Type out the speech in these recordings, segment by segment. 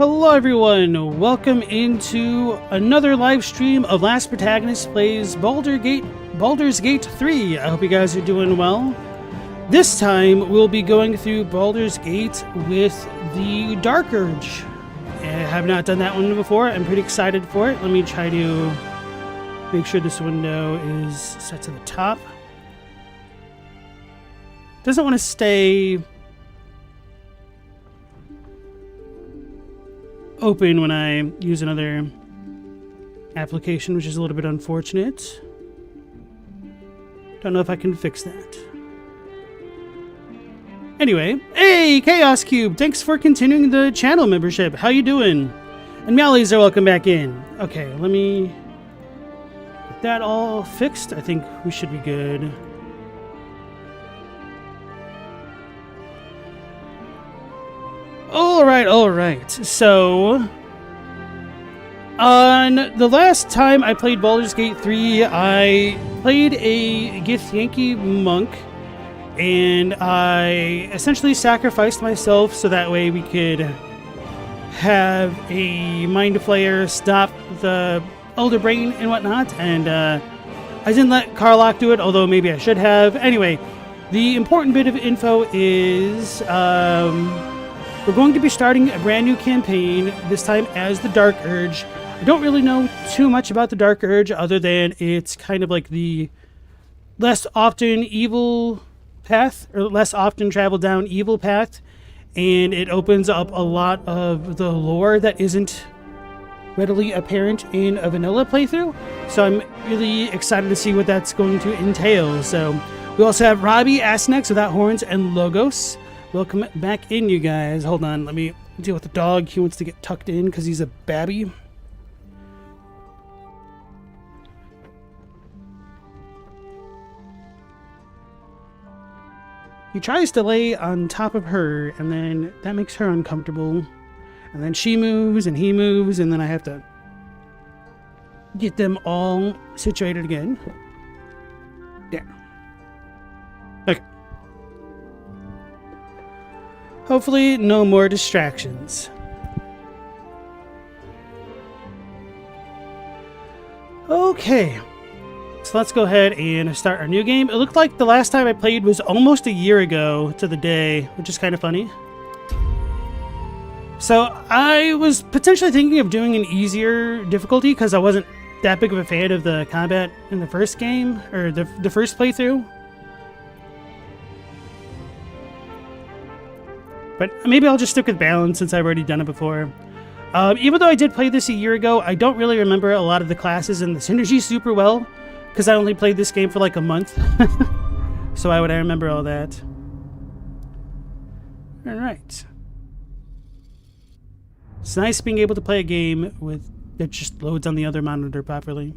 Hello everyone, welcome into another live stream of LastProtagonist plays Baldur's Gate 3. I hope you guys are doing well. This time we'll be going through Baldur's Gate with the Dark Urge. I have not done that one before. I'm pretty excited for it. Let me try to make sure this window is set to the top. Doesn't want to stay open when I use another application, which is a little bit unfortunate. Don't know if I can fix that. Anyway, hey, Chaos Cube, thanks for continuing the channel membership. How you doing? And lae'zel, welcome back in. Okay, let me get that all fixed. I think we should be good. Alright. So, on the last time I played Baldur's Gate 3, I played a Githyanki monk, and I essentially sacrificed myself so that way we could have a mind flayer stop the Elder Brain and whatnot, and I didn't let Karlach do it, although maybe I should have. Anyway, the important bit of info is we're going to be starting a brand new campaign, this time as the Dark Urge. I don't really know too much about the Dark Urge other than it's kind of like the less often evil path, or less often traveled down evil path, and it opens up a lot of the lore that isn't readily apparent in a vanilla playthrough. So I'm really excited to see what that's going to entail. So we also have Robbie, Asnex without horns, and Logos. Welcome back in, you guys. Hold on, let me deal with the dog. He wants to get tucked in because he's a babby. He tries to lay on top of her, and then that makes her uncomfortable. And then she moves, and he moves, and then I have to get them all situated again. There. Okay. Hopefully, no more distractions. Okay. So let's go ahead and start our new game. It looked like the last time I played was almost a year ago to the day, which is kind of funny. So I was potentially thinking of doing an easier difficulty because I wasn't that big of a fan of the combat in the first game, or the first playthrough. But maybe I'll just stick with balance since I've already done it before. Even though I did play this a year ago, I don't really remember a lot of the classes and the synergy super well, because I only played this game for like a month. So why would I remember all that? Alright. It's nice being able to play a game that just loads on the other monitor properly.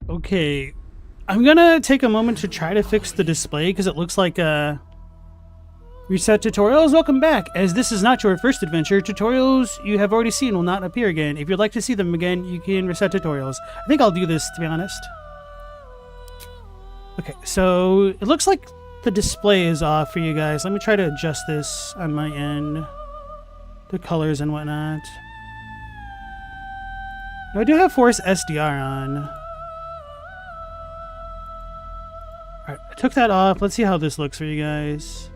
Okay. I'm gonna take a moment to try to fix the display because it looks like reset tutorials. Welcome back. As this is not your first adventure, tutorials you have already seen will not appear again. If you'd like to see them again, you can reset tutorials. I think I'll do this, to be honest. Okay, so it looks like the display is off for you guys. Let me try to adjust this on my end. The colors and whatnot. Now, I do have Force SDR on. Alright, I took that off. Let's see how this looks for you guys.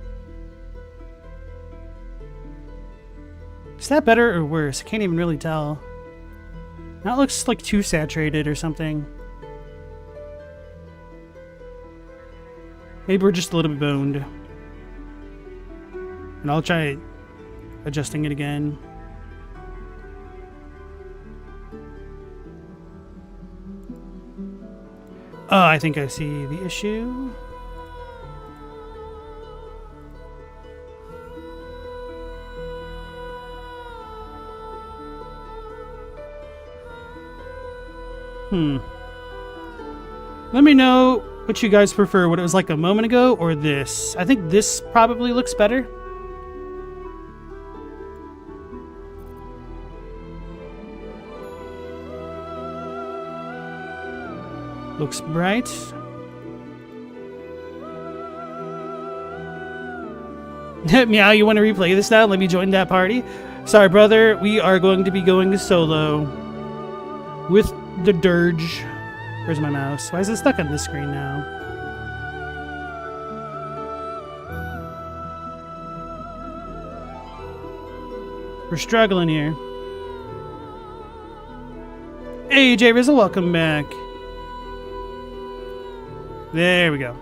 Is that better or worse? I can't even really tell. That looks like too saturated or something. Maybe we're just a little bit boned. And I'll try adjusting it again. Oh, I think I see the issue. Let me know what you guys prefer, what it was like a moment ago or this. I think this probably looks better. Looks bright. Meow, you want to replay this now? Let me join that party. Sorry, brother. We are going to be going solo with the Durge. Where's my mouse? Why is it stuck on this screen now? We're struggling here. Hey, J Rizzle, welcome back. There we go.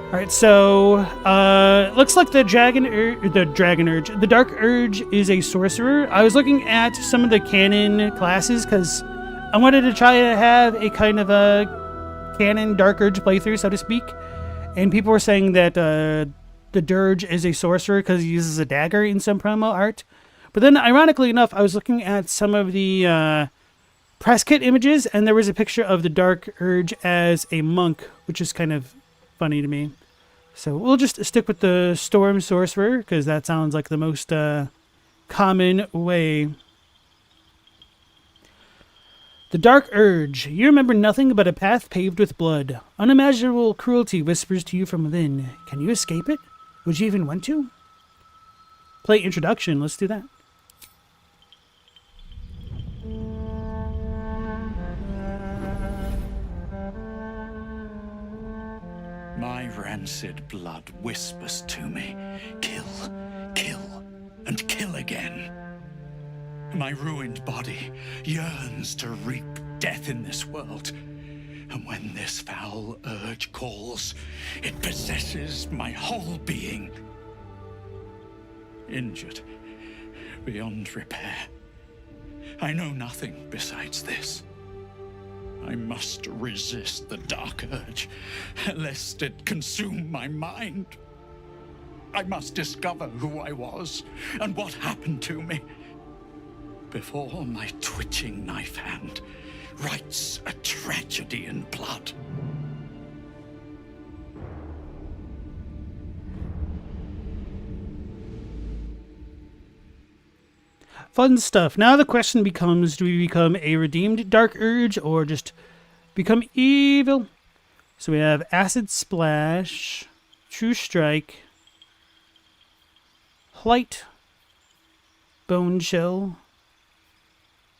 Alright, so, looks like the the Dark Urge is a sorcerer. I was looking at some of the canon classes because I wanted to try to have a kind of a canon Dark Urge playthrough, so to speak. And people were saying that the Durge is a sorcerer because he uses a dagger in some promo art. But then, ironically enough, I was looking at some of the press kit images, and there was a picture of the Dark Urge as a monk, which is kind of funny to me. So we'll just stick with the Storm Sorcerer, because that sounds like the most common way. The Dark Urge. You remember nothing but a path paved with blood. Unimaginable cruelty whispers to you from within. Can you escape it? Would you even want to? Play introduction. Let's do that. My rancid blood whispers to me, kill, kill, and kill again. My ruined body yearns to reap death in this world. And when this foul urge calls, it possesses my whole being. Injured beyond repair. I know nothing besides this. I must resist the dark urge, lest it consume my mind. I must discover who I was and what happened to me before my twitching knife hand writes a tragedy in blood. Fun stuff. Now the question becomes, do we become a redeemed Dark Urge or just become evil? So we have Acid Splash, True Strike, Light, Bone Chill,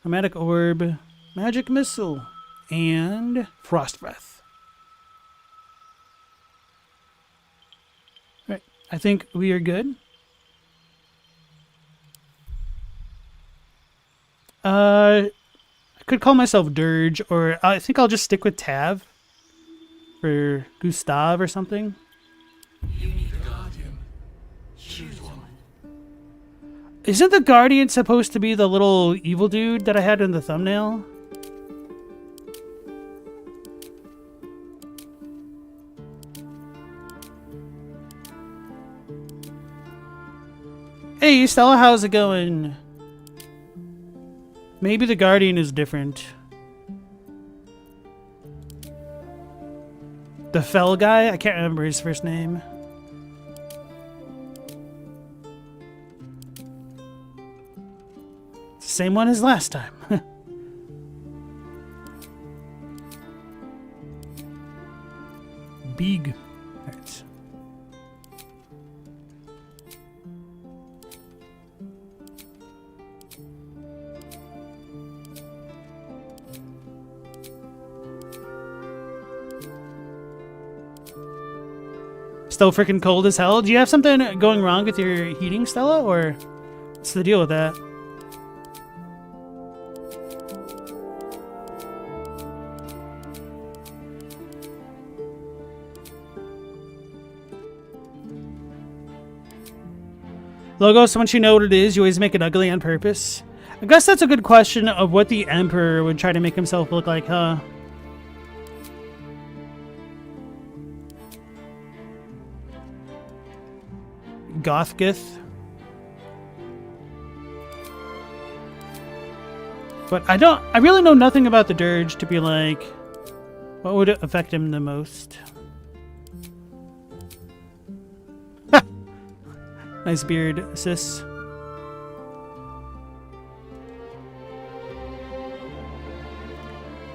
Chromatic Orb, Magic Missile, and Frost Breath. All right, I think we are good. I could call myself Durge, or I think I'll just stick with Tav for Gustav or something. You need a guardian. Choose one. Isn't the Guardian supposed to be the little evil dude that I had in the thumbnail? Hey Stella, how's it going? Maybe the Guardian is different. The fell guy? I can't remember his first name. It's the same one as last time. Big. Right. Still freaking cold as hell. Do you have something going wrong with your heating, Stella, or what's the deal with that? Logos, once you know what it is, you always make it ugly on purpose. I guess that's a good question of what the Emperor would try to make himself look like, huh? Gothgith. But I really know nothing about the Durge to be like, what would affect him the most? Nice beard, sis.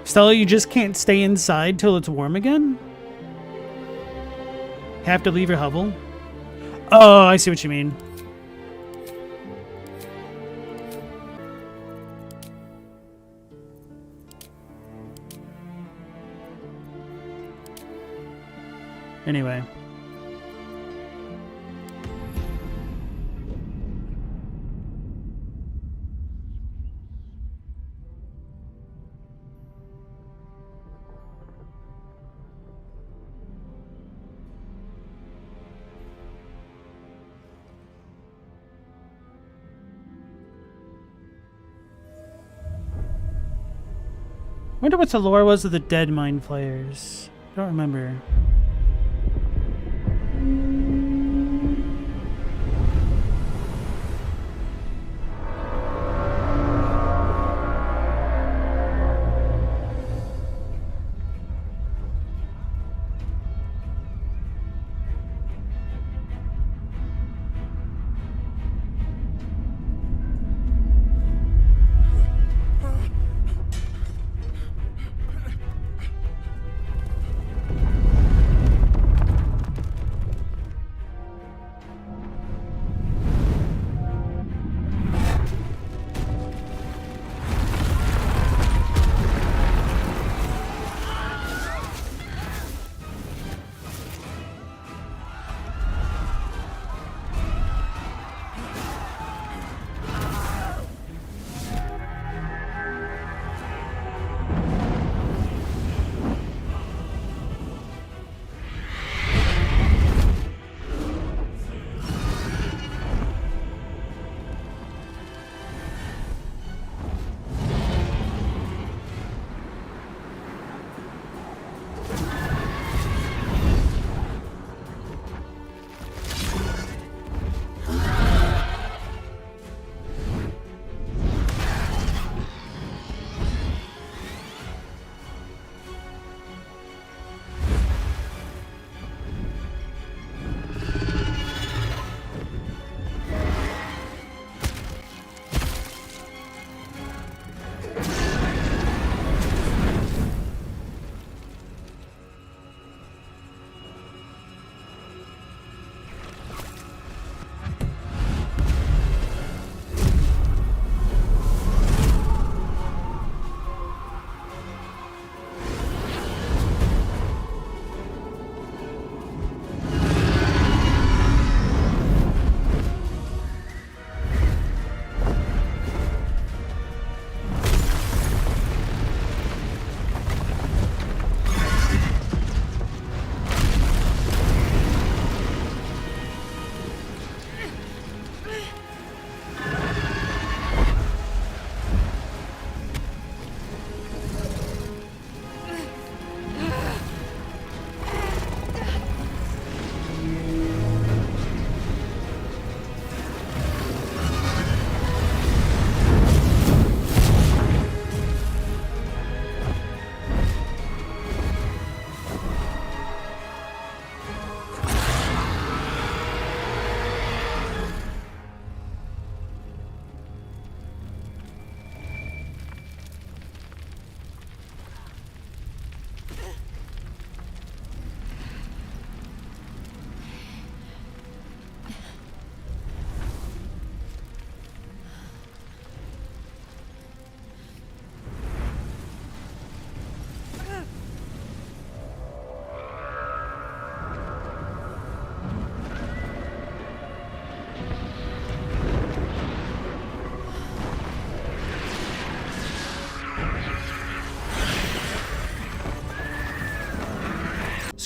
Stella, you just can't stay inside till it's warm again? Have to leave your hovel? Oh, I see what you mean. Anyway. I wonder what the lore was of the dead mind flayers. I don't remember.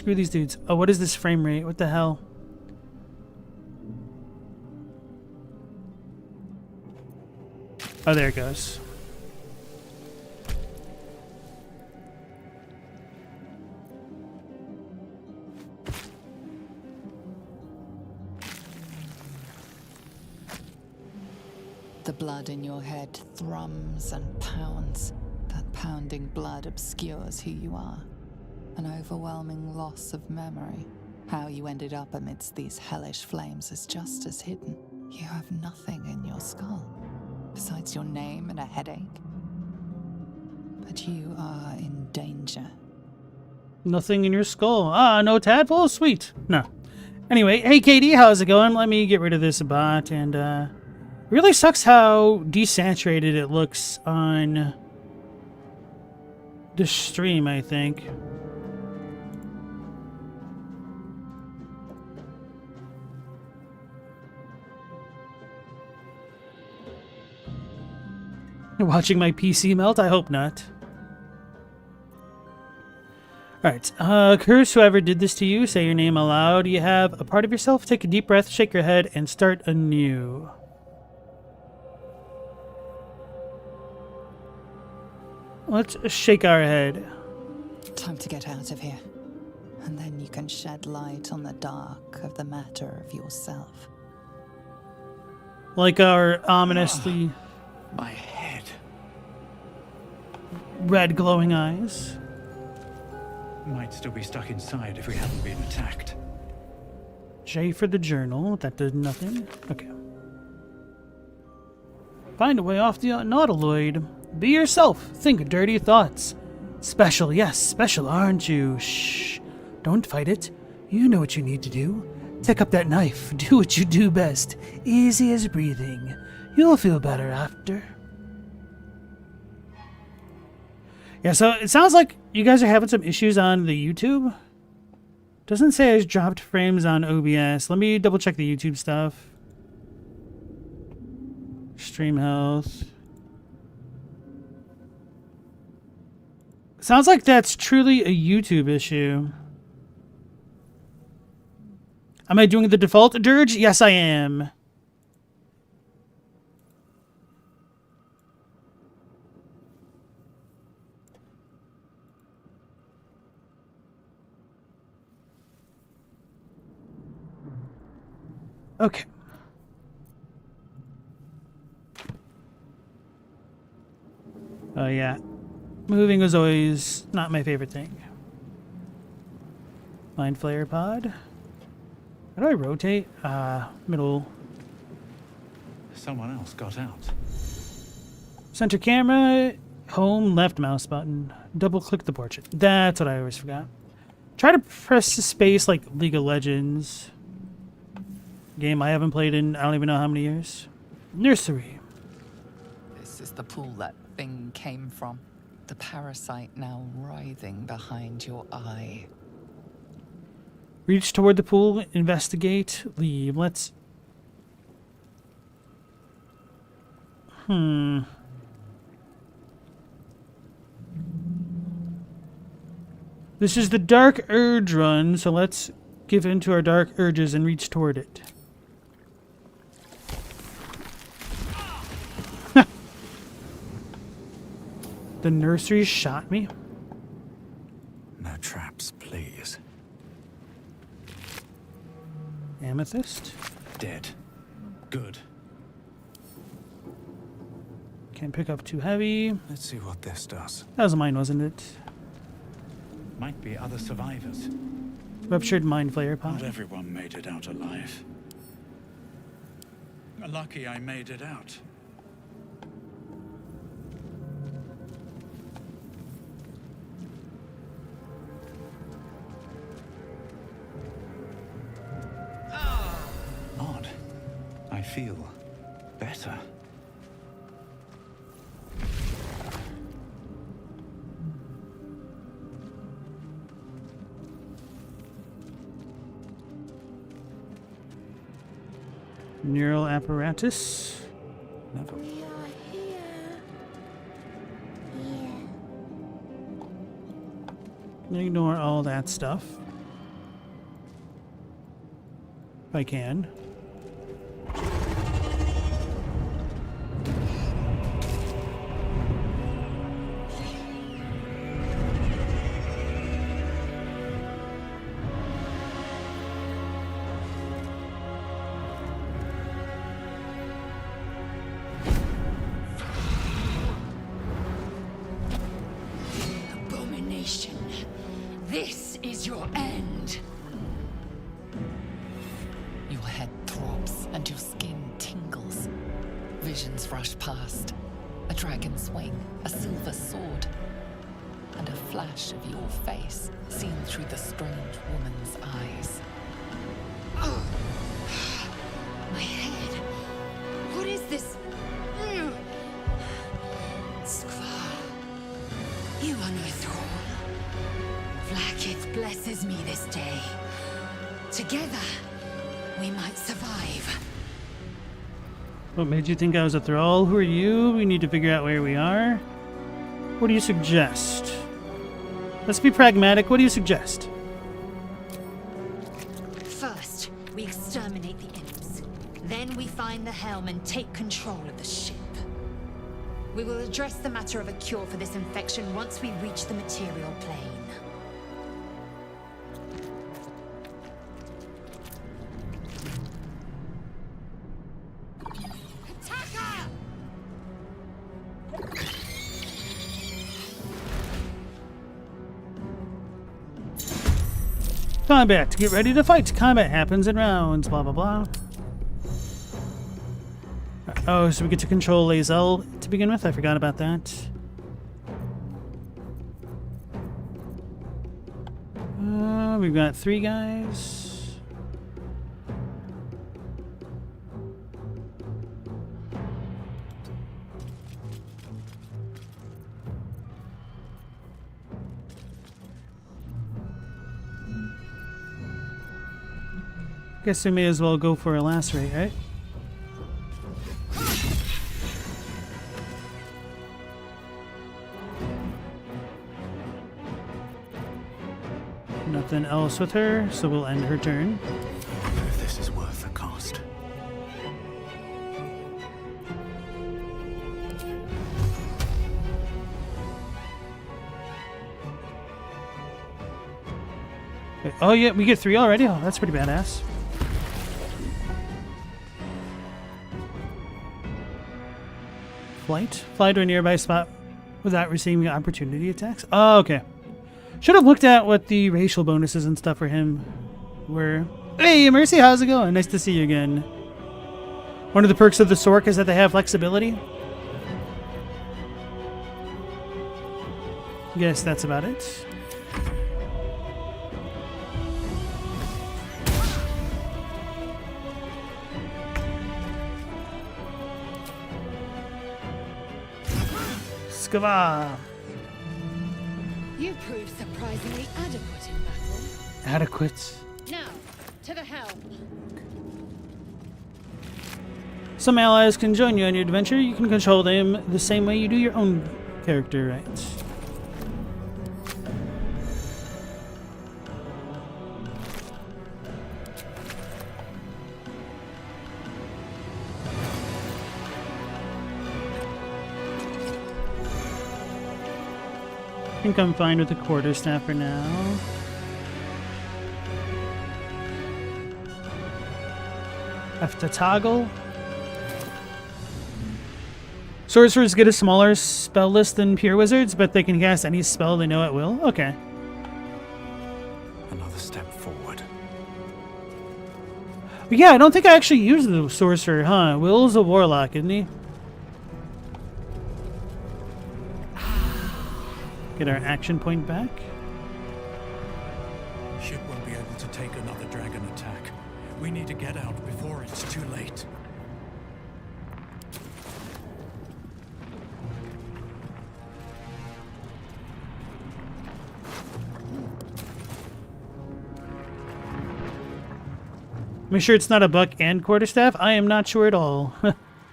Screw these dudes. Oh, what is this frame rate? What the hell? Oh, there it goes. The blood in your head thrums and pounds. That pounding blood obscures who you are. An overwhelming loss of memory. How you ended up amidst these hellish flames is just as hidden. You have nothing in your skull, besides your name and a headache. But you are in danger. Nothing in your skull. Ah, no tadpole? Sweet. No. Anyway, hey Katie, how's it going? Let me get rid of this bot, and really sucks how desaturated it looks on the stream, I think. Watching my PC melt? I hope not. Alright, curse whoever did this to you. Say your name aloud. You have a part of yourself. Take a deep breath, shake your head, and start anew. Let's shake our head. Time to get out of here. And then you can shed light on the dark of the matter of yourself. Like our ominously My head. red glowing eyes. Might still be stuck inside if we haven't been attacked. J for the journal. That did nothing. Okay. Find a way off the nautiloid. Be yourself. Think dirty thoughts. Special, yes, special, aren't you? Shh. Don't fight it. You know what you need to do. Take up that knife. Do what you do best. Easy as breathing. You'll feel better after. Yeah, so it sounds like you guys are having some issues on the YouTube. Doesn't say it's dropped frames on OBS. Let me double check the YouTube stuff. Stream health. Sounds like that's truly a YouTube issue. Am I doing the default Durge? Yes, I am. Okay. Oh, yeah. Moving is always not my favorite thing. Mind Flayer pod. How do I rotate? Middle. Someone else got out. Center camera. Home left mouse button. Double click the portrait. That's what I always forgot. Try to press the space like League of Legends. Game I haven't played in I don't even know how many years. Nursery. This is the pool that thing came from. The parasite now writhing behind your eye. Reach toward the pool. Investigate. Leave. Let's... This is the Dark Urge run, so let's give in to our dark urges and reach toward it. The nursery shot me. No traps, please. Amethyst. Dead. Good. Can't pick up too heavy. Let's see what this does. That was mine, wasn't it? Might be other survivors. Ruptured Mind Flayer Not pod. everyone made it out alive. Lucky I made it out. Odd. I feel better. Neural apparatus. Never. We are here. Yeah. Ignore all that stuff. If I can. Abomination. This is your end. Your head throbs and your skin tingles. Visions rush past. A dragon's wing, a silver sword, and a flash of your face seen through the strange woman's eyes. My head. What is this? Skvar. You are no thrall. Vlaakith blesses me this day. Together, we might survive. What made you think I was a thrall? Who are you? We need to figure out where we are. What do you suggest? Let's be pragmatic. What do you suggest? First, we exterminate the imps. Then we find the helm and take control of the ship. We will address the matter of a cure for this infection once we reach the material plane. Combat. Get ready to fight. Combat happens in rounds. Blah, blah, blah. Oh, so we get to control lae'zel to begin with? I forgot about that. We've got 3 guys. Guess we may as well go for a lacerate, right? Nothing else with her, so we'll end her turn. If this is worth the cost. Oh yeah, we get 3 already? Oh, that's pretty badass. Flight. Fly to a nearby spot without receiving opportunity attacks. Oh, okay. Should have looked at what the racial bonuses and stuff for him were. Hey, Mercy, how's it going? Nice to see you again. One of the perks of the Sork is that they have flexibility. Guess that's about it. Skava. You proved surprisingly adequate in battle. Adequate. Now, to the helm. Some allies can join you on your adventure. You can control them the same way you do your own character, right? I think I'm fine with the quarterstaff for now. Have to toggle. Sorcerers get a smaller spell list than pure wizards, but they can cast any spell they know at will. Okay. Another step forward. But yeah, I don't think I actually used the sorcerer, huh? Will's a warlock, isn't he? Get our action point back. Ship won't be able to take another dragon attack. We need to get out before it's too late. Make sure it's not a buck and quarterstaff? I am not sure at all.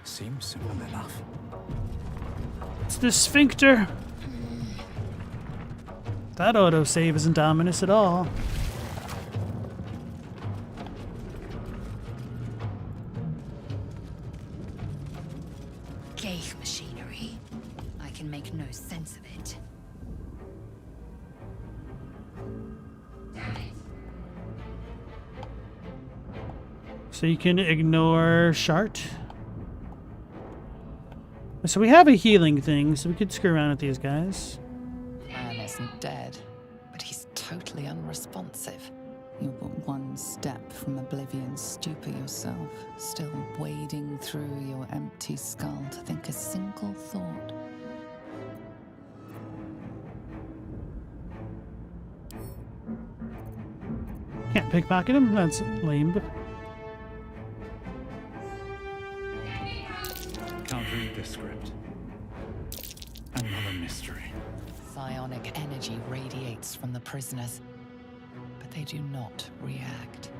Seems simple enough. It's the sphincter. That autosave isn't ominous at all. Ghaik machinery. I can make no sense of it. So you can ignore Shart. So we have a healing thing, so we could screw around with these guys. Man isn't dead, but he's totally unresponsive. You're but one step from oblivion's stupor yourself, still wading through your empty skull to think a single thought. Can't pickpocket him? That's lame. Can't read this script. Another mystery. Psionic energy radiates from the prisoners, but they do not react.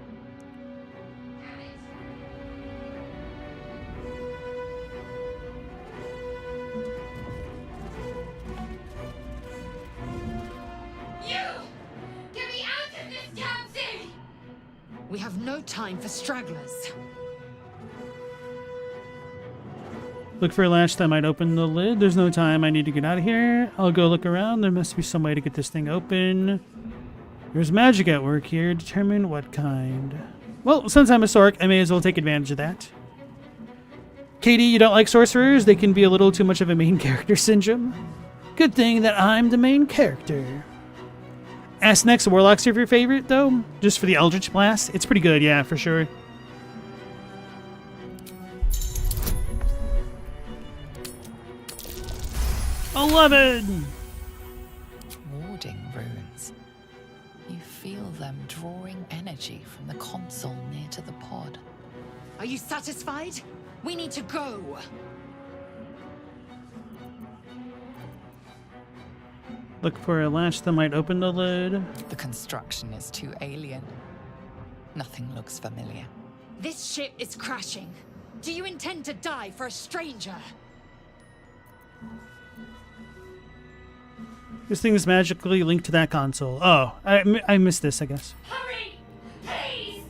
Get me out of this damn thing! We have no time for stragglers. Look for a latch that might open the lid. There's no time. I need to get out of here. I'll go look around. There must be some way to get this thing open. There's magic at work here. Determine what kind. Well, since I'm a Sorc, I may as well take advantage of that. Katie, you don't like sorcerers? They can be a little too much of a main character syndrome. Good thing that I'm the main character. Ask next, Warlock's your favorite, though? Just for the Eldritch Blast? It's pretty good, yeah, for sure. $11! Warding runes. You feel them drawing energy from the console near to the pod. Are you satisfied? We need to go. Look for a latch that might open the lid. The construction is too alien. Nothing looks familiar. This ship is crashing. Do you intend to die for a stranger? This thing is magically linked to that console. Oh, I missed this, I guess. Hurry! Please!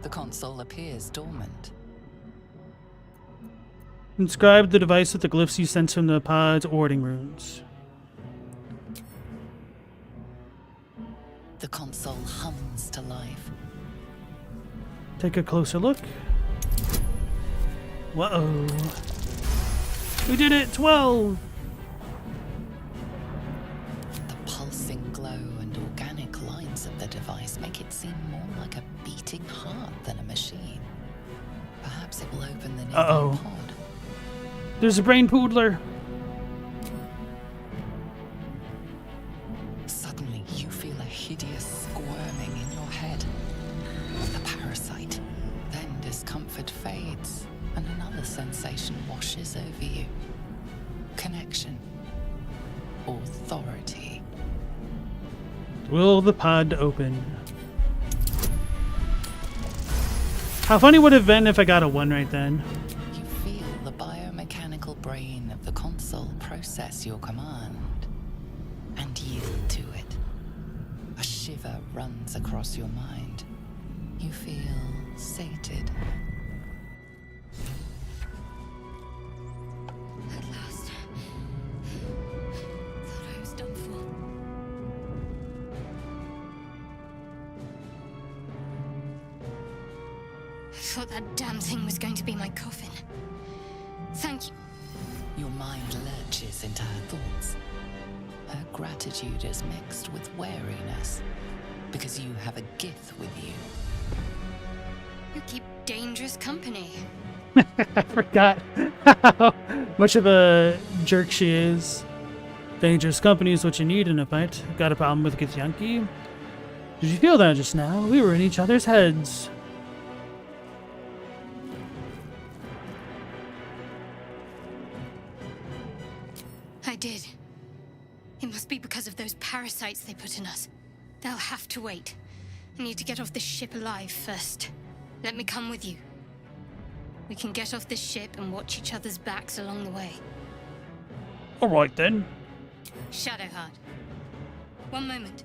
The console appears dormant. Inscribe the device with the glyphs you sent from the pod's warding runes. The console hums to life. Take a closer look. Whoa. We did it! 12! The pulsing glow and organic lines of the device make it seem more like a beating heart than a machine. Perhaps it will open the nearby pod. There's a brain poodler. Suddenly, you feel a hideous squirming in your head. The parasite. Then discomfort fades, and another sensation washes over you. Connection. Authority. Will the pod open? How funny would it have been if I got a 1 right then? You feel the biomechanical brain of the console process your command and yield to it. A shiver runs across your mind. You feel sated. At last. Thought I was done for. I thought that damn thing was going to be my coffin. Thank you. Your mind lurches into her thoughts. Her gratitude is mixed with wariness, because you have a Gith with you. You keep dangerous company. I forgot how much of a jerk she is. Dangerous company is what you need in a fight. Got a problem with Githyanki? Did you feel that just now? We were in each other's heads. I did. It must be because of those parasites they put in us. They'll have to wait. I need to get off this ship alive first. Let me come with you. We can get off this ship and watch each other's backs along the way. Alright then. Shadowheart. One moment.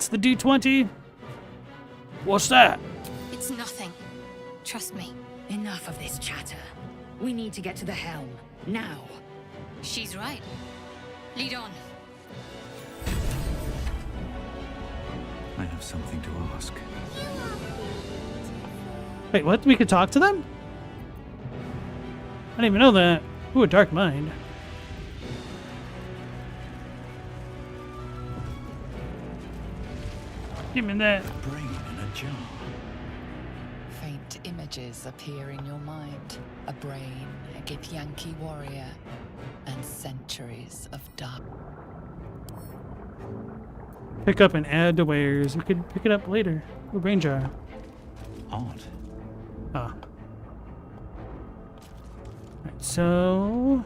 What's the D20? What's that? It's nothing. Trust me. Enough of this chatter. We need to get to the helm. Now. She's right. Lead on. I have something to ask. Wait, what? We could talk to them? I didn't even know that. Ooh, a dark mind. Give me that. Brain in a jar. Faint images appear in your mind. A brain, a Githyanki warrior, and centuries of dark. Pick up and add to wares. We could pick it up later. Ooh, brain jar. Odd. Ah. Alright, so...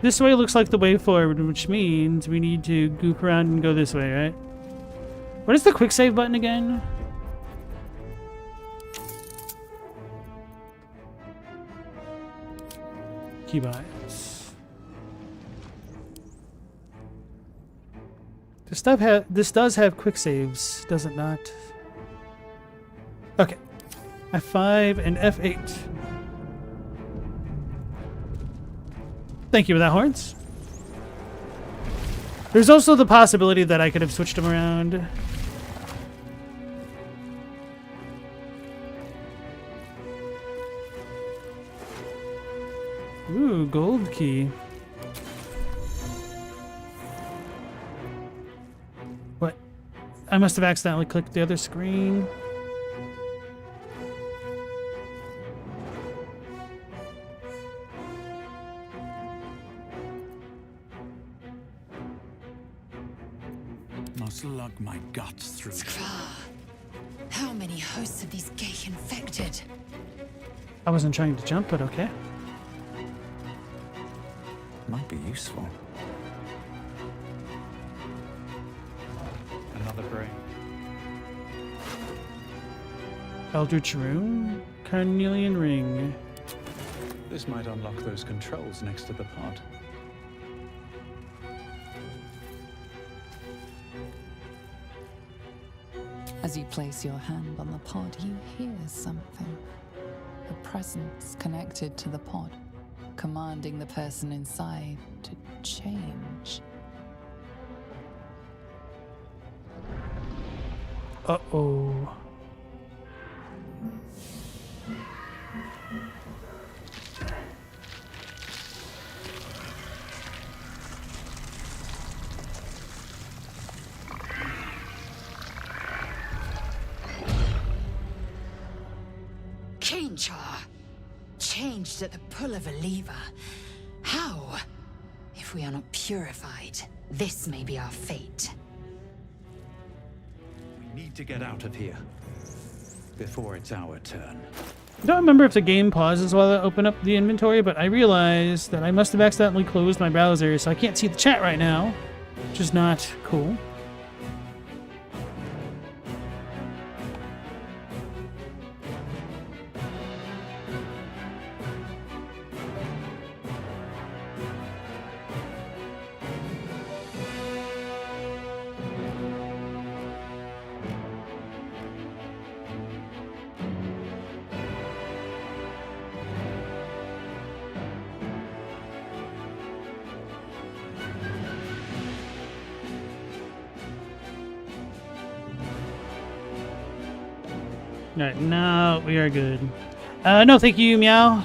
This way looks like the way forward, which means we need to goop around and go this way, right? What is the quick save button again? Keybinds. This does have quick saves, does it not? Okay. F5 and F8. Thank you for that, Horns. There's also the possibility that I could have switched them around. Ooh, gold key. What? I must have accidentally clicked the other screen. Must lug my guts through. How many hosts of these gay infected? I wasn't trying to jump, but okay. Might be useful. Another brain. Eldritch Rune? Carnelian Ring. This might unlock those controls next to the pod. As you place your hand on the pod, you hear something. A presence connected to the pod, commanding the person inside to change. Uh-oh. Changed at the pull of a lever. How? If we are not purified, this may be our fate. We need to get out of here before it's our turn. I don't remember if the game pauses while I open up the inventory, but I realized that I must have accidentally closed my browser, so I can't see the chat right now, which is not cool. Alright, now we are good. No thank you, Meow.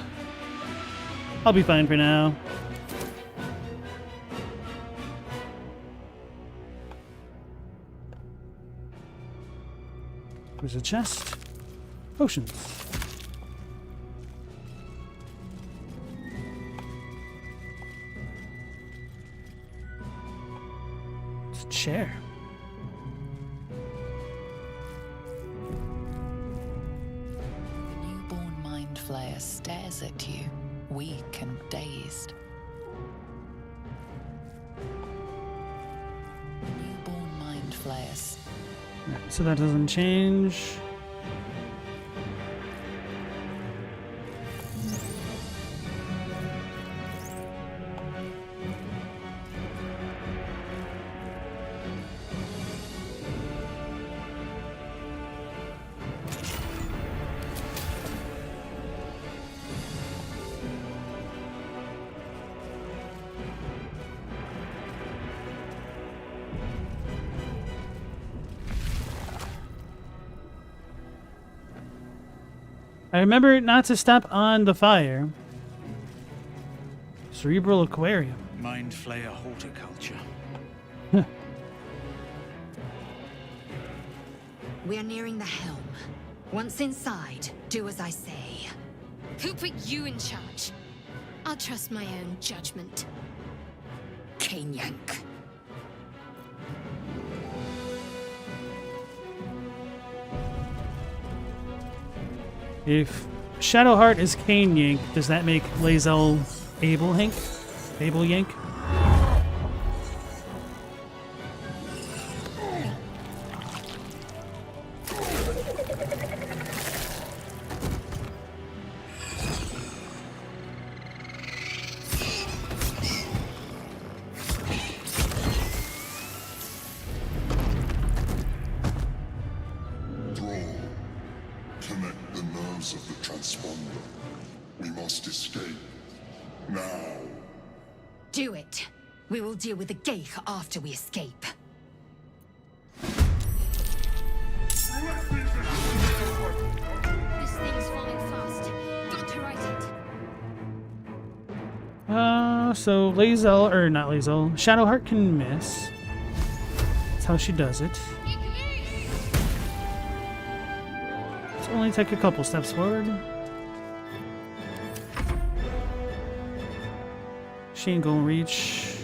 I'll be fine for now. There's a chest. Potions. It's a chair. Flayer stares at you, weak and dazed. Newborn mind flayers. Right, so that doesn't change. I remember not to step on the fire. Cerebral aquarium. Mind flayer horticulture. We are nearing the helm. Once inside, do as I say. Who put you in charge? I'll trust my own judgment. Cane yank. If Shadowheart is Cane Yank, does that make lae'zel Able Hank? Able Yank? Connect the nerves of the transponder. We must escape. Now. Do it. We will deal with the Geich after we escape. This thing's falling fast. Got to right it. So lae'zel, or not lae'zel, Shadowheart can miss. That's how she does it. Let's only take a couple steps forward. She ain't gonna reach.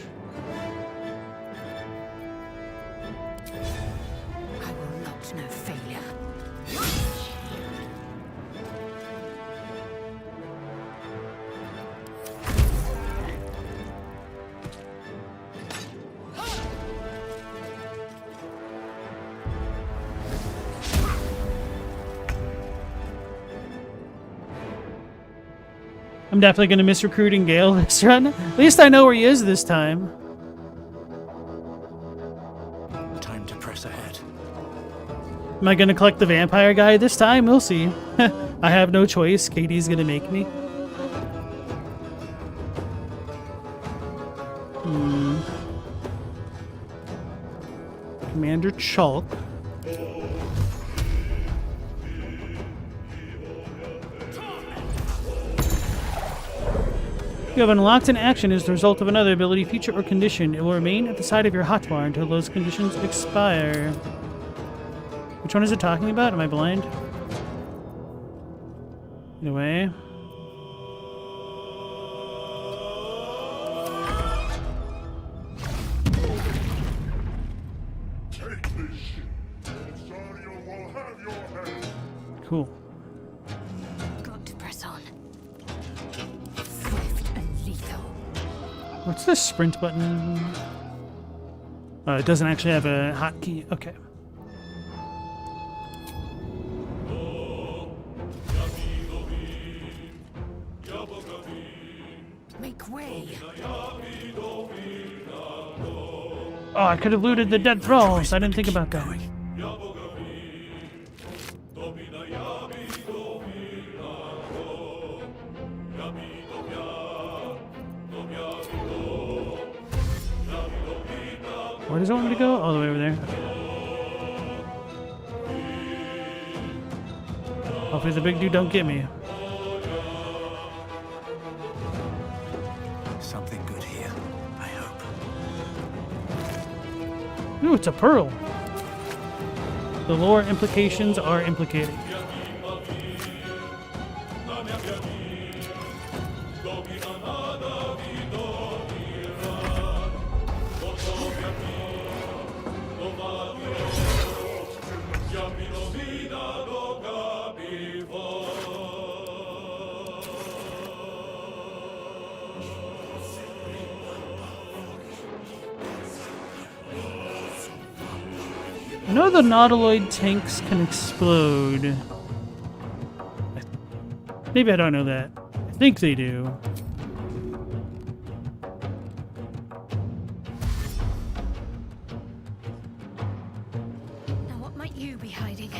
I will not know failure. I'm definitely gonna miss recruiting Gale this run. At least I know where he is this time. Time to press ahead. Am I gonna collect the vampire guy this time? We'll see. I have no choice. Katie's gonna make me. Commander Chalk. You have unlocked an action as the result of another ability, feature, or condition. It will remain at the side of your hotbar until those conditions expire. Which one is it talking about? Am I blind? Either way. Take this ship. Zariel will have your head. Cool. Got to press on. Swift and lethal. What's this sprint button? Oh, it doesn't actually have a hotkey. Okay. Make way. Oh, I could have looted the dead thralls. I didn't think about that. Where does it want me to go? All the way over there. Hopefully the big dude don't get me. Something good here, I hope. Ooh, it's a pearl. The lore implications are implicated. I know the nautiloid tanks can explode. Maybe I don't know that. I think they do. Now what might you be hiding?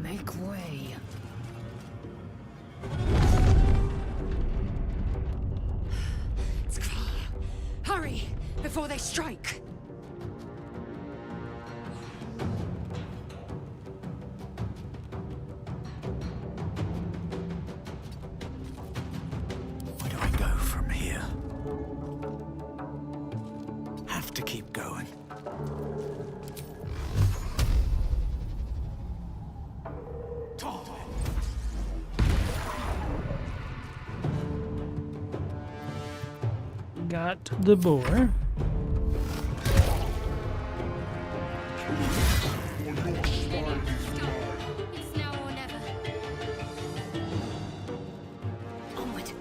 Make way. Hurry, before they strike. Where do I go from here? Have to keep going. Tom! Got the boar. It's now or never. Onward.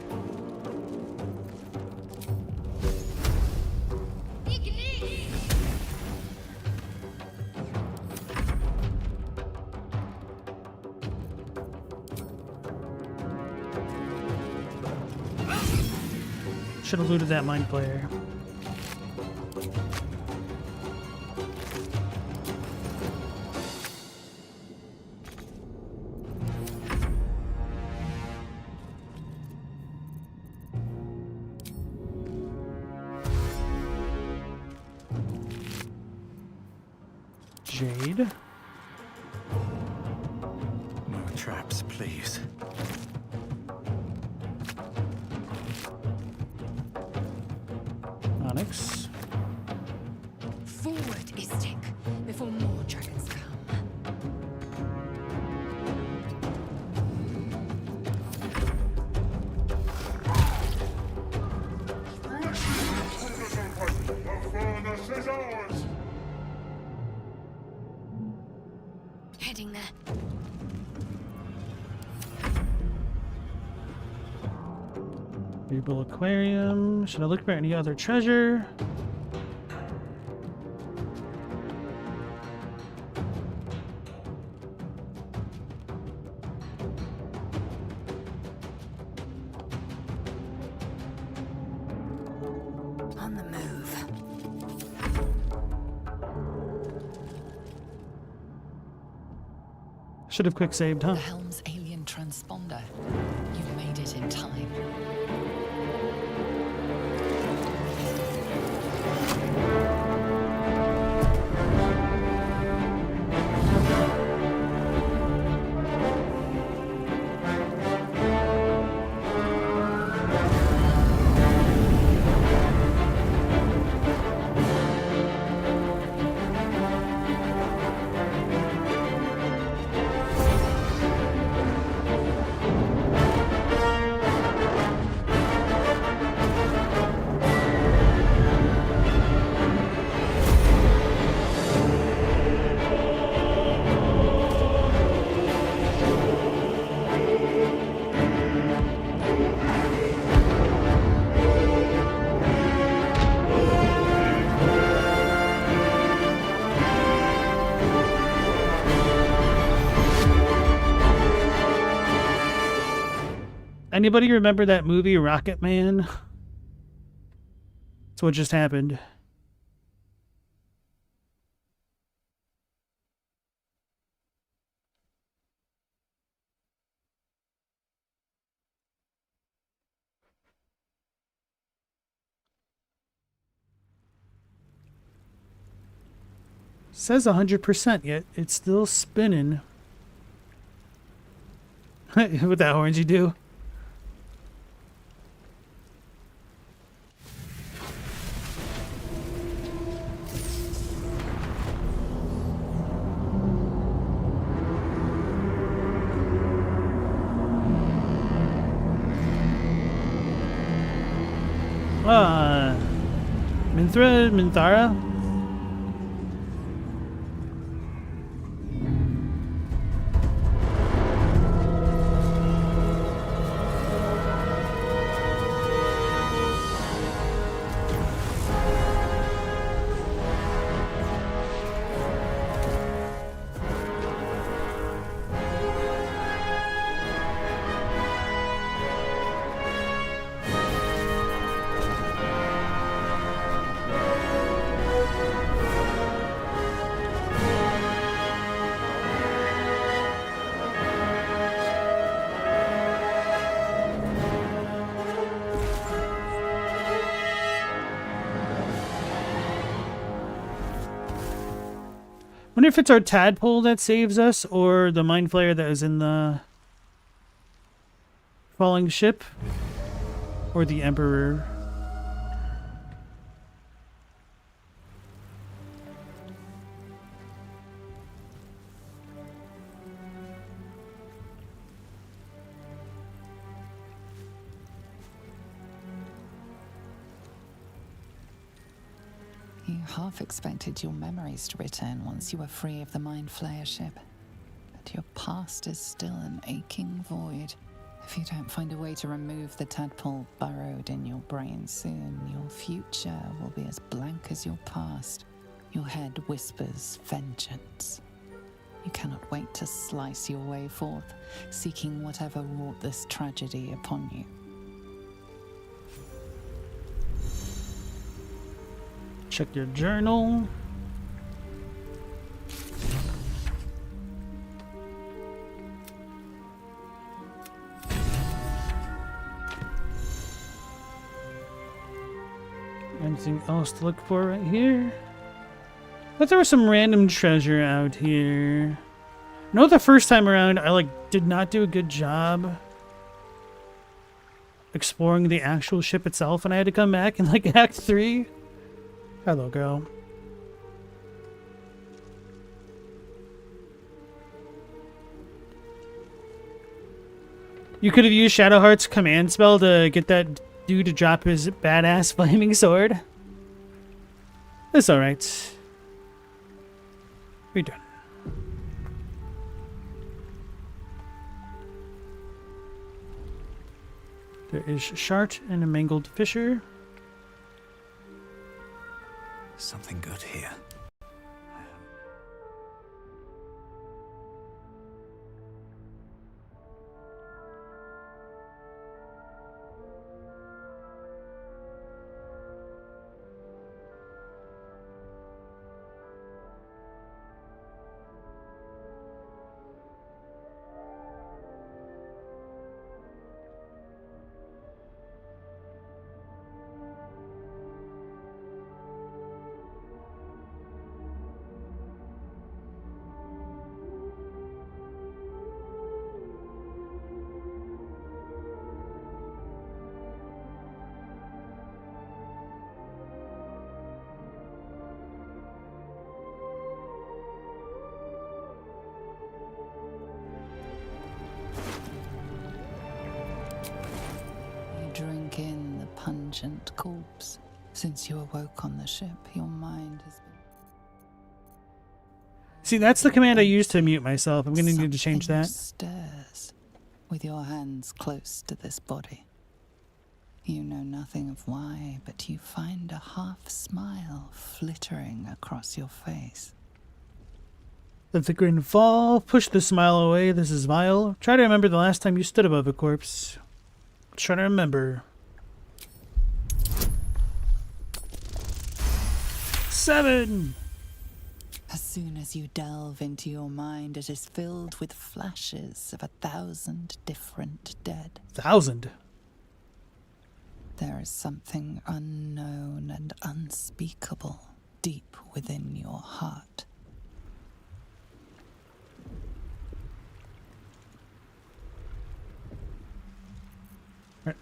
Should have looted that mind player. Jade. No traps, please. Onyx. Forward, Istik, before more dragons come. Heading there. Rebuild aquarium. Should I look for any other treasure? On the move. Should have quick saved, huh? The helm's alien transponder. You've made it in time. Anybody remember that movie Rocket Man? That's what just happened. Says 100%, yet it's still spinning. With that horns you do. Minthara? Wonder if it's our tadpole that saves us or the mind flayer that was in the falling ship or the Emperor. You half expected your memories to return once you were free of the Mind Flayer ship. But your past is still an aching void. If you don't find a way to remove the tadpole burrowed in your brain soon, your future will be as blank as your past. Your head whispers vengeance. You cannot wait to slice your way forth, seeking whatever wrought this tragedy upon you. Check your journal. Anything else to look for right here? But there was some random treasure out here. I know the first time around I did not do a good job exploring the actual ship itself, and I had to come back in Act 3. Hello, girl. You could have used Shadowheart's command spell to get that dude to drop his badass flaming sword. It's alright. We're done. There is Shart and a mangled fisher. Something good here. Drink in the pungent corpse. Since you awoke on the ship, your mind has been... See, that's the command I used to mute myself. I'm going to need to change that. Stirs with your hands close to this body. You know nothing of why, but you find a half smile flittering across your face. Let the grin fall. Push the smile away. This is vile. Try to remember the last time you stood above a corpse. Try to remember. 7. As soon as you delve into your mind, it is filled with flashes of 1,000 different dead. 1,000. There is something unknown and unspeakable deep within your heart.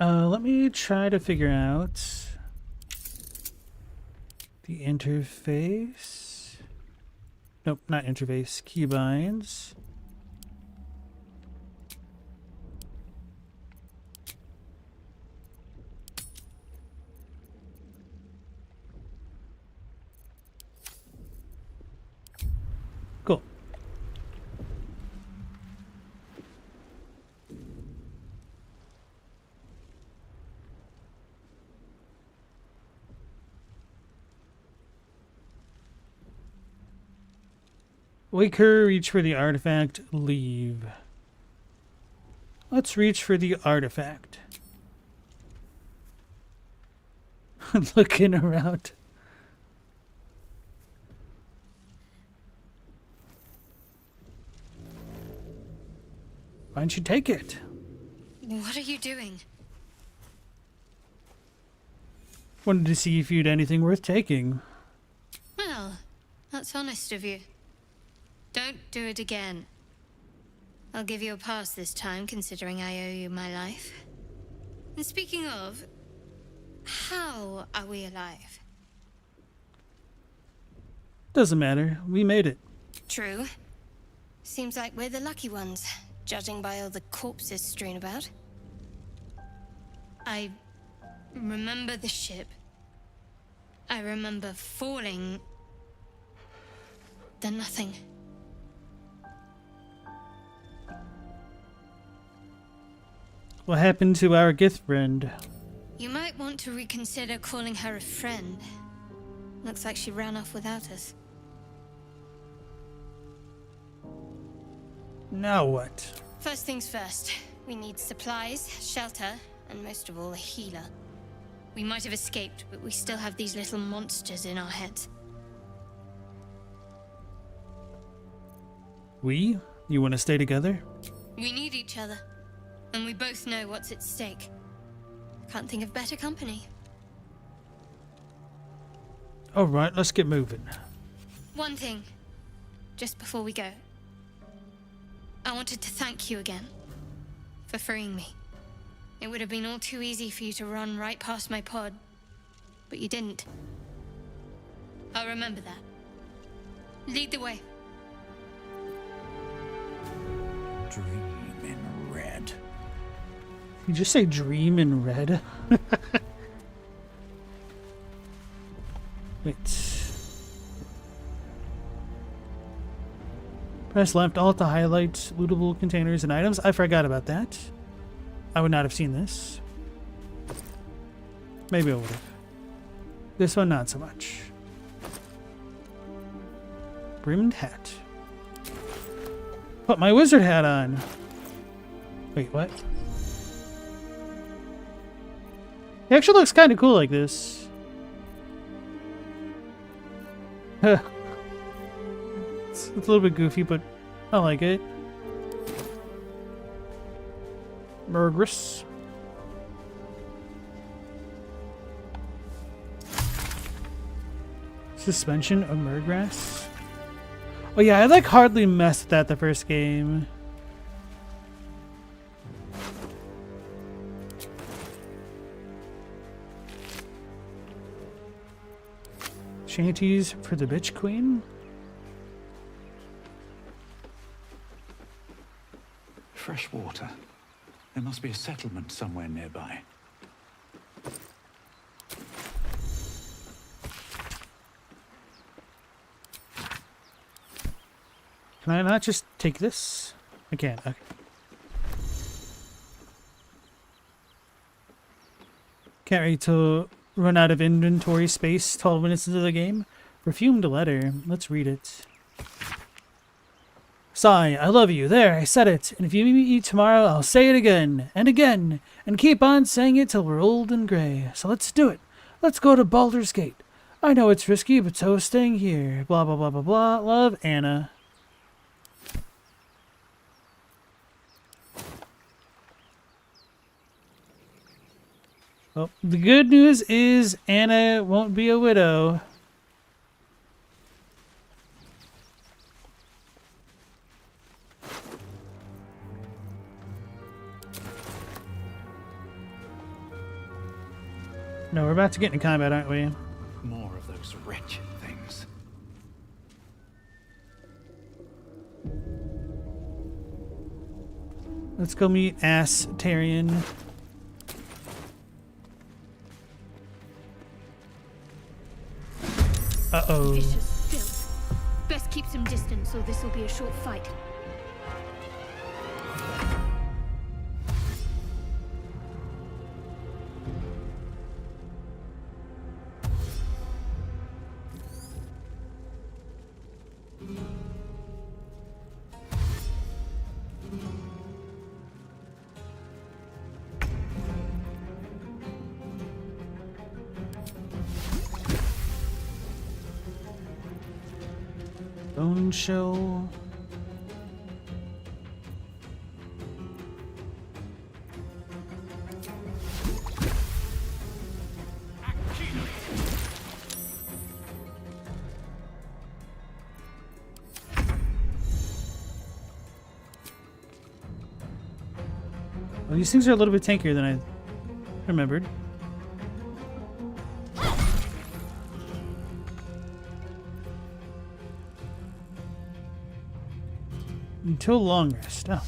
Let me try to figure out the interface. Nope, not interface. Keybinds. Cool. Wake her, reach for the artifact, leave. Let's reach for the artifact. Looking around. Why don't you take it? What are you doing? Wanted to see if you'd anything worth taking. Well, that's honest of you. Don't do it again. I'll give you a pass this time, considering I owe you my life. And speaking of, how are we alive? Doesn't matter. We made it. True. Seems like we're the lucky ones, judging by all the corpses strewn about. I remember the ship. I remember falling. Then nothing. What happened to our Gith friend? You might want to reconsider calling her a friend. Looks like she ran off without us. Now what? First things first. We need supplies, shelter, and most of all, a healer. We might have escaped, but we still have these little monsters in our heads. We? You want to stay together? We need each other, and we both know what's at stake. Can't think of better company. Alright, let's get moving. One thing, just before we go. I wanted to thank you again for freeing me. It would have been all too easy for you to run right past my pod, but you didn't. I'll remember that. Lead the way. Dream in red. You just say dream in red? Wait. Press left alt to highlight lootable containers and items. I forgot about that. I would not have seen this. Maybe I would have. This one, not so much. Brimmed hat. Put my wizard hat on. Wait, what? It actually looks kind of cool like this. It's a little bit goofy, but I like it. Murgress. Suspension of Murgrass. Oh yeah, I like hardly messed with that the first game. Shanties for the bitch queen. Fresh water. There must be a settlement somewhere nearby. Can I not just take this? I can't. Okay. Can't wait to run out of inventory space 12 minutes into the game. Perfumed letter. Let's read it. Sigh, I love you. There, I said it. And if you meet me tomorrow, I'll say it again and again and keep on saying it till we're old and gray. So let's do it. Let's go to Baldur's Gate. I know it's risky, but so is staying here. Blah, blah, blah, blah, blah. Love, Anna. Well, the good news is Anna won't be a widow. No, we're about to get into combat, aren't we? More of those wretched things. Let's go meet Ass Tarian. Uh-oh. Vicious filth. Best keep some distance, or this will be a short fight. Bone shell. These things are a little bit tankier than I remembered. Until long rest. Oh.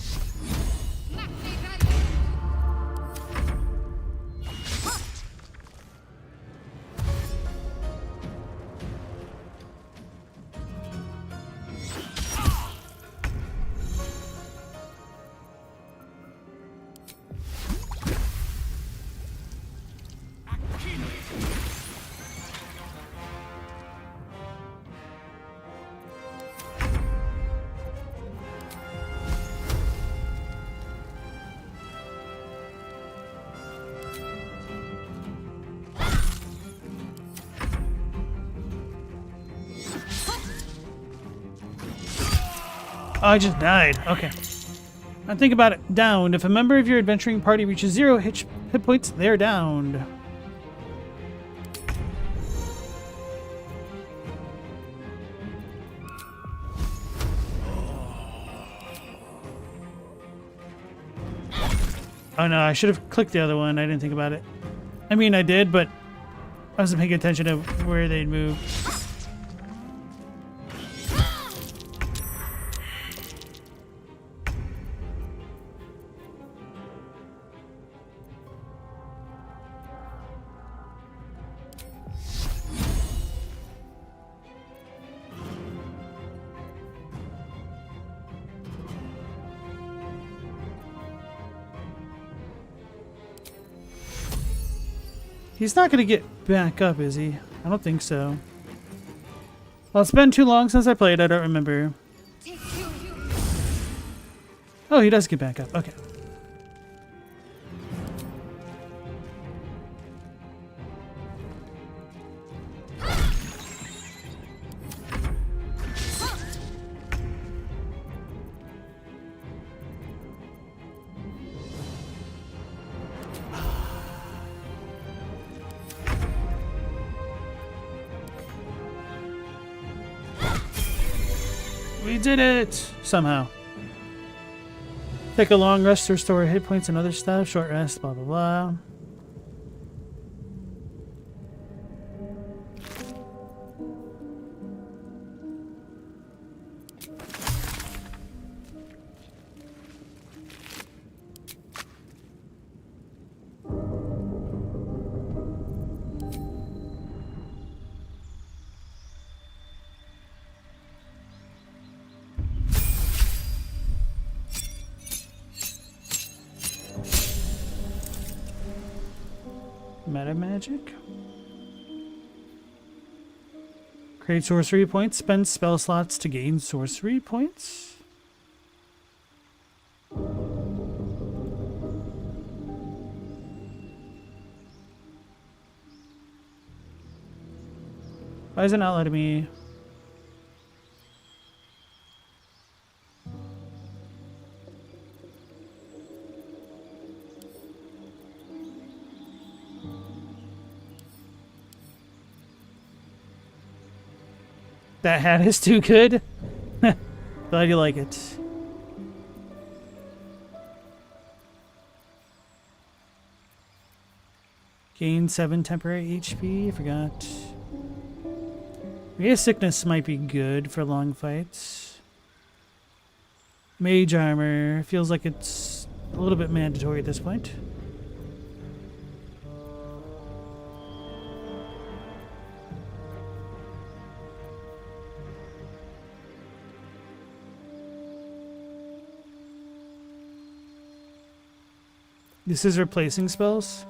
Oh, I just died. Okay. Now think about it. Downed. If a member of your adventuring party reaches 0 hit points, they're downed. Oh no, I should have clicked the other one. I didn't think about it. I mean, I did, but I wasn't paying attention to where they'd move. He's not going to get back up, is he? I don't think so. Well, it's been too long since I played. I don't remember. Oh, he does get back up. Okay. We did it! Somehow. Take a long rest to restore hit points and other stuff. Short rest, blah blah blah. Meta magic. Create sorcery points. Spend spell slots to gain sorcery points. Why is it not letting me? That hat is too good. Glad you like it. Gain 7 temporary HP. Forgot. I guess sickness might be good for long fights. Mage armor. Feels like it's a little bit mandatory at this point. This is replacing spells?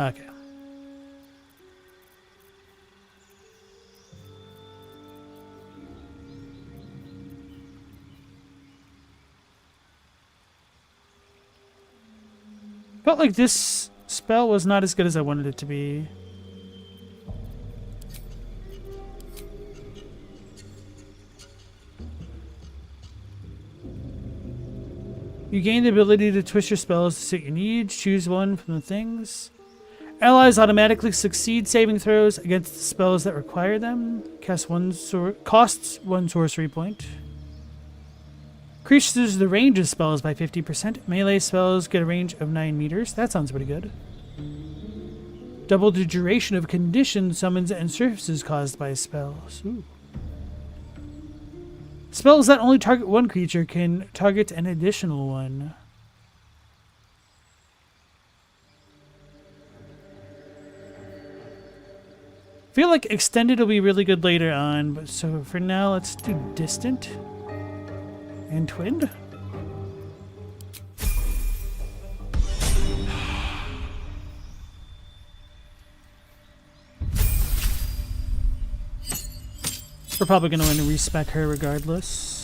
Okay. Felt like this spell was not as good as I wanted it to be. You gain the ability to twist your spells to suit your needs. Choose one from the things. Allies automatically succeed saving throws against the spells that require them. Costs one sorcery point. Increases the range of spells by 50%. Melee spells get a range of 9 meters. That sounds pretty good. Double the duration of conditions, summons, and surfaces caused by spells. Ooh. Spells that only target one creature can target an additional one. I feel like extended will be really good later on, but so for now, let's do distant and twinned. We're probably going to want to respec her regardless.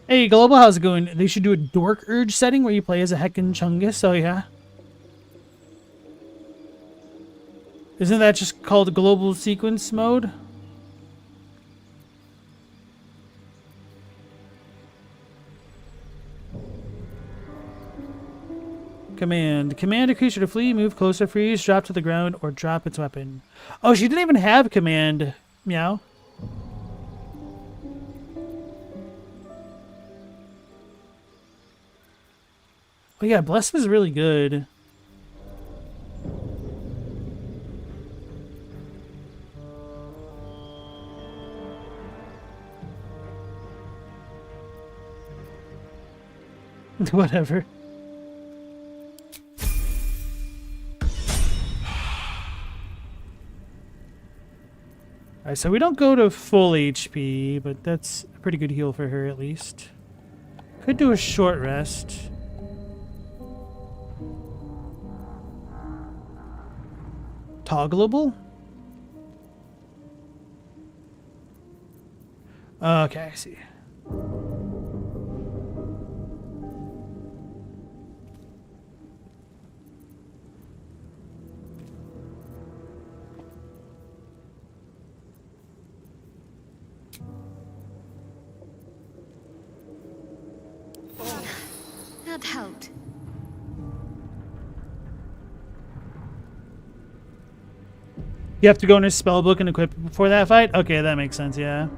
Hey, Global, how's it going? They should do a Dork Urge setting where you play as a Heckin' Chungus, oh yeah. Isn't that just called Global Sequence Mode? Command. Command a creature to flee, move closer, freeze, drop to the ground, or drop its weapon. Oh, she didn't even have command. Meow. Oh yeah, Bless was really good. Whatever. Alright, so we don't go to full HP, but that's a pretty good heal for her at least. Could do a short rest. Toggleable? Okay, I see. That helped. You have to go in his spell book and equip it before that fight? Okay, that makes sense, yeah.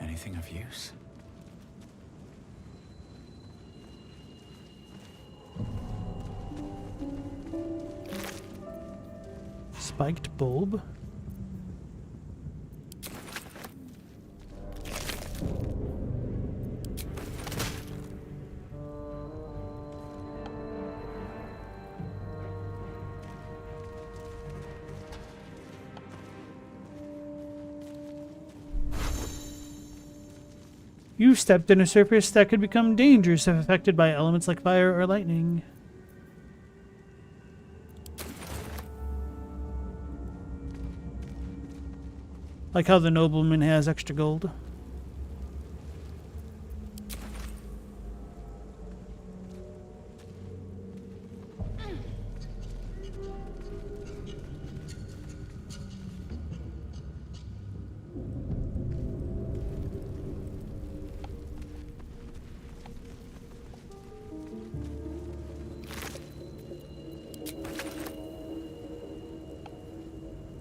Anything of use? Spiked bulb. You stepped in a surface that could become dangerous if affected by elements like fire or lightning. Like how the nobleman has extra gold.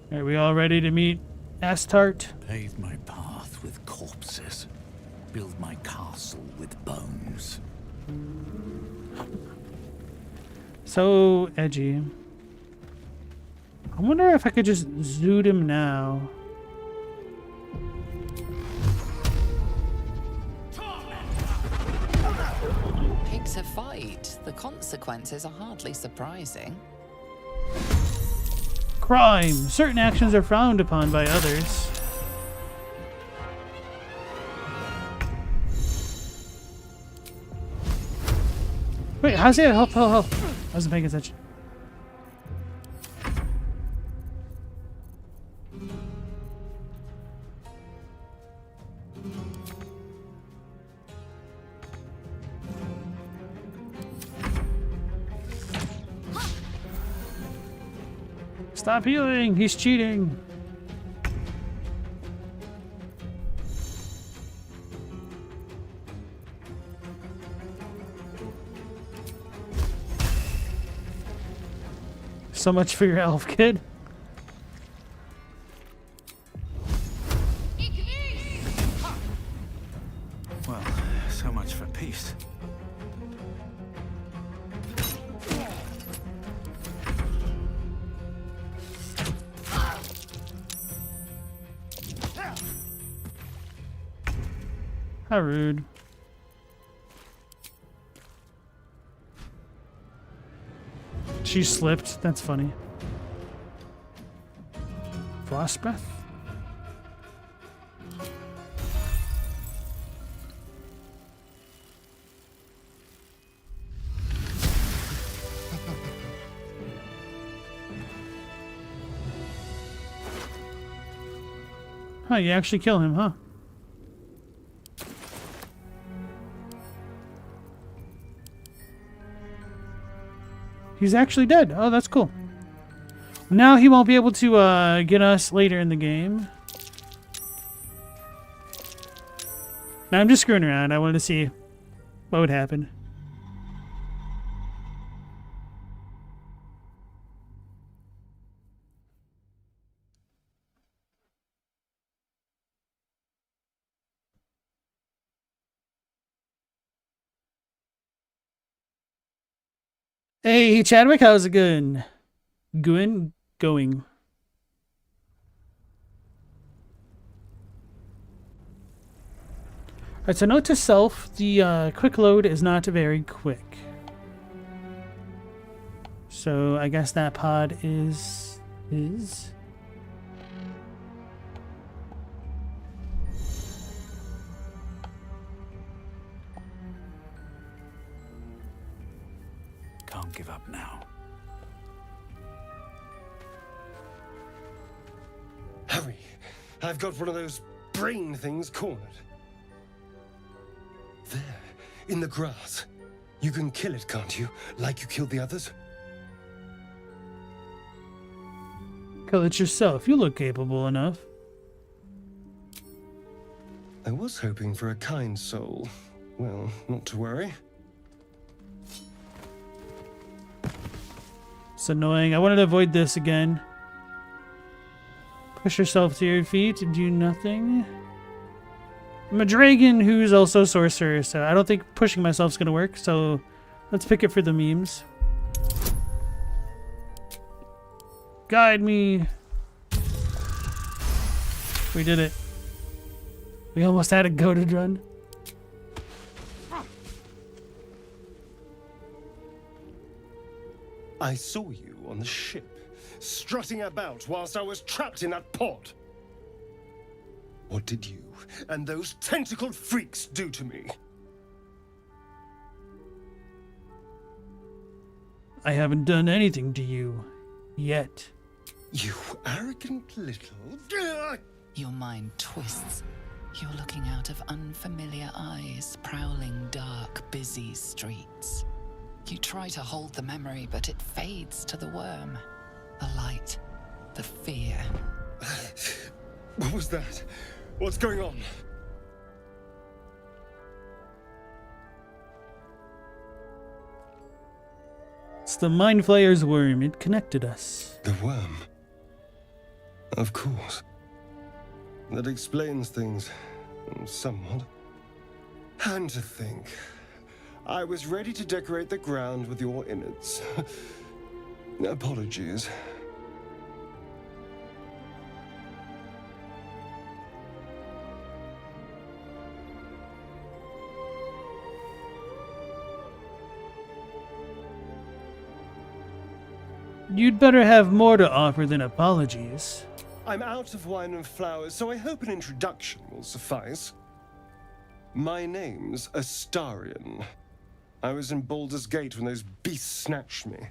Are we all ready to meet Astart? Pave my path with corpses. Build my castle with bones. So edgy. I wonder if I could just zoot him now. Picks a fight. The consequences are hardly surprising. Crime. Certain actions are frowned upon by others. Wait, how's it? Help. I wasn't paying attention. Stop healing! He's cheating! So much for your elf kid. Well, so much for peace. How rude. She slipped. That's funny. Frost breath? Huh, you actually kill him, huh? He's actually dead. Oh, that's cool. Now he won't be able to get us later in the game. Now I'm just screwing around. I wanted to see what would happen. Hey, Chadwick, how's it going? Going. Alright, so note to self, the quick load is not very quick. So I guess that pod is... Can't give up now. Hurry! I've got one of those brain things cornered. There, in the grass. You can kill it, can't you? Like you killed the others? Kill it yourself. You look capable enough. I was hoping for a kind soul. Well, not to worry. It's annoying. I wanted to avoid this again. Push yourself to your feet and do nothing. I'm a dragon who's also a sorcerer, so I don't think pushing myself is going to work, so let's pick it for the memes. Guide me. We did it. We almost had a goaded run. I saw you on the ship, strutting about whilst I was trapped in that pod. What did you and those tentacled freaks do to me? I haven't done anything to you. Yet. You arrogant little... Your mind twists. You're looking out of unfamiliar eyes, prowling dark, busy streets. You try to hold the memory, but it fades to the worm. The light. The fear. What was that? What's going on? It's the Mind Flayer's worm. It connected us. The worm? Of course. That explains things. Somewhat. And to think, I was ready to decorate the ground with your innards. Apologies. You'd better have more to offer than apologies. I'm out of wine and flowers, so I hope an introduction will suffice. My name's Astarion. I was in Baldur's Gate when those beasts snatched me.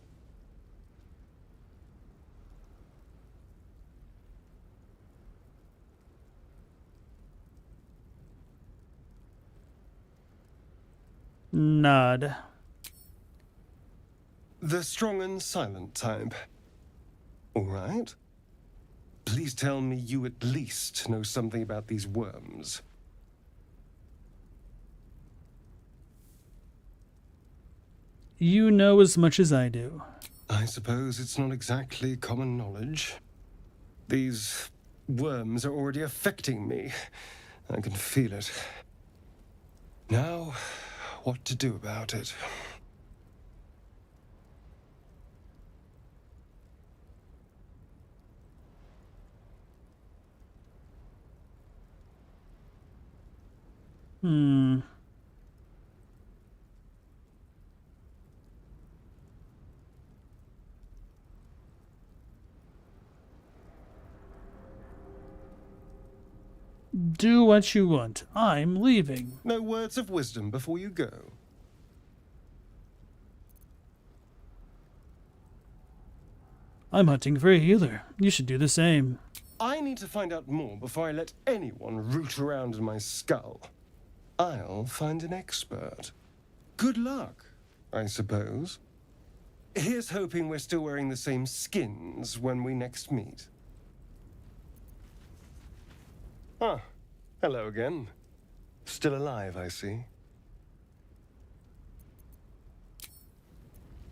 Nod. The strong and silent type. All right. Please tell me you at least know something about these worms. You know as much as I do. I suppose it's not exactly common knowledge. These worms are already affecting me. I can feel it. Now, what to do about it? Do what you want. I'm leaving. No words of wisdom before you go. I'm hunting for a healer. You should do the same. I need to find out more before I let anyone root around in my skull. I'll find an expert. Good luck, I suppose. Here's hoping we're still wearing the same skins when we next meet. Ah, hello again. Still alive, I see.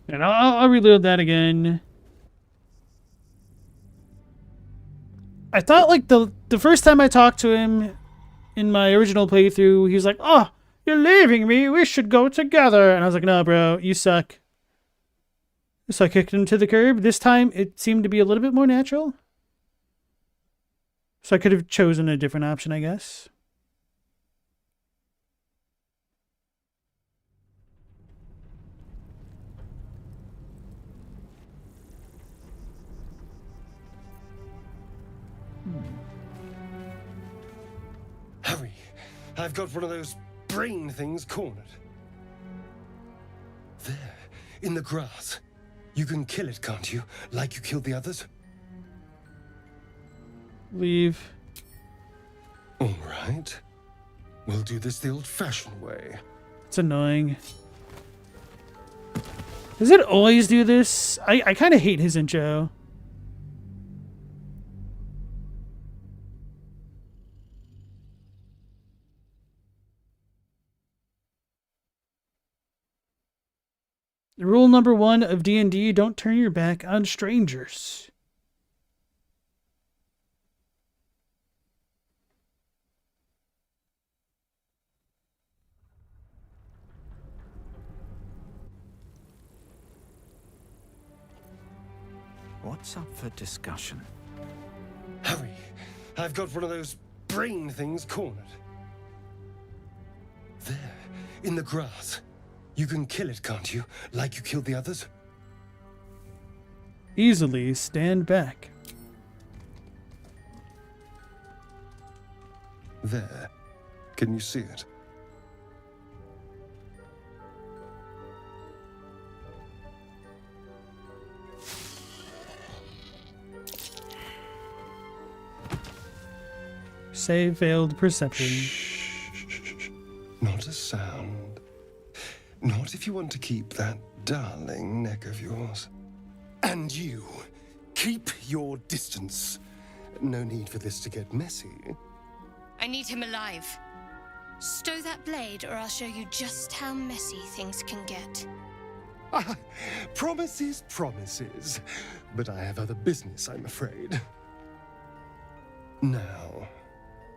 And I'll reload that again. I thought, like, the first time I talked to him in my original playthrough, he was like, "Oh, you're leaving me. We should go together." And I was like, "No, bro, you suck." So I kicked him to the curb. This time, it seemed to be a little bit more natural. So I could have chosen a different option, I guess. Hurry! I've got one of those brain things cornered. There, in the grass. You can kill it, can't you? Like you killed the others? Leave. All right. We'll do this the old-fashioned way. It's annoying. Does it always do this? I kind of hate his intro. Rule number 1 of D&D, don't turn your back on strangers. What's up for discussion? Hurry! I've got one of those brain things cornered. There, in the grass. You can kill it, can't you? Like you killed the others? Easily stand back. There. Can you see it? Save failed perception. Shh. Not a sound. Not if you want to keep that darling neck of yours. And you, keep your distance. No need for this to get messy. I need him alive. Stow that blade, or I'll show you just how messy things can get. Promises, promises. But I have other business, I'm afraid. Now,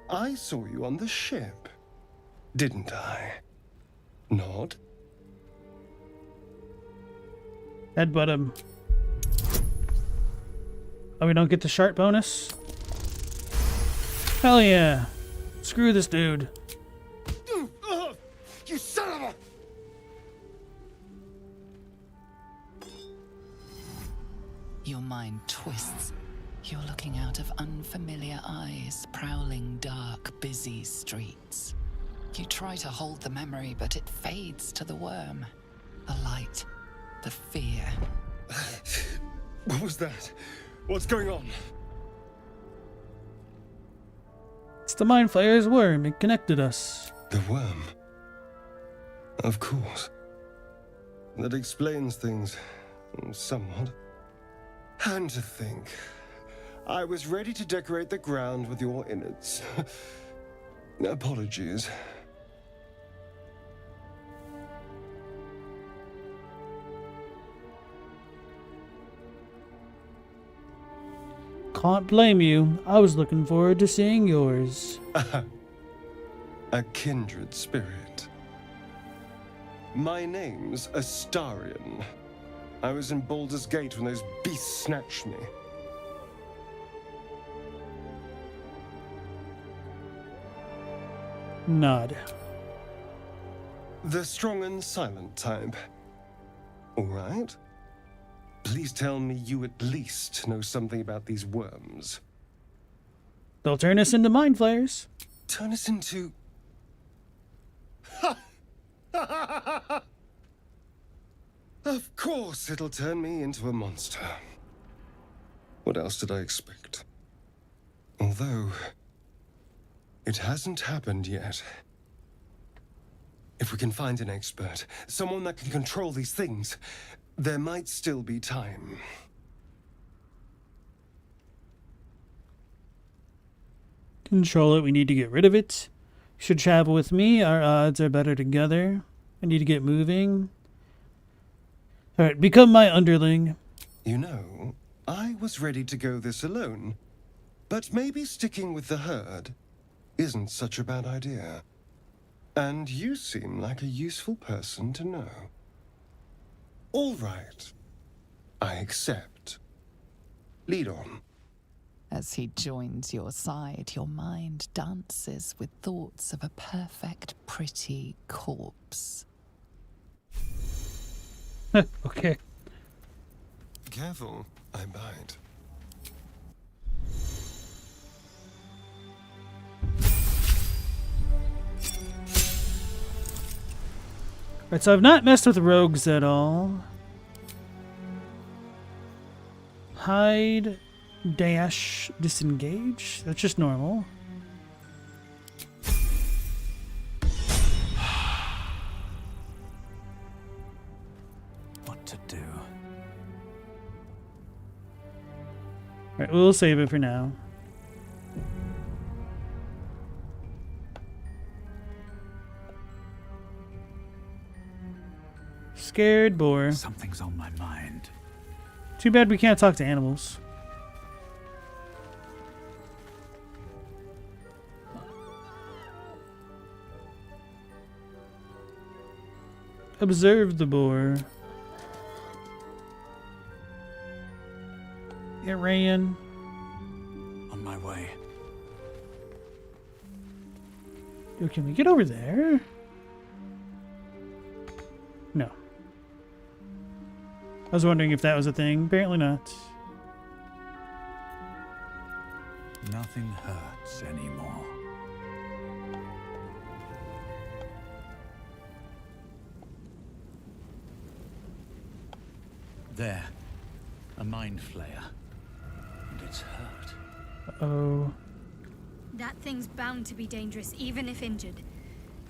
I saw you on the ship, didn't I? Nod? Headbutt him. Oh, we don't get the sharp bonus? Hell yeah. Screw this dude. You son of a... Your mind twists. You're looking out of unfamiliar eyes, prowling dark, busy streets. You try to hold the memory, but it fades to the worm. The light, the fear. What was that? What's going on? It's the Mind Flayer's worm. It connected us. The worm. Of course. That explains things somewhat. And to think, I was ready to decorate the ground with your innards. Apologies. Can't blame you. I was looking forward to seeing yours. A kindred spirit. My name's Astarion. I was in Baldur's Gate when those beasts snatched me. Nod. The strong and silent type. All right. Please tell me you at least know something about these worms. They'll turn us into mind flayers. Turn us into... Of course it'll turn me into a monster. What else did I expect? Although... it hasn't happened yet. If we can find an expert, someone that can control these things, there might still be time. Control it. We need to get rid of it. You should travel with me. Our odds are better together. I need to get moving. Alright, become my underling. You know, I was ready to go this alone. But maybe sticking with the herd isn't such a bad idea. And you seem like a useful person to know. All right. I accept. Lead on. As he joins your side, your mind dances with thoughts of a perfect, pretty corpse. Okay. Careful, I bite. Right, so I've not messed with rogues at all. Hide, dash, disengage. That's just normal. What to do? Alright, we'll save it for now. Scared boar. Something's on my mind. Too bad we can't talk to animals. Observe the boar. It ran. On my way. Yo, can we get over there? No. I was wondering if that was a thing. Apparently not. Nothing hurts anymore. There. A mind flayer. And it's hurt. Uh-oh. That thing's bound to be dangerous, even if injured.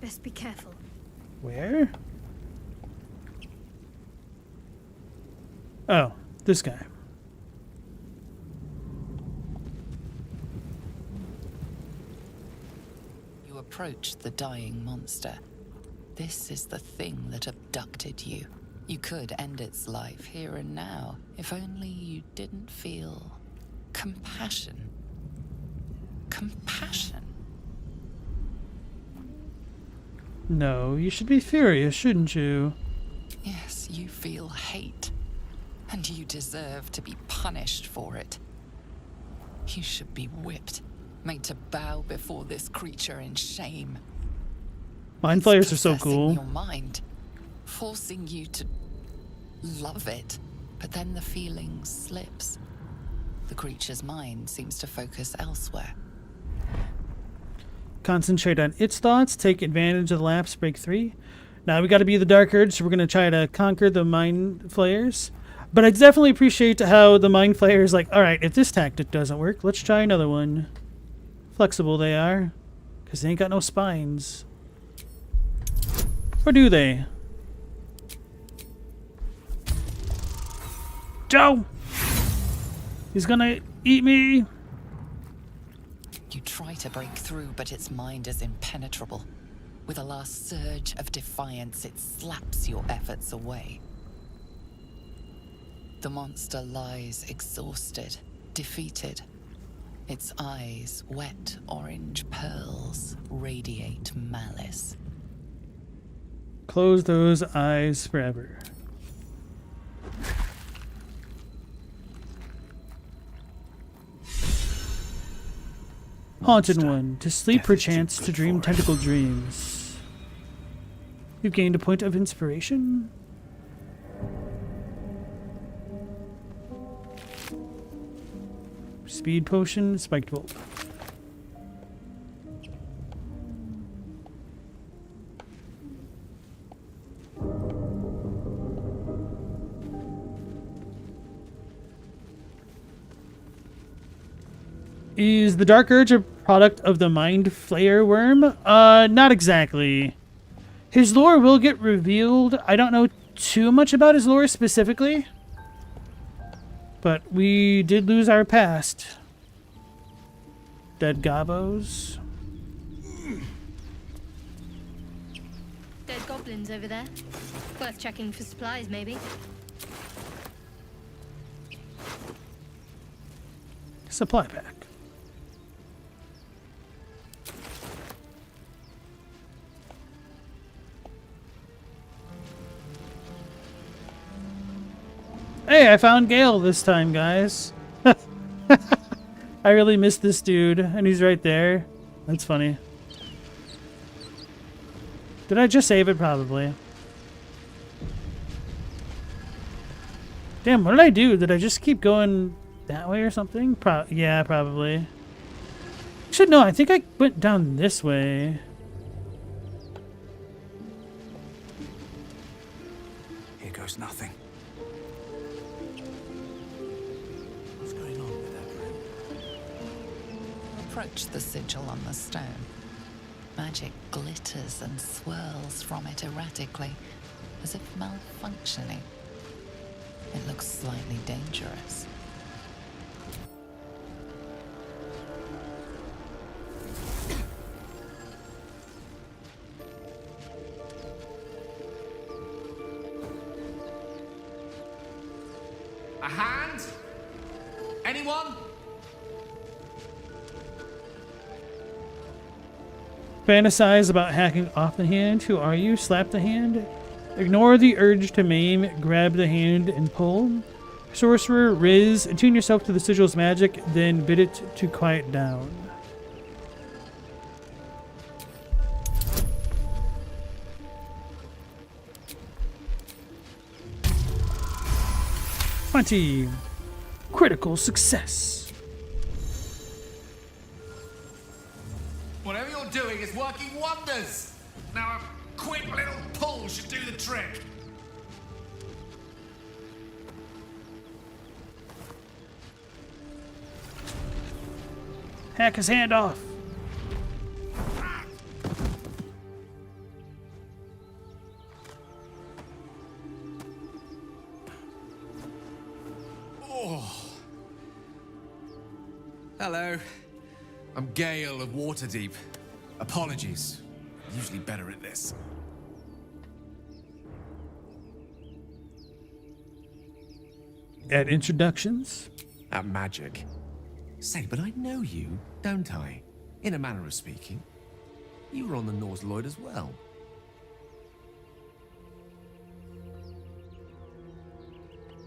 Best be careful. Where? Oh, this guy. You approach the dying monster. This is the thing that abducted you. You could end its life here and now, if only you didn't feel compassion. Compassion? No, you should be furious, shouldn't you? Yes, you feel hate. And you deserve to be punished for it. You should be whipped, made to bow before this creature in shame. Mind flayers are It's so possessing cool. your mind, forcing you to love it, but then the feeling slips. The creature's mind seems to focus elsewhere. Concentrate on its thoughts, take advantage of the lapse, break 3. Now we gotta be the Dark Urge, so we're gonna try to conquer the Mind Flayers. But I definitely appreciate how the Mind Flayer is like, alright, if this tactic doesn't work, let's try another one. Flexible they are, because they ain't got no spines. Or do they? Joe! He's gonna eat me. You try to break through, but its mind is impenetrable. With a last surge of defiance, it slaps your efforts away. The monster lies exhausted, defeated. Its eyes, wet orange pearls, radiate malice. Close those eyes forever. Haunted one, to sleep perchance, to dream tentacle dreams. You've gained a point of inspiration. Speed potion, spiked bolt. Is the Dark Urge a product of the Mind Flayer worm? Not exactly. His lore will get revealed. I don't know too much about his lore specifically, but we did lose our past. Dead gobos. Dead goblins over there. Worth checking for supplies, maybe. Supply pack. Hey, I found Gale this time, guys. I really missed this dude, and he's right there. That's funny. Did I just save it? Probably. Damn, what did I do? Did I just keep going that way or something? Yeah, probably. Actually, no, I think I went down this way. Here goes nothing. What's going on with that room? Approach the sigil on the stone. Magic glitters and swirls from it erratically, as if malfunctioning. It looks slightly dangerous. A hand? Anyone? Fantasize about hacking off the hand. Who are you? Slap the hand. Ignore the urge to maim. Grab the hand and pull. Sorcerer, Riz, attune yourself to the sigil's magic, then bid it to quiet down. Critical success. Whatever you're doing is working wonders. Now a quick little pull should do the trick. Hack his hand off. Hello. I'm Gale of Waterdeep. Apologies. I'm usually better at this. At introductions. At magic. Say, but I know you, don't I? In a manner of speaking. You were on the Norse Lloyd as well.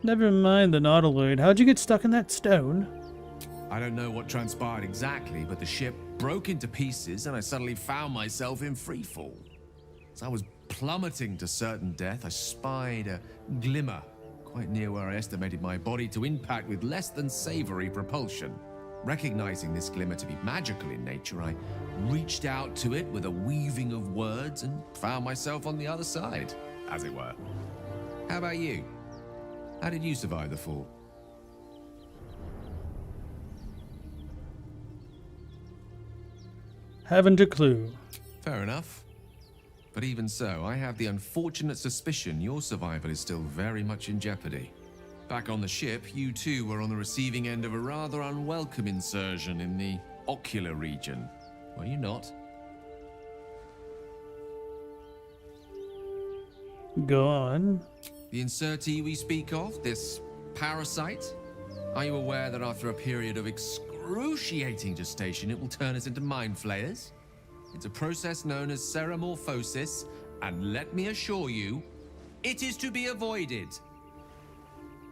Never mind the Nautiloid. How'd you get stuck in that stone? I don't know what transpired exactly, but the ship broke into pieces and I suddenly found myself in freefall. As I was plummeting to certain death, I spied a glimmer quite near where I estimated my body to impact with less than savory propulsion. Recognizing this glimmer to be magical in nature, I reached out to it with a weaving of words and found myself on the other side, as it were. How about you? How did you survive the fall? Haven't a clue. Fair enough. But even so, I have the unfortunate suspicion your survival is still very much in jeopardy. Back on the ship, you too were on the receiving end of a rather unwelcome insertion in the ocular region, were you not? Go on. The insertee we speak of, this parasite, are you aware that after a period of excruciating gestation, it will turn us into mind flayers? It's a process known as ceremorphosis, and let me assure you, it is to be avoided.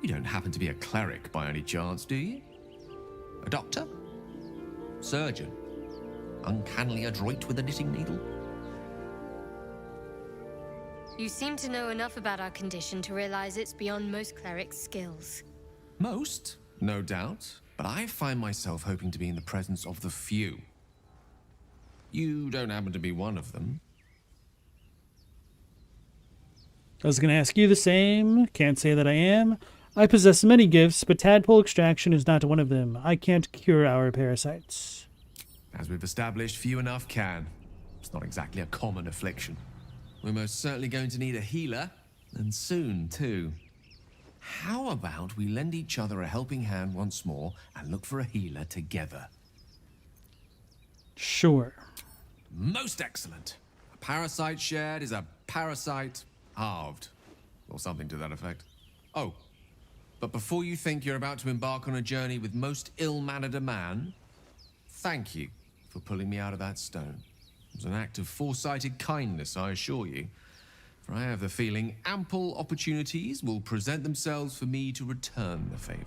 You don't happen to be a cleric by any chance, do you? A doctor? Surgeon? Uncannily adroit with a knitting needle? You seem to know enough about our condition to realize it's beyond most clerics' skills. Most, no doubt, but I find myself hoping to be in the presence of the few. You don't happen to be one of them. I was going to ask you the same. Can't say that I am. I possess many gifts, but tadpole extraction is not one of them. I can't cure our parasites. As we've established, few enough can. It's not exactly a common affliction. We're most certainly going to need a healer, and soon, too. How about we lend each other a helping hand once more and look for a healer together? Sure. Most excellent. A parasite shared is a parasite halved, or something to that effect. Oh, but before you think you're about to embark on a journey with most ill-mannered a man, thank you for pulling me out of that stone. It was an act of foresighted kindness, I assure you. For I have the feeling ample opportunities will present themselves for me to return the favor.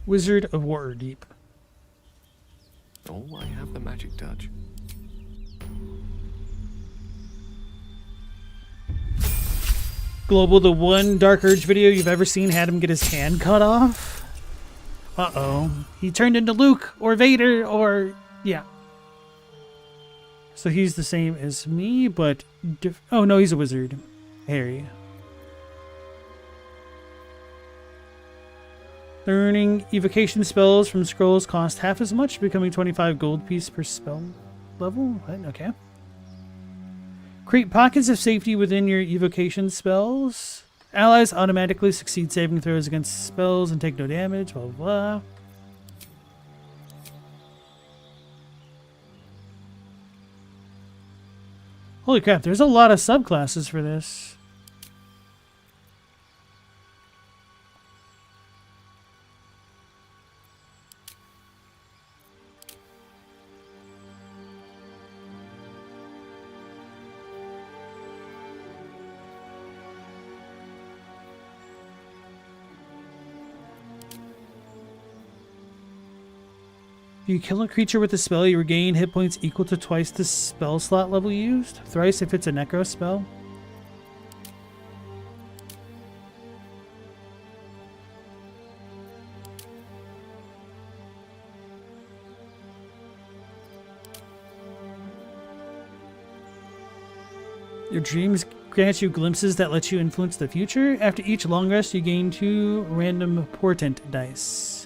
Wizard of Waterdeep. Oh, I have the magic touch. Global, the one Dark Urge video you've ever seen had him get his hand cut off? Uh-oh. He turned into Luke or Vader or... yeah. So he's the same as me, but... oh, no, he's a wizard. Harry. Learning evocation spells from scrolls cost half as much, becoming 25 gold piece per spell level. What? Okay. Create pockets of safety within your evocation spells. Allies automatically succeed saving throws against spells and take no damage, blah, blah, blah. Holy crap, there's a lot of subclasses for this. If you kill a creature with a spell, you regain hit points equal to twice the spell slot level used. Thrice if it's a necro spell. Your dreams grant you glimpses that let you influence the future. After each long rest, you gain 2 random portent dice.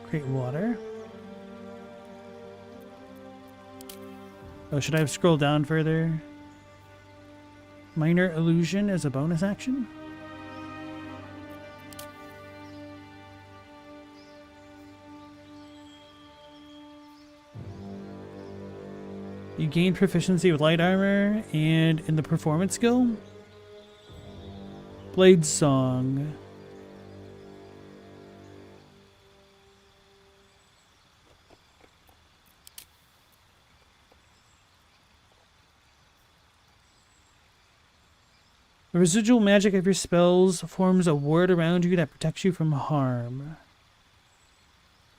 Create water. Oh, should I have scrolled down further? Minor illusion as a bonus action? You gain proficiency with light armor and in the performance skill. Blade Song. The residual magic of your spells forms a ward around you that protects you from harm.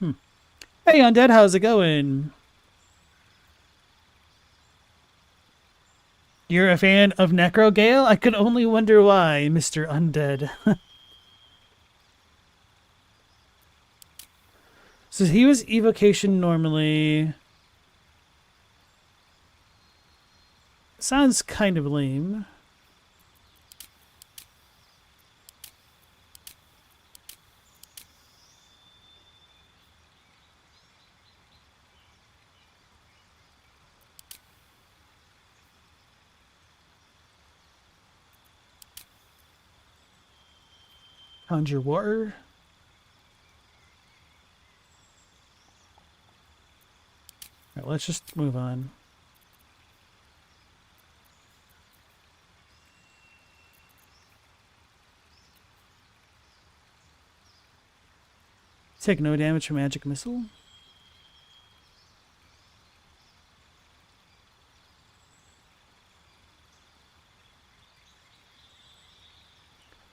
Hey, Undead, how's it going? You're a fan of Necrogale? I could only wonder why, Mr. Undead. So he was evocation normally. Sounds kind of lame. Conjure water. Alright, let's just move on. Take no damage from magic missile.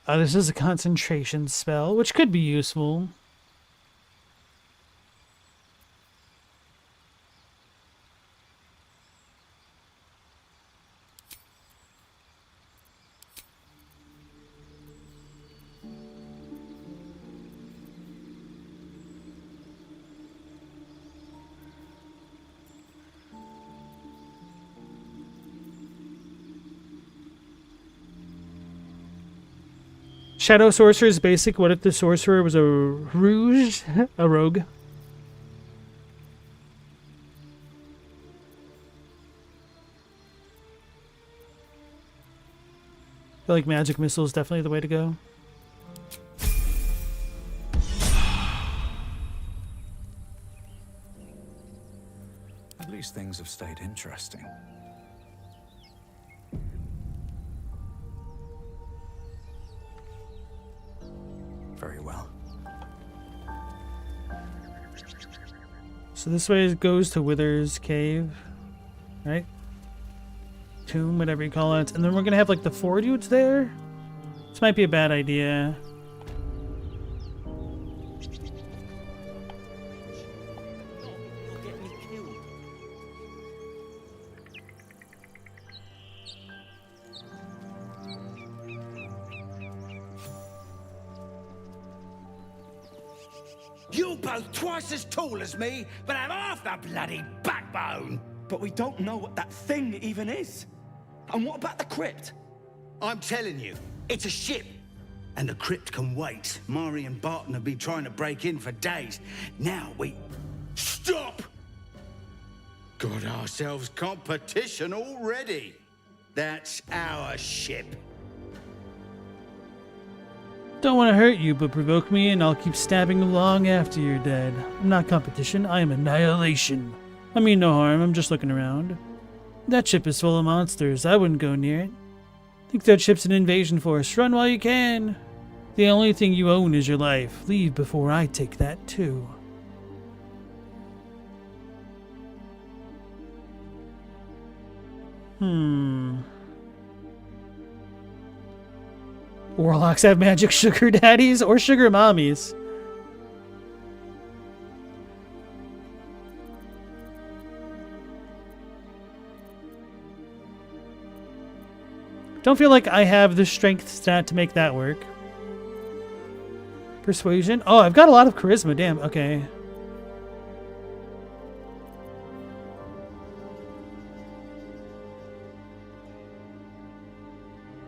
This is a concentration spell, which could be useful. Shadow Sorcerer is basic. What if the sorcerer was a rouge? A rogue? I feel like magic missile is definitely the way to go. At least things have stayed interesting. Very well. So this way goes to Wither's Cave, right? Tomb, whatever you call it. And then we're gonna have like the 4 dudes there. This might be a bad idea. You're both twice as tall as me, but have half the bloody backbone. But we don't know what that thing even is. And what about the crypt? I'm telling you, it's a ship. And the crypt can wait. Mari and Barton have been trying to break in for days. Now we... Stop! Got ourselves competition already. That's our ship. Don't want to hurt you, but provoke me and I'll keep stabbing long after you're dead. I'm not competition, I am annihilation. I mean no harm, I'm just looking around. That ship is full of monsters, I wouldn't go near it. Think that ship's an invasion force, run while you can. The only thing you own is your life. Leave before I take that too. Warlocks have magic sugar daddies or sugar mommies. Don't feel like I have the strength stat to make that work. Persuasion? Oh, I've got a lot of charisma, damn, okay.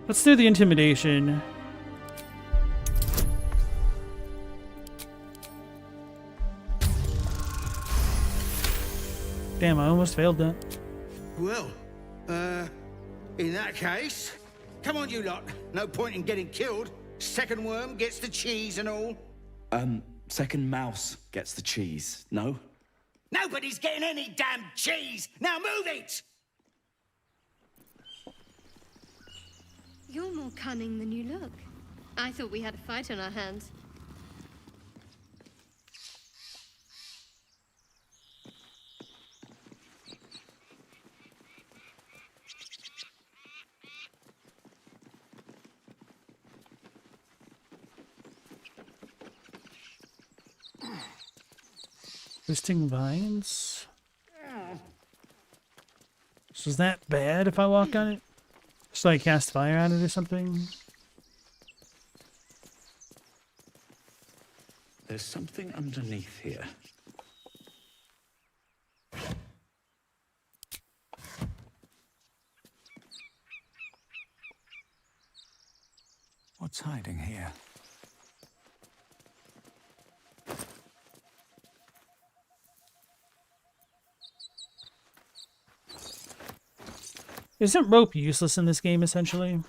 Let's do the intimidation. Damn, I almost failed that. Well, in that case, come on you lot. No point in getting killed. Second worm gets the cheese and all. Second mouse gets the cheese, no? Nobody's getting any damn cheese! Now move it! You're more cunning than you look. I thought we had a fight on our hands. Twisting vines. So is that bad if I walk on it? Should I cast fire on it or something? There's something underneath here. What's hiding here? Isn't rope useless in this game, essentially?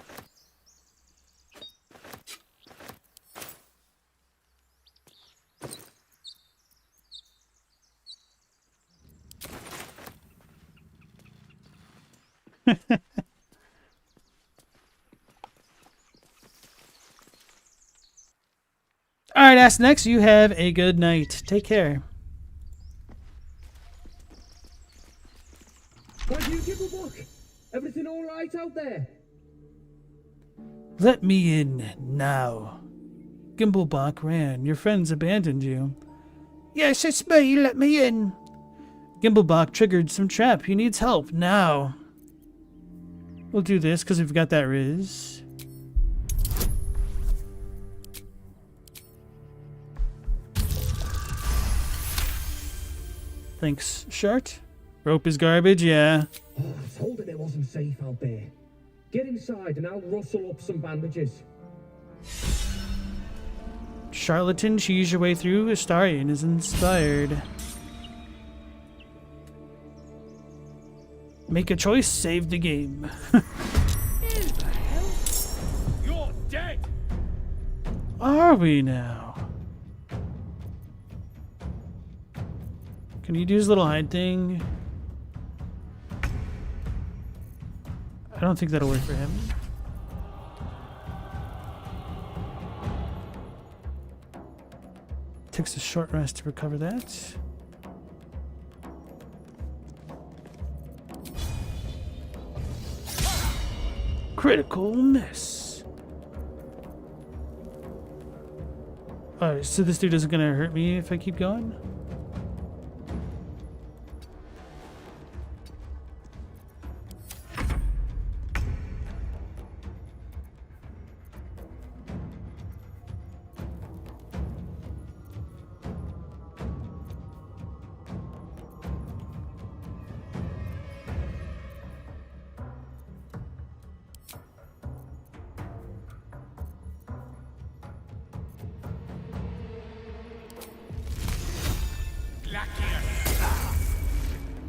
Alright, Ask Next, you have a good night. Take care. Why do you give a book? Everything all right out there? Let me in now. Gimblebach ran. Your friends abandoned you. Yes, it's me. Let me in. Gimblebach triggered some trap. He needs help now. We'll do this because we've got that Riz. Thanks, Shart. Rope is garbage, yeah. Oh, I told him it wasn't safe out there. Get inside and I'll rustle up some bandages. Charlatan, cheese your way through. Astarion is inspired. Make a choice, save the game. You're dead! Are we now? Can you do his little hide thing? I don't think that'll work for him. Takes a short rest to recover that. Critical miss. Alright, so this dude isn't gonna hurt me if I keep going?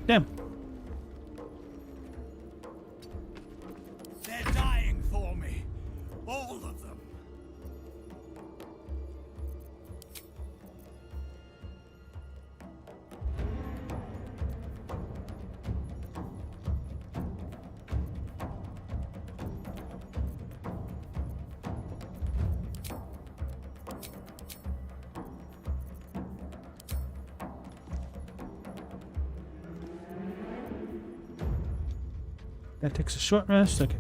Damn. They're dying for me. All of them. That takes a short rest. Okay.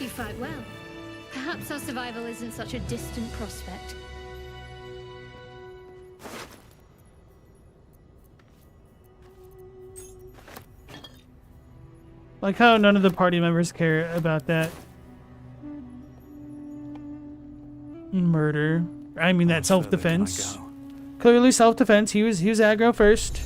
You fight well. Perhaps our survival isn't such a distant prospect. Like how none of the party members care about that murder. I mean that self-defense. Clearly self-defense. He was aggro first.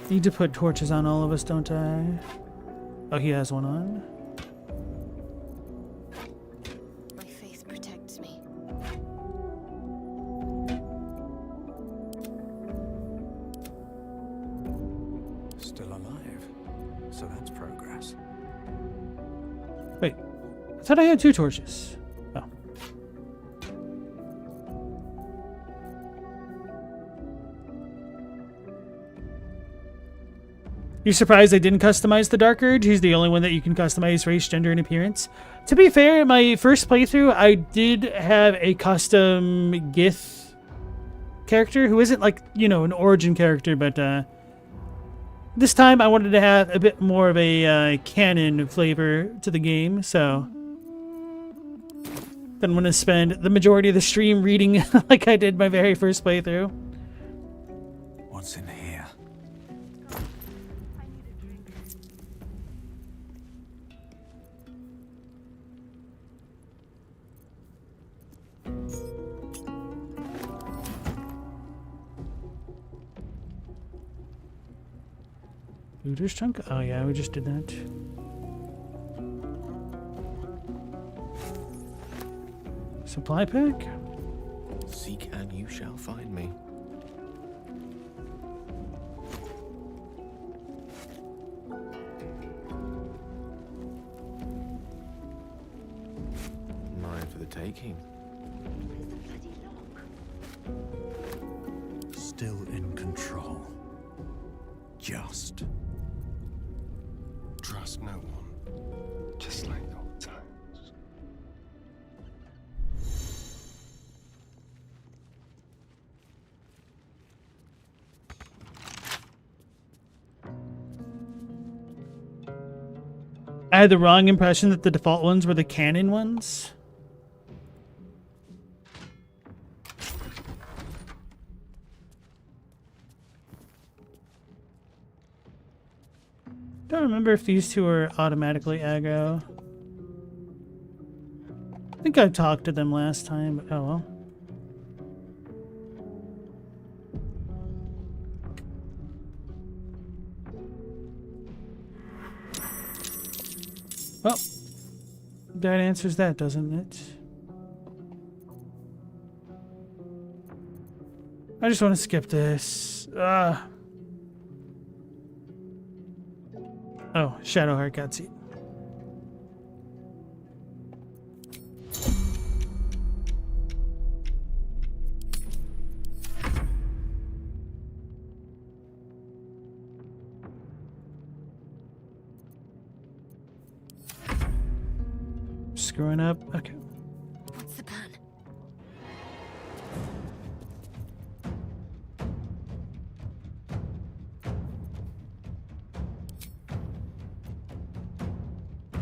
Need to put torches on all of us, don't I? Oh, he has one on. My faith protects me. Still alive. So that's progress. Wait. I thought I had 2 torches. Oh. You're surprised I didn't customize the Dark Urge? He's the only one that you can customize race, gender, and appearance. To be fair, my first playthrough, I did have a custom Gith character who isn't like, you know, an origin character, but this time I wanted to have a bit more of a canon flavor to the game, so didn't want to spend the majority of the stream reading like I did my very first playthrough. What's in here? Looter's chunk? Oh yeah, we just did that. Supply pack? Seek and you shall find me. Mine for the taking. Where's the bloody still in control. Just. Trust no one. Just like old times. I had the wrong impression that the default ones were the canon ones. Don't remember if these two are automatically aggro. I think I talked to them last time, but oh well. Well, that answers that, doesn't it? I just want to skip this. Oh, Shadowheart cutscene. Screwing up. Okay. What's the plan?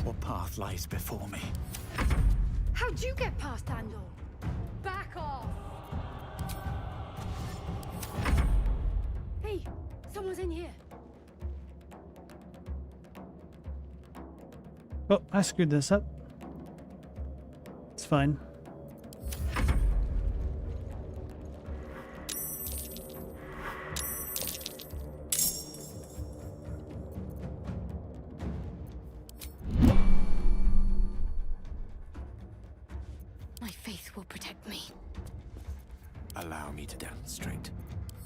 What path lies before me? How'd you get past Andor? Back off! Hey, someone's in here. Oh, I screwed this up. It's fine. My faith will protect me. Allow me to demonstrate.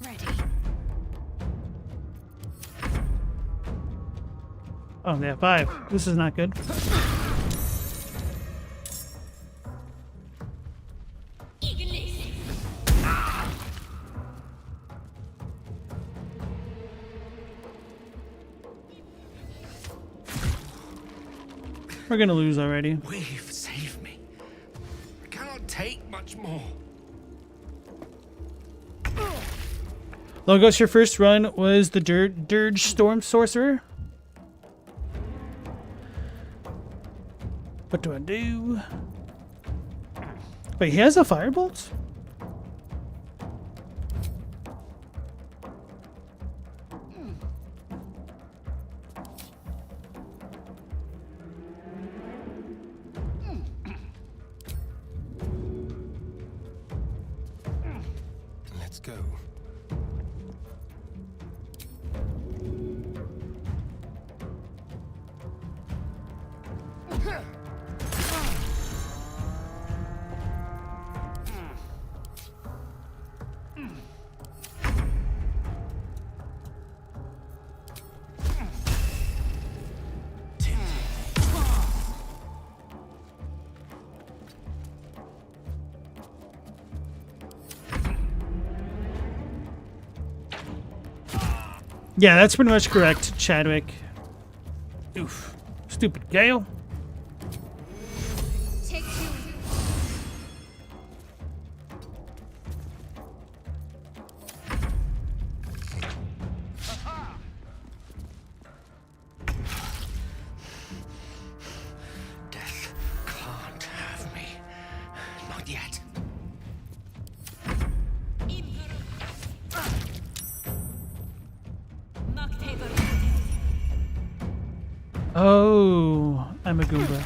Ready. Oh, yeah, 5. This is not good. We're gonna lose already. Weave, save me. I cannot take much more. Logos, your first run was the Durge Storm Sorcerer. What do I do? Wait, he has a firebolt? Let's go. Yeah, that's pretty much correct, Chadwick. Oof. Stupid Gale. Take 2. Death can't have me. Not yet. Oh, I'm a Goomba.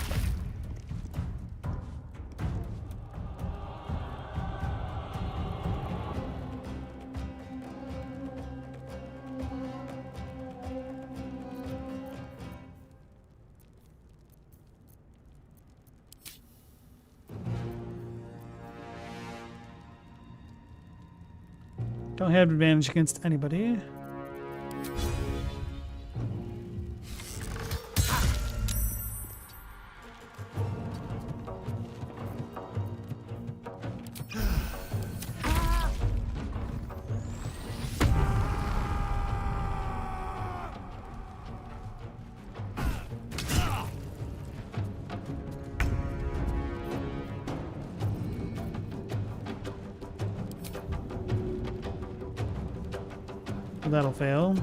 Don't have advantage against anybody. That'll fail.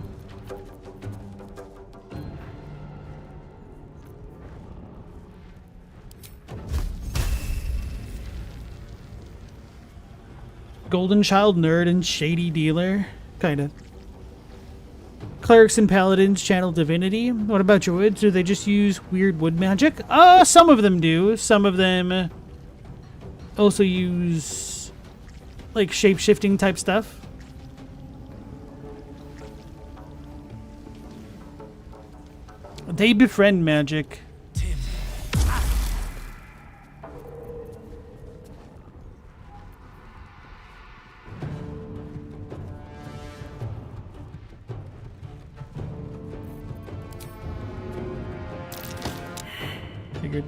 Golden Child Nerd and Shady Dealer. Kinda. Clerics and Paladins channel divinity. What about druids? Do they just use weird wood magic? Some of them do. Some of them also use like shape-shifting type stuff. They befriend magic. Figured.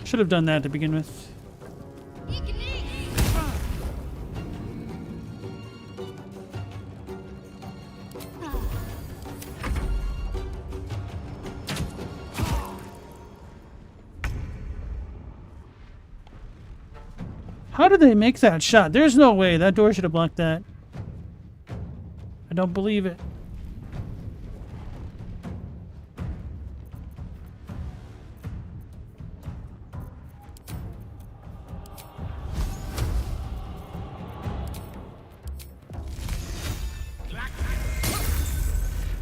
Should have done that to begin with. How did they make that shot? There's no way. That door should have blocked that. I don't believe it.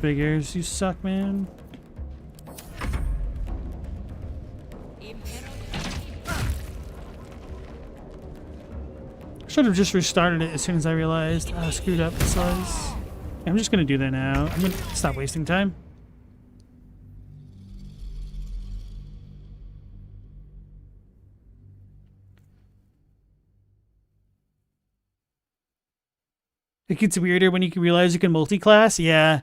Figures, you suck, man. Should have just restarted it as soon as I realized how screwed up this was. I'm just gonna do that now. I'm gonna stop wasting time. It gets weirder when you can realize you can multi-class. Yeah.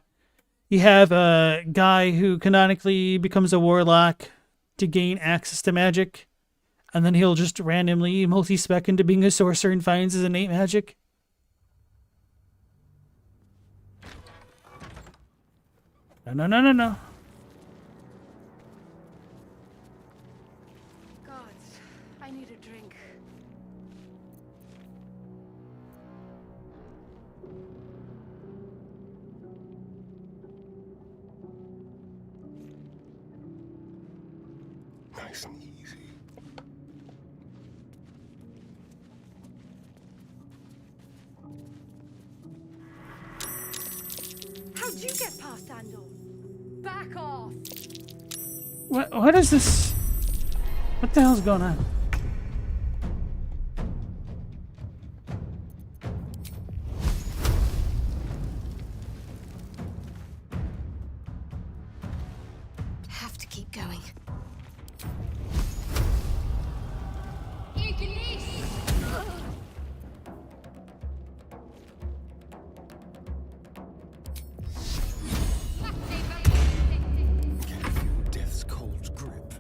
You have a guy who canonically becomes a warlock to gain access to magic, and then he'll just randomly multi-spec into being a sorcerer and finds his innate magic. No. Gods, I need a drink. Nice and easy. How'd you get past Andor? Back off! What is this? What the hell's going on? Have to keep going. Death's cold grip.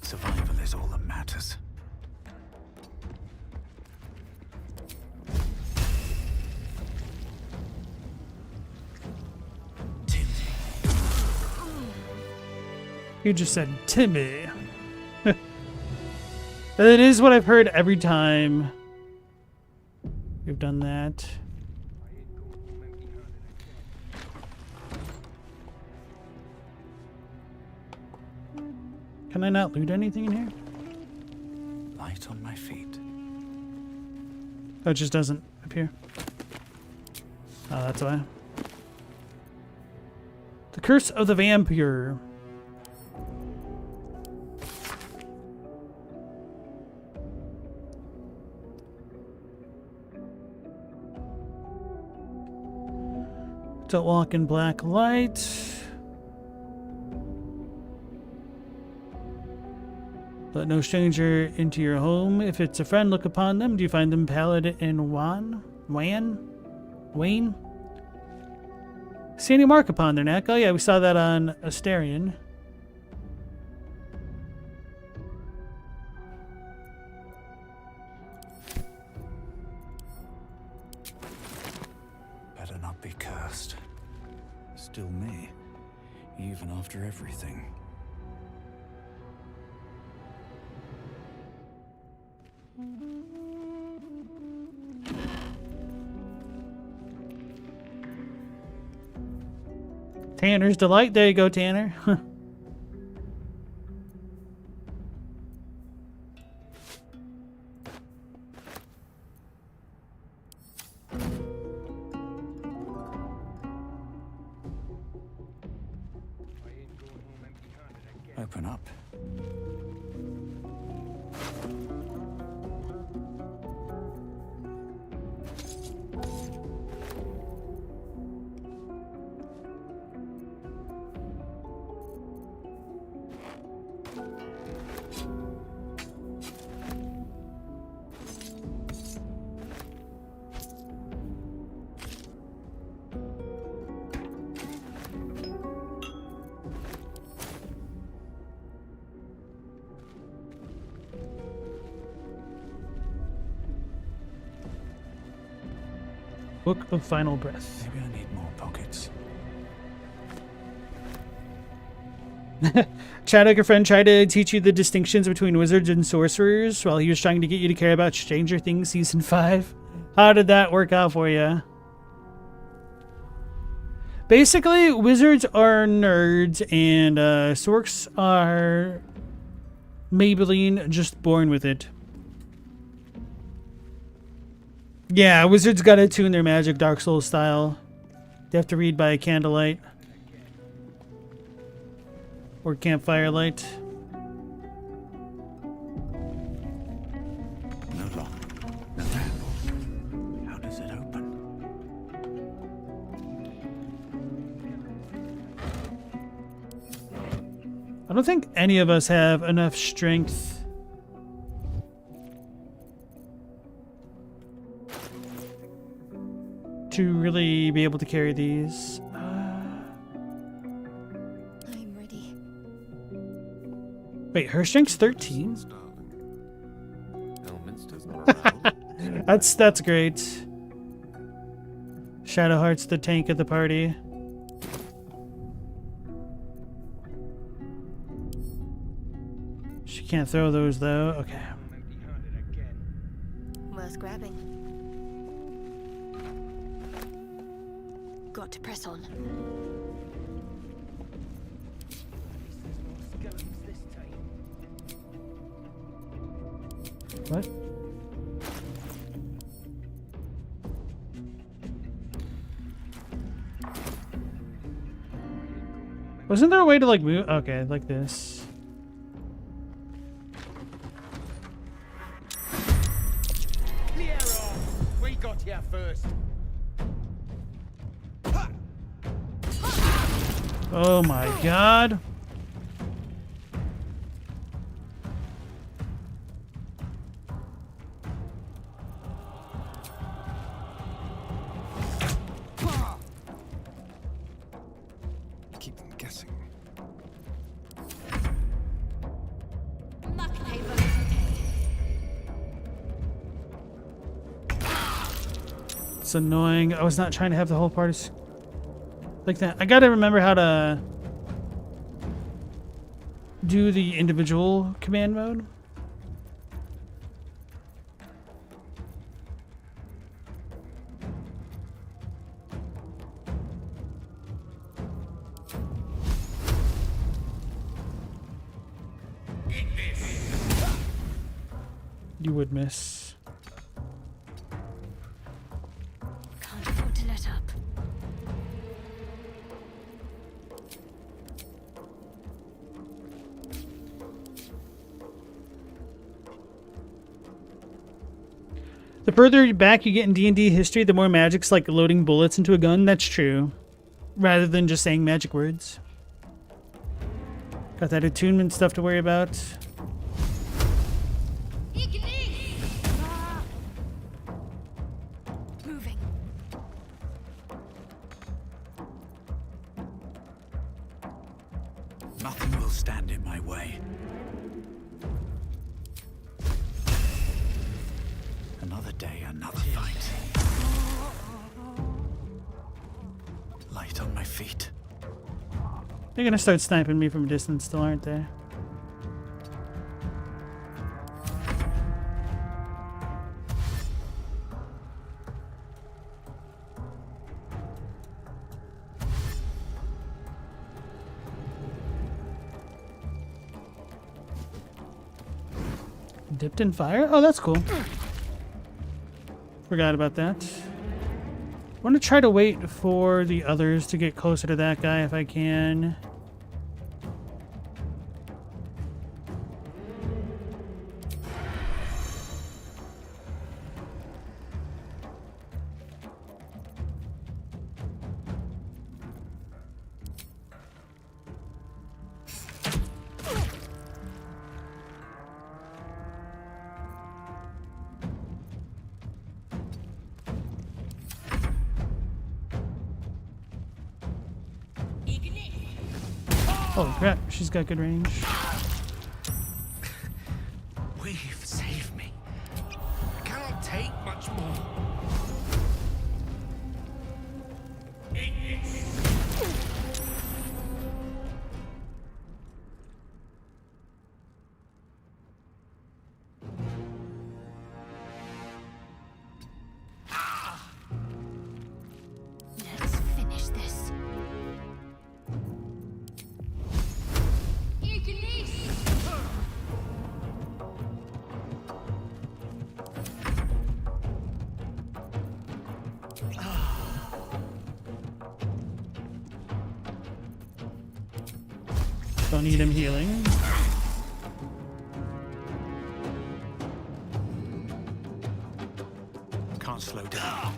Survival is all that matters. You just said Timmy. That is what I've heard every time we've done that. Can I not loot anything in here? Light on my feet. Oh, it just doesn't appear. Oh, that's why. The Curse of the Vampire. Don't walk in black light. Let no stranger into your home. If it's a friend, look upon them. Do you find them pallid and wan? Wayne? See any mark upon their neck? Oh yeah, we saw that on Astarion. Better not be cursed. Still me, even after everything. Tanner's Delight. There you go, Tanner. Open up. Book of Final Breath. Maybe I need more pockets. Chadwick, your friend, tried to teach you the distinctions between wizards and sorcerers while he was trying to get you to care about Stranger Things Season 5. How did that work out for you? Basically, wizards are nerds and sorks are Maybelline, just born with it. Yeah, wizards gotta tune their magic Dark Souls style. They have to read by candlelight. Or campfire light. No lock. No handle. How does it open? I don't think any of us have enough strength to really be able to carry these. I'm ready. Wait, her strength's 13? That's great. Shadowheart's the tank of the party. She can't throw those though. Okay. Worth grabbing. Got to press on. What? Wasn't there a way to like move? Okay, like this. Clear off! We got here first. Oh my god. Keep them guessing. It's annoying. I was not trying to have the whole party like that. I gotta remember how to do the individual command mode. You would miss. Can't afford to let up. The further back you get in D&D history, the more magic's like loading bullets into a gun. That's true. Rather than just saying magic words. Got that attunement stuff to worry about. Moving. stand in my way. Another day, another fight. Light on my feet. They're gonna start sniping me from a distance still, aren't they? Dipped in fire? Oh, that's cool. Forgot about that. I want to try to wait for the others to get closer to that guy if I can. Oh crap, she's got good range. We've saved me. I cannot take much more. Let's finish this. Don't need him healing. Can't slow down.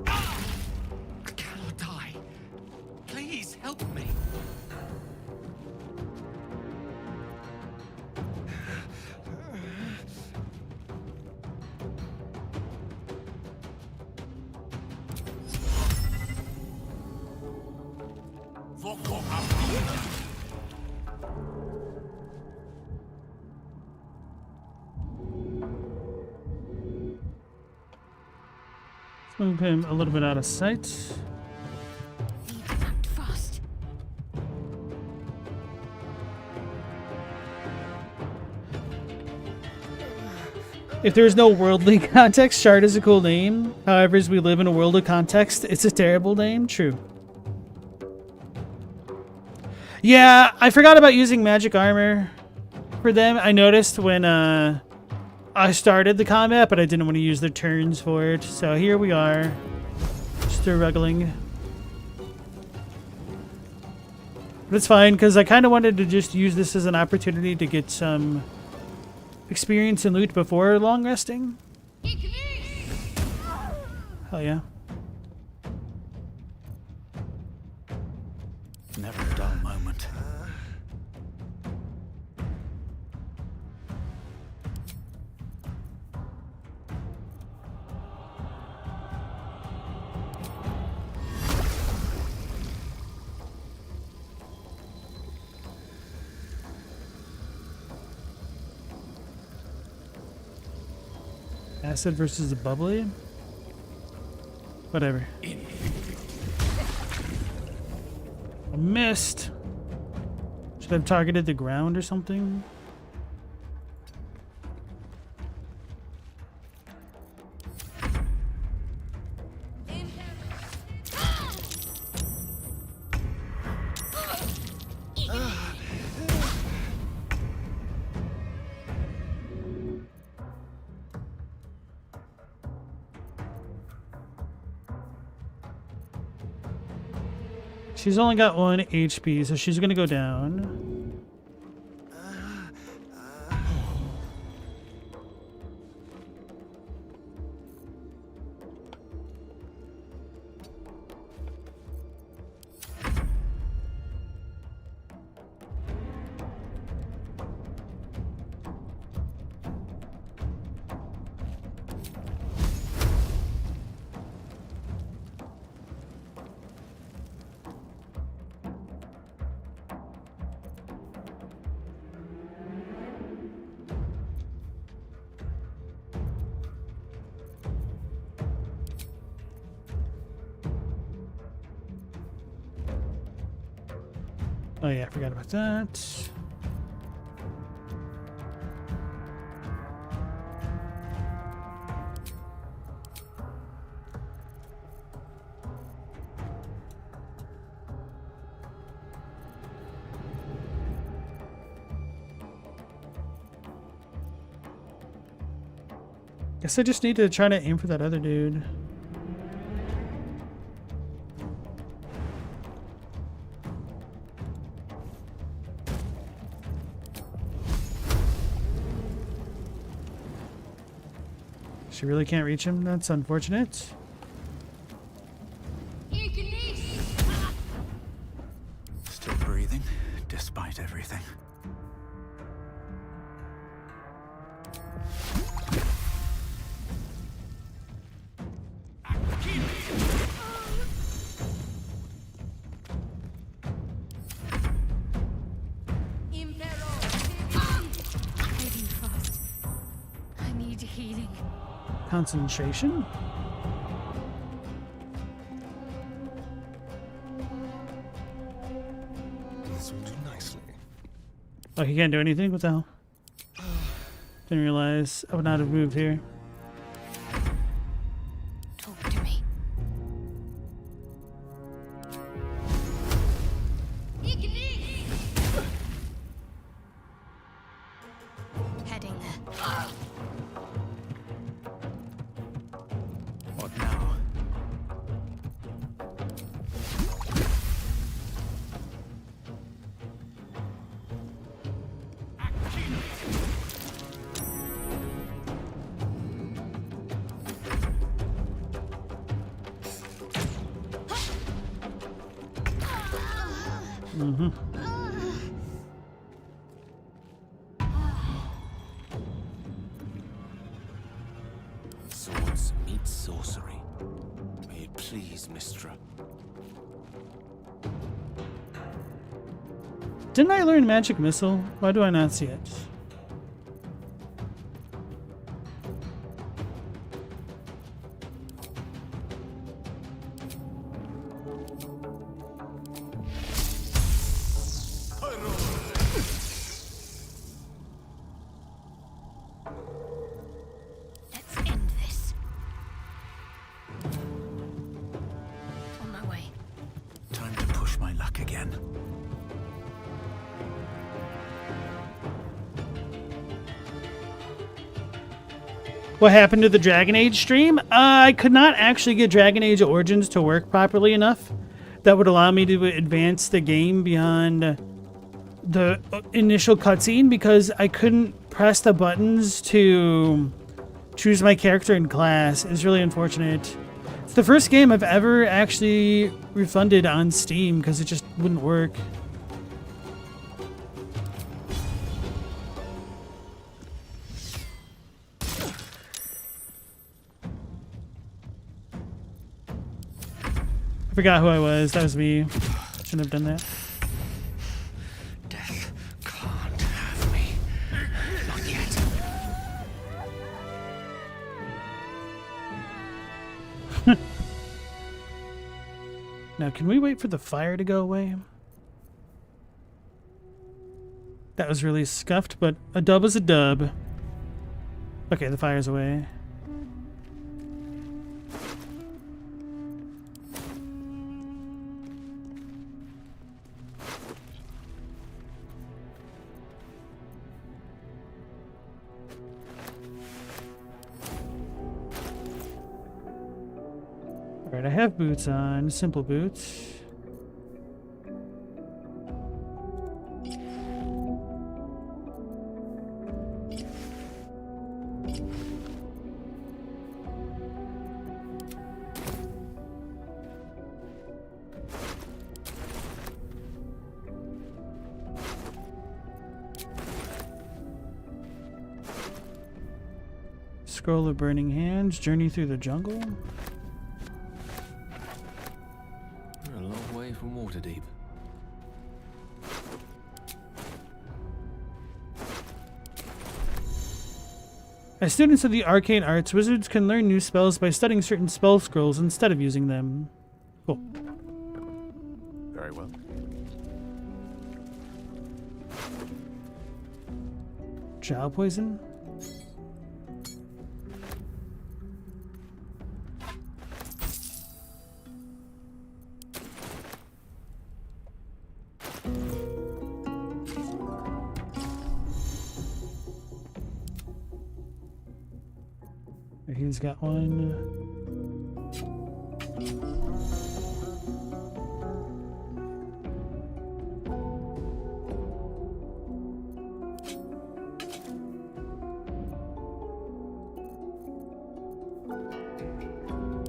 I cannot die. Please help me. Let's move him a little bit out of sight. Need to act fast. If there's no worldly context, Shard is a cool name. However, as we live in a world of context, it's a terrible name. True. Yeah, I forgot about using magic armor for them. I noticed when I started the combat, but I didn't want to use their turns for it. So here we are, struggling. But it's fine, because I kind of wanted to just use this as an opportunity to get some experience and loot before long resting. Hell yeah. Never a dull moment. Acid versus the bubbly? Whatever. I missed. Should I have targeted the ground or something? She's only got 1 HP, so she's gonna go down. Oh yeah, I forgot about that. Guess I just need to try to aim for that other dude. She really can't reach him? That's unfortunate. Still breathing, despite everything. Concentration? This will do nicely. Oh, he can't do anything? What the hell? Didn't realize I would not have moved here. Talk to me. Heading there. What now? Mm-hmm. Swords meet sorcery. May it please, Mistra. Didn't I learn magic missile? Why do I not see it? Let's end this. On my way. Time to push my luck again. What happened to the Dragon Age stream? I could not actually get Dragon Age Origins to work properly enough that would allow me to advance the game beyond the initial cutscene because I couldn't press the buttons to choose my character and class. It's really unfortunate. It's the first game I've ever actually refunded on Steam because it just wouldn't work. I forgot who I was. That was me. Shouldn't have done that. Death can't have me. Not yet. Now, can we wait for the fire to go away? That was really scuffed, but a dub is a dub. Okay, the fire's away. Alright, I have boots on, simple boots. Scroll of Burning Hands, Journey Through the Jungle. We're a long way from Waterdeep. As students of the arcane arts, wizards can learn new spells by studying certain spell scrolls instead of using them. Cool. Very well. Child poison? He's got one.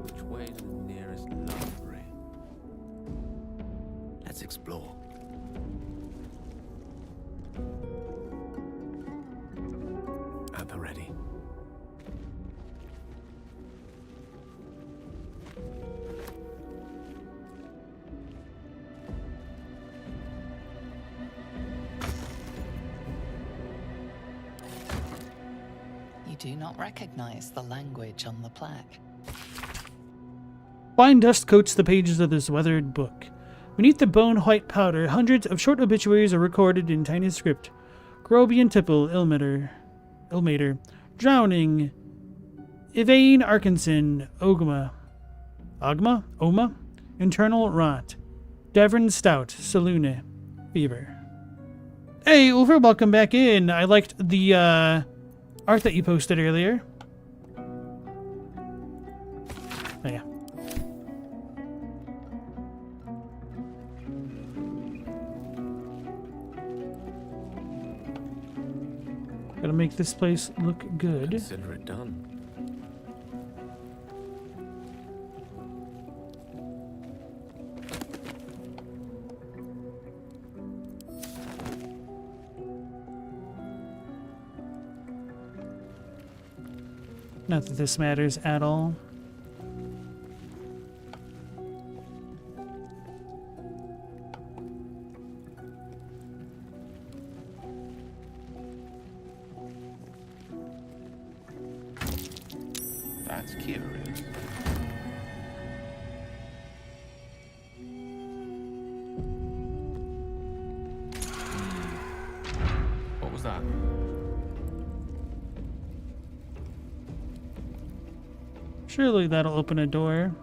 Which way to the nearest library? Let's explore. At the ready. Do not recognize the language on the plaque. Fine dust coats the pages of this weathered book. Beneath the bone-white powder, hundreds of short obituaries are recorded in tiny script. Grobian Tipple, Ilmater, Drowning, Yvain Arkinson, Oma, Internal Rot, Devon Stout, Salune, Fever. Hey, Ulfer, welcome back in. I liked the, art that you posted earlier. Oh, yeah. Gotta make this place look good. Consider it done. Not that this matters at all. That's curious. What was that? Surely that'll open a door.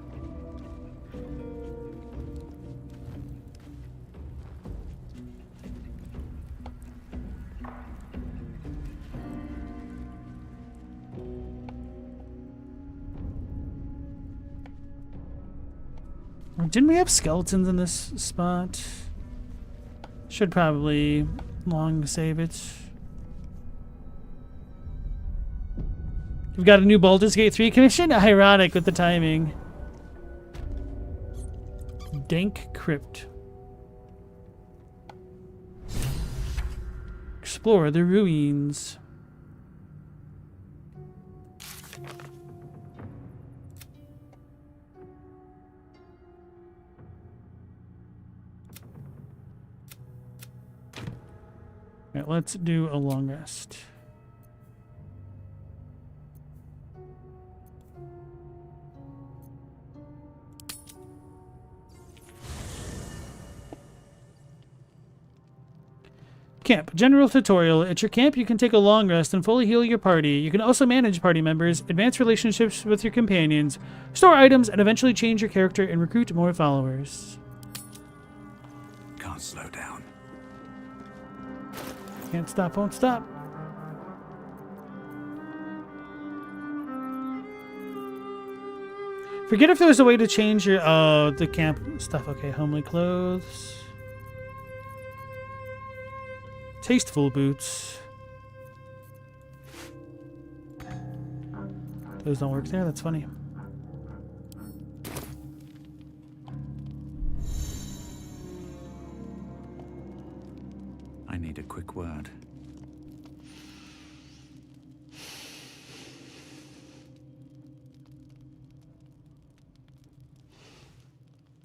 Didn't we have skeletons in this spot? Should probably long save it. We've got a new Baldur's Gate 3 commission? Ironic with the timing. Dank Crypt. Explore the ruins. Alright, let's do a long rest. Camp. General tutorial. At your camp, you can take a long rest and fully heal your party. You can also manage party members, advance relationships with your companions, store items, and eventually change your character and recruit more followers. Can't slow down. Can't stop, won't stop. Forget if there was a way to change your, the camp stuff. Okay, homely clothes. Tasteful boots. Those don't work there, that's funny. I need a quick word.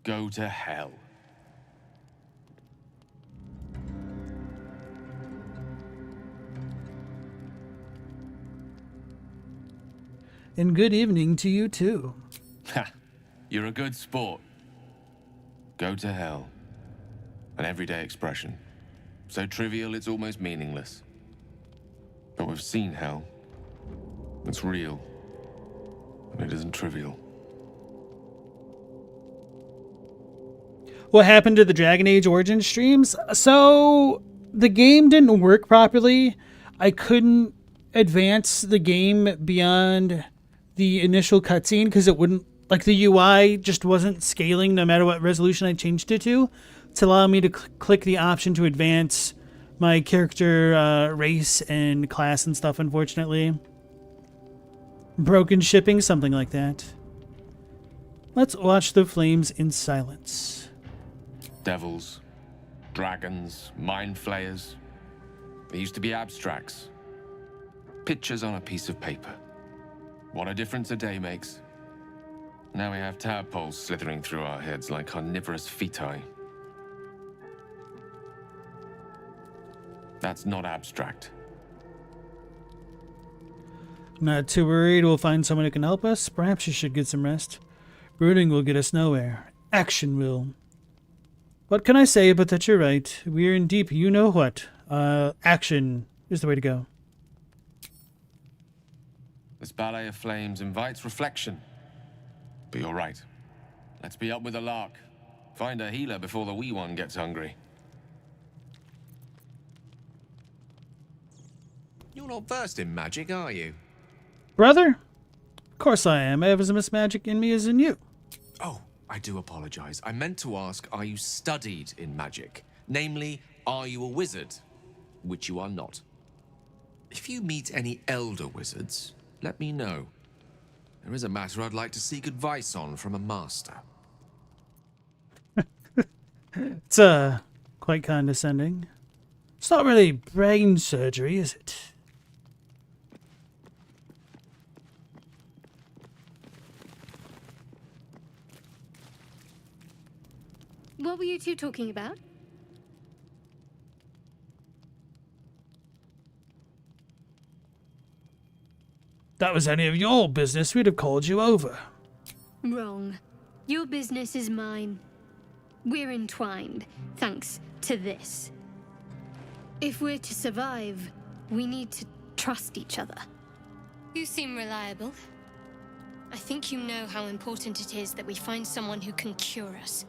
Go to hell. And good evening to you too. Ha! You're a good sport. Go to hell. An everyday expression. So trivial it's almost meaningless. But we've seen hell. It's real. And it isn't trivial. What happened to the Dragon Age Origin streams? So, the game didn't work properly. I couldn't advance the game beyond the initial cutscene because it wouldn't, like, the UI just wasn't scaling no matter what resolution I changed it to allow me to click the option to advance my character race and class and stuff, unfortunately. Broken shipping, something like that. Let's watch the flames in silence. Devils, dragons, mind flayers. They used to be abstracts. Pictures on a piece of paper. What a difference a day makes. Now we have tadpoles slithering through our heads like carnivorous feti. That's not abstract. Not too worried, we'll find someone who can help us. Perhaps you should get some rest. Brooding will get us nowhere. Action will. What can I say but that you're right? We're in deep you-know-what. Action is the way to go. This ballet of flames invites reflection. But you're right. Let's be up with the lark. Find a healer before the wee one gets hungry. You're not versed in magic, are you? Brother? Of course I am. I have as much magic in me as in you. Oh, I do apologize. I meant to ask, are you studied in magic? Namely, are you a wizard? Which you are not. If you meet any elder wizards, let me know. There is a matter I'd like to seek advice on from a master. It's, quite condescending. It's not really brain surgery, is it? What were you two talking about? That was any of your business, we'd have called you over. Wrong. Your business is mine. We're entwined, thanks to this. If we're to survive, we need to trust each other. You seem reliable. I think you know how important it is that we find someone who can cure us.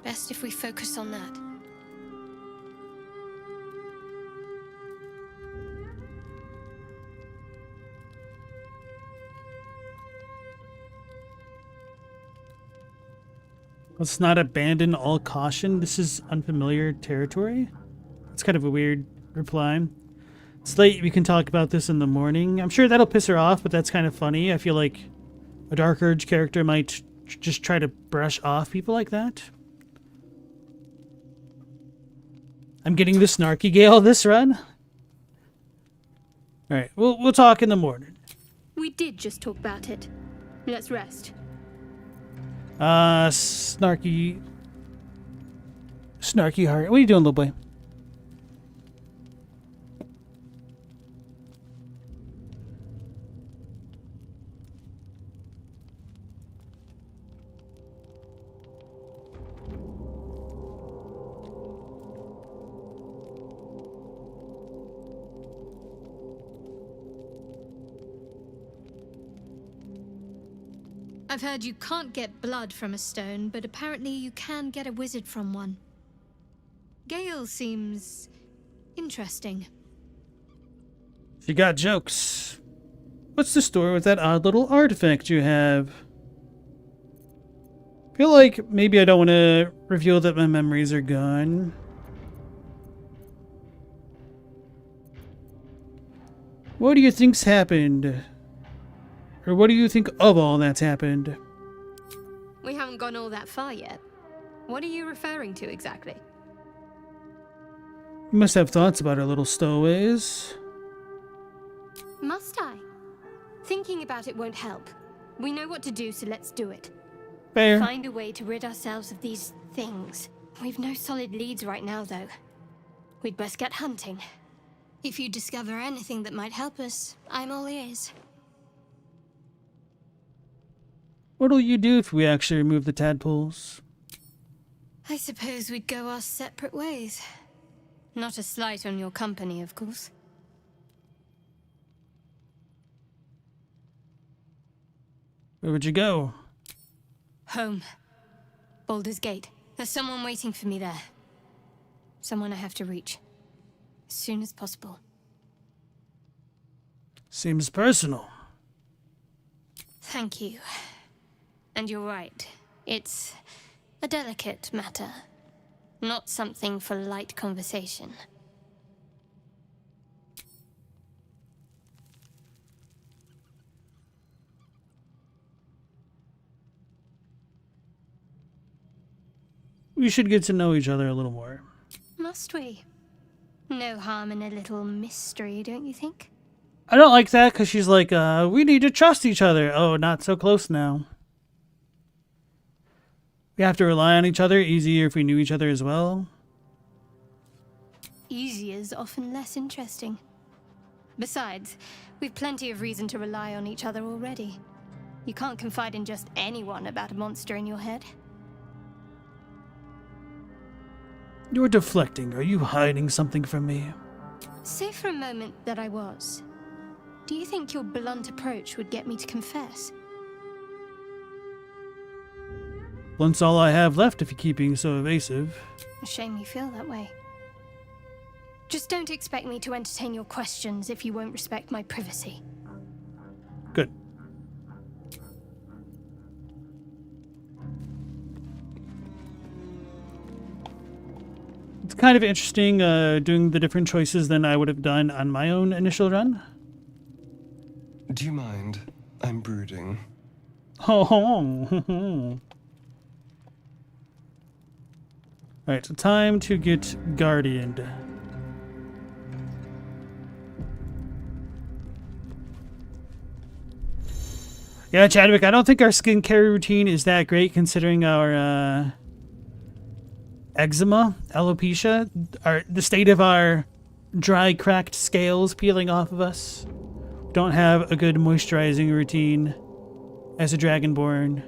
Best if we focus on that. Let's not abandon all caution. This is unfamiliar territory. It's kind of a weird reply. It's late. We can talk about this in the morning. I'm sure that'll piss her off, but that's kind of funny. I feel like a Dark Urge character might just try to brush off people like that. I'm getting the snarky Gale this run. All right, we'll talk in the morning. We did just talk about it. Let's rest. Snarky heart. What are you doing, little boy? I've heard you can't get blood from a stone, but apparently you can get a wizard from one. Gale seems interesting. You got jokes. What's the story with that odd little artifact you have? I feel like maybe I don't want to reveal that my memories are gone. What do you think's happened? Or what do you think of all that's happened? We haven't gone all that far yet. What are you referring to exactly? You must have thoughts about our little stowaways. Must I? Thinking about it won't help. We know what to do, so let's do it. Fair. Find a way to rid ourselves of these things. We've no solid leads right now, though. We'd best get hunting. If you discover anything that might help us, I'm all ears. What'll you do if we actually remove the tadpoles? I suppose we'd go our separate ways. Not a slight on your company, of course. Where would you go? Home. Baldur's Gate. There's someone waiting for me there. Someone I have to reach. As soon as possible. Seems personal. Thank you. And you're right. It's a delicate matter. Not something for light conversation. We should get to know each other a little more. Must we? No harm in a little mystery, don't you think? I don't like that because she's like, we need to trust each other. Oh, not so close now. We have to rely on each other. Easier if we knew each other as well. Easier's often less interesting. Besides, we've plenty of reason to rely on each other already. You can't confide in just anyone about a monster in your head. You're deflecting. Are you hiding something from me? Say for a moment that I was. Do you think your blunt approach would get me to confess? Blunt's all I have left if you keep being so evasive. A shame you feel that way. Just don't expect me to entertain your questions if you won't respect my privacy. Good. It's kind of interesting doing the different choices than I would have done on my own initial run. Do you mind? I'm brooding. Oh. Alright, so time to get guardianed. Yeah, Chadwick, I don't think our skincare routine is that great considering our eczema, alopecia, the state of our dry, cracked scales peeling off of us. Don't have a good moisturizing routine as a Dragonborn.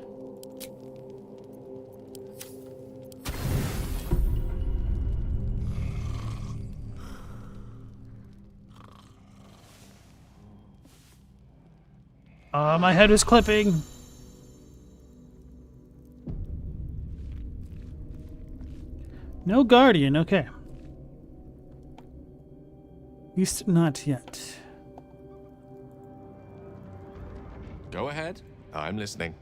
My head is clipping. No guardian, okay. At least not yet. Go ahead. I'm listening.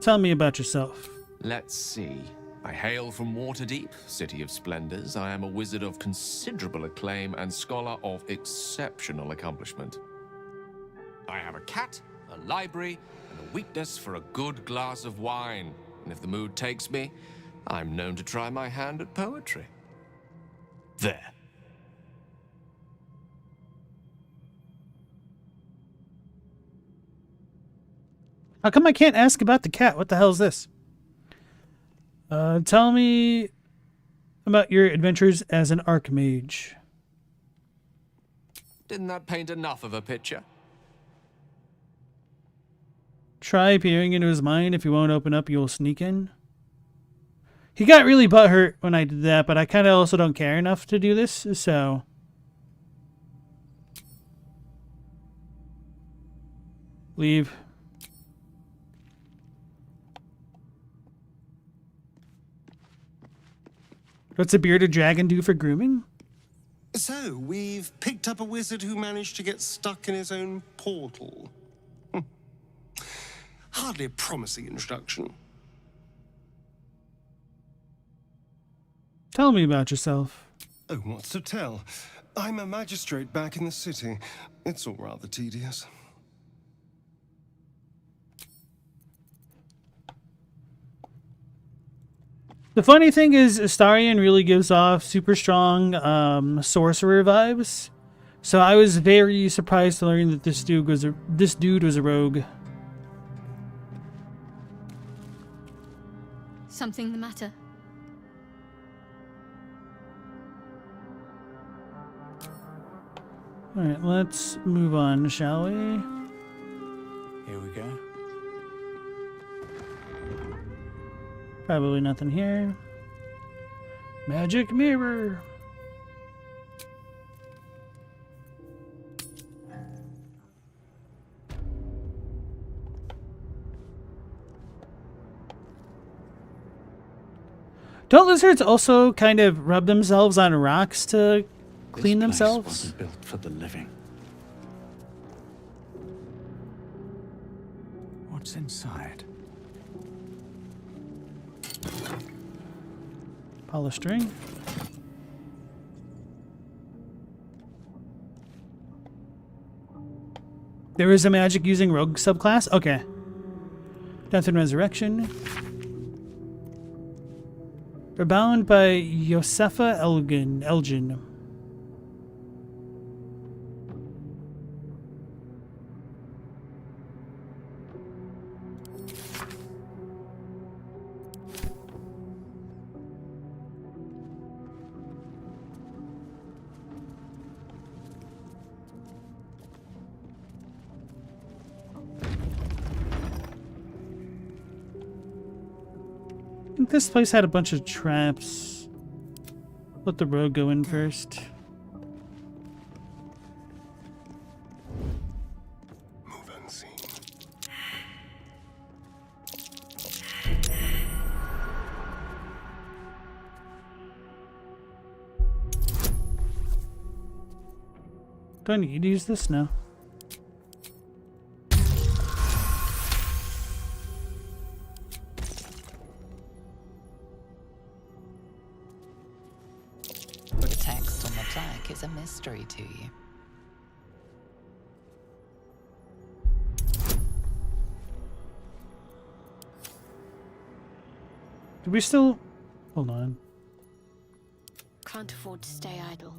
Tell me about yourself. Let's see. I hail from Waterdeep, city of splendors. I am a wizard of considerable acclaim and scholar of exceptional accomplishment. I have a cat, a library, and a weakness for a good glass of wine. And if the mood takes me, I'm known to try my hand at poetry. There. How come I can't ask about the cat? What the hell is this? Tell me about your adventures as an archmage. Didn't that paint enough of a picture? Try peering into his mind. If he won't open up, you'll sneak in. He got really butthurt when I did that, but I kind of also don't care enough to do this, so... Leave. What's a bearded dragon do for grooming? So, we've picked up a wizard who managed to get stuck in his own portal. Hardly a promising introduction. Tell me about yourself. Oh, what's to tell? I'm a magistrate back in the city. It's all rather tedious. The funny thing is, Astarion really gives off super strong sorcerer vibes. So I was very surprised to learn that this dude was a rogue. Something the matter? Alright, let's move on, shall we? Here we go. Probably nothing here. Magic mirror. Don't lizards also kind of rub themselves on rocks to clean This place themselves? wasn't built for the living. What's inside? Polished ring. There is a magic using rogue subclass? Okay. Death and Resurrection. We're bound by Josefa Elgin. I think this place had a bunch of traps. Let the rogue go in first. Move unseen. Do I need to use this now? The text on the plaque is a mystery to you. Do we still... Hold on. Can't afford to stay idle.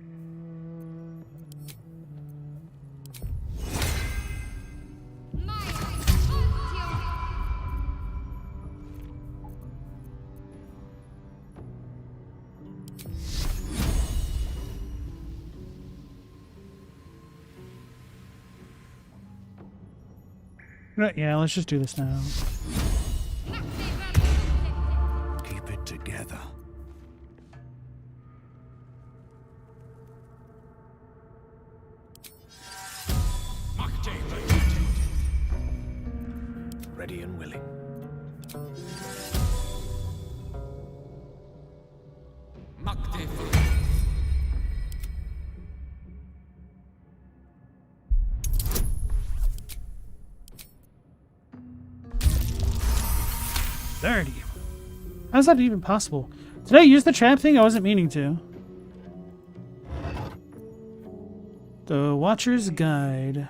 Right, yeah, let's just do this now. Keep it together. Ready and willing. Dirty. How's that even possible? Did I use the trap thing? I wasn't meaning to. The Watcher's Guide.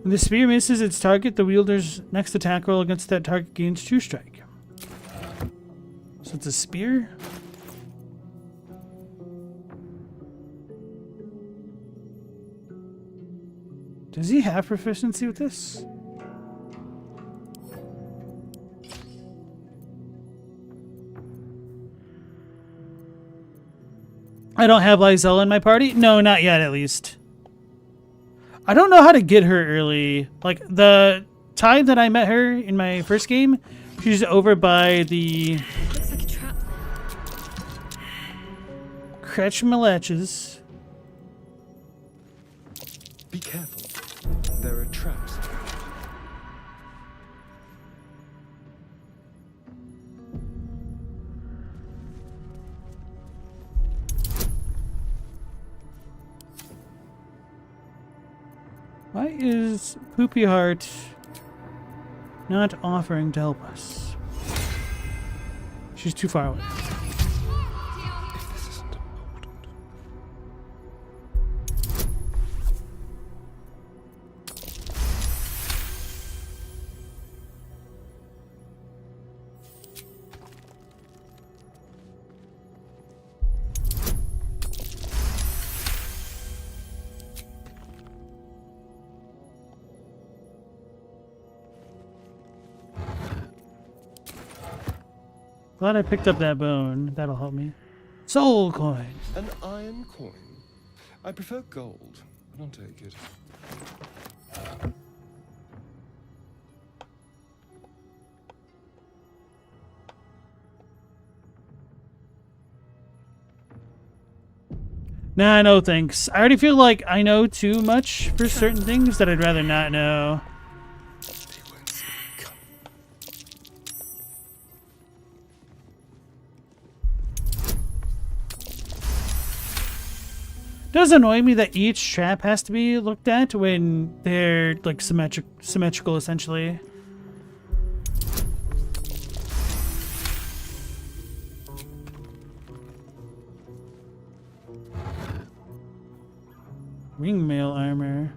When the spear misses its target, the wielder's next attack roll against that target gains 2 strike. So it's a spear? Does he have proficiency with this? I don't have lae'zel in my party? No, not yet, at least. I don't know how to get her early. Like, the time that I met her in my first game, she's over by the... Looks like a trap. Kretschmaletches. Be careful. There are traps. Why is Poopy Heart not offering to help us? She's too far away. If this isn't important. Glad I picked up that bone. That'll help me. Soul coin. An iron coin. I prefer gold, but I'll take it. Nah, no thanks. I already feel like I know too much for certain things that I'd rather not know. It does annoy me that each trap has to be looked at when they're like symmetrical essentially. Ringmail armor.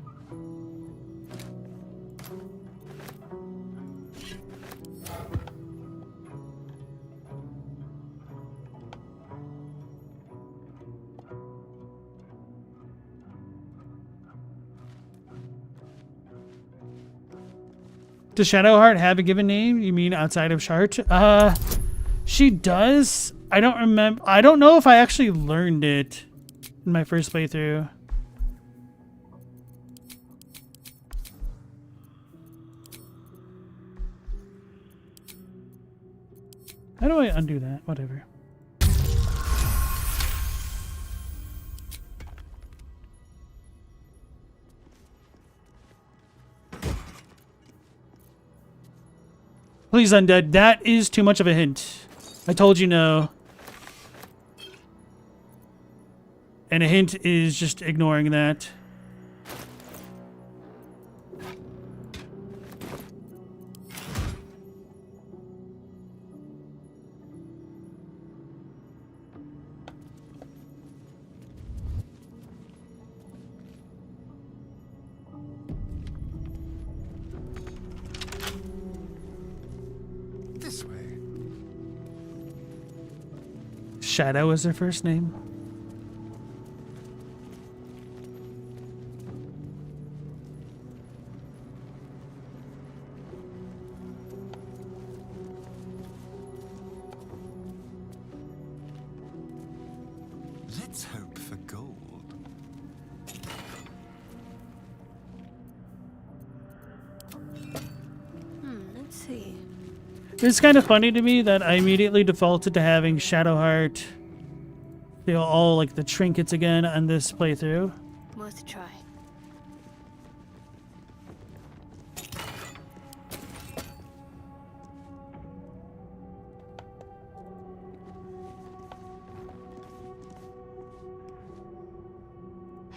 Does Shadowheart have a given name? You mean outside of Shart? She does. I don't remember. I don't know if I actually learned it in my first playthrough. How do I undo that? Whatever. Please, Undead. That is too much of a hint. I told you no. And a hint is just ignoring that. Shadow is her first name. Let's hope for gold. Let's see. It's kind of funny to me that I immediately defaulted to having Shadowheart feel all like the trinkets again on this playthrough. Worth a try.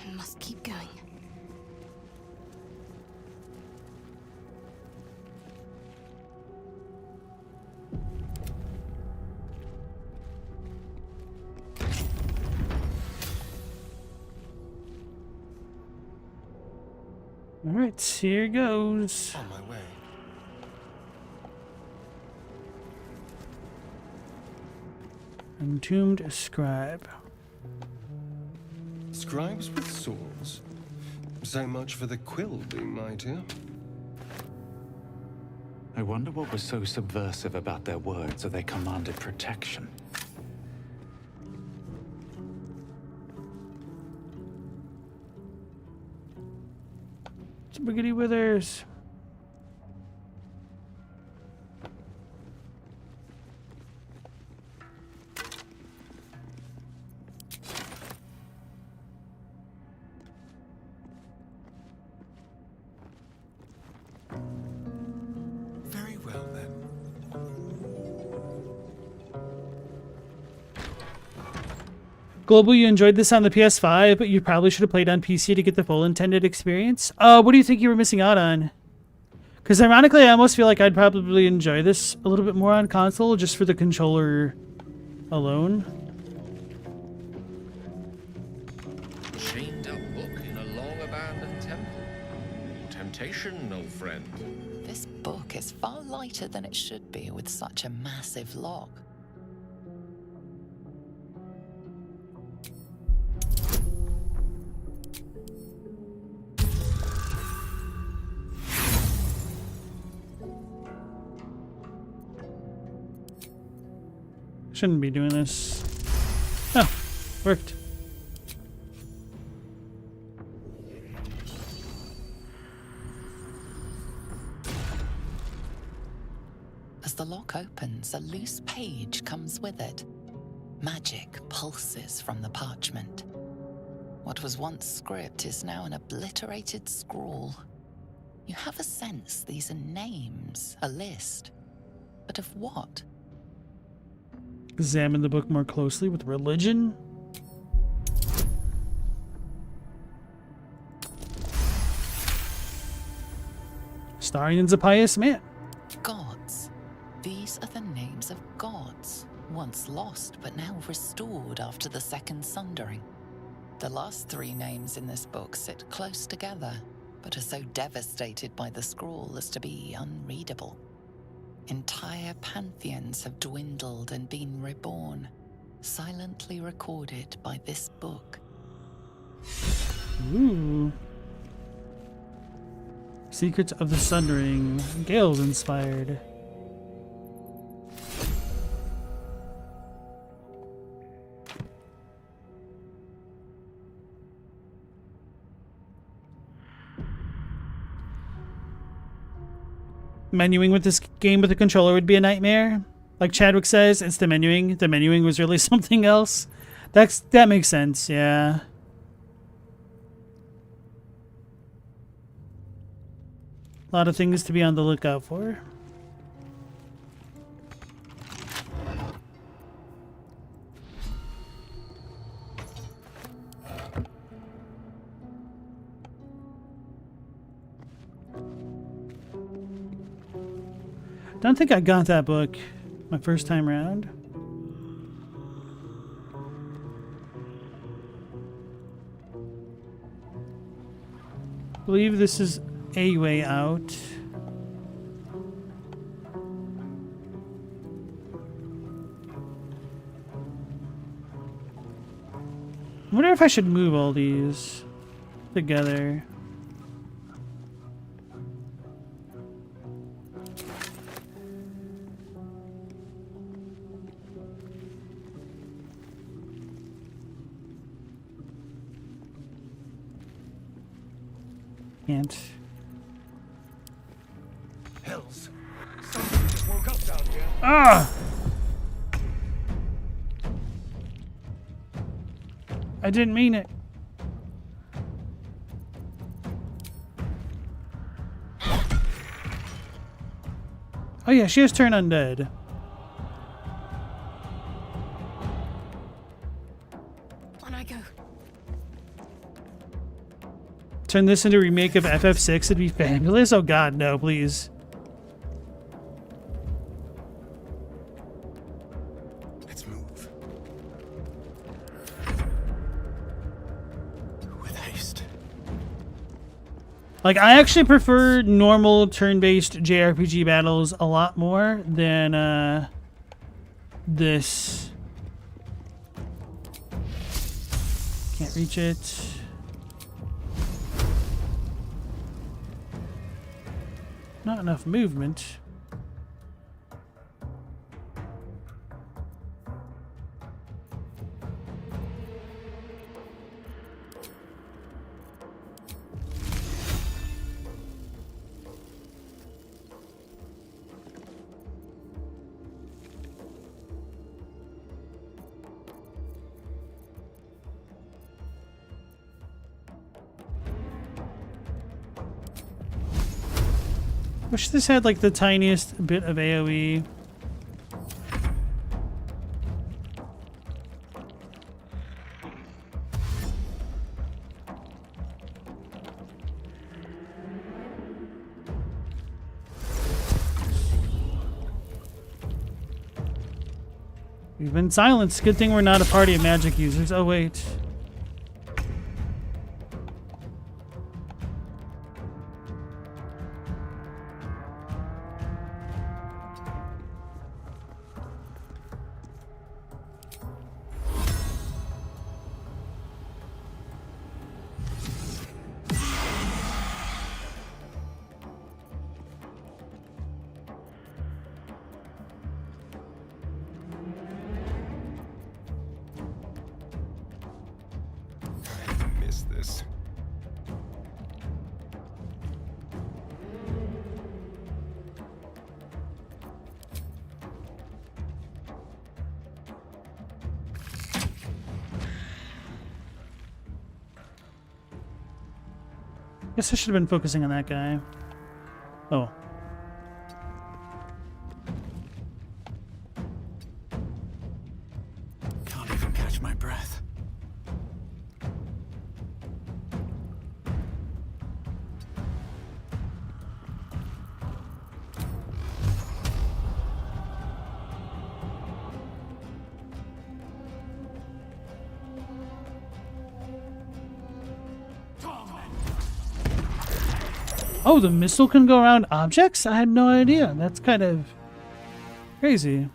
I must keep going. All right, here goes. On my way. Entombed scribe. Scribes with swords. So much for the quill being mightier. I wonder what was so subversive about their words that they commanded protection. Spaghetti Withers. Very well then. Global, you enjoyed this on the PS5, but you probably should have played on PC to get the full intended experience. What do you think you were missing out on? Because ironically, I almost feel like I'd probably enjoy this a little bit more on console just for the controller alone. Chained up book in a long abandoned temple. Temptation, old friend. This book is far lighter than it should be with such a massive lock. Shouldn't be doing this. Oh, worked. As the lock opens, a loose page comes with it. Magic pulses from the parchment. What was once script is now an obliterated scrawl. You have a sense these are names, a list. But of what? Examine the book more closely with religion. Starion's a pious man. Gods. These are the names of gods, once lost but now restored after the Second Sundering. The last three names in this book sit close together, but are so devastated by the scrawl as to be unreadable. Entire pantheons have dwindled and been reborn, silently recorded by this book. Ooh. Secrets of the Sundering. Gale's inspired. Menuing with this game with a controller would be a nightmare. Like Chadwick says, it's the menuing. The menuing was really something else. That makes sense, yeah. A lot of things to be on the lookout for. Don't think I got that book my first time around. I believe this is a way out. I wonder if I should move all these together. Can't. Hells. Somebody just woke up down here. Ah! I didn't mean it. Oh yeah, she has turned undead. On I go. Turn this into a remake of FF6, it'd be fabulous. Oh god, no, please. Let's move. With haste. Like, I actually prefer normal turn-based JRPG battles a lot more than this. Can't reach it. Not enough movement. Wish this had like the tiniest bit of AoE. We've been silenced. Good thing we're not a party of magic users. Oh wait. Guess I should have been focusing on that guy. Oh. Can't even catch my breath. Oh, the missile can go around objects? I had no idea. That's kind of crazy.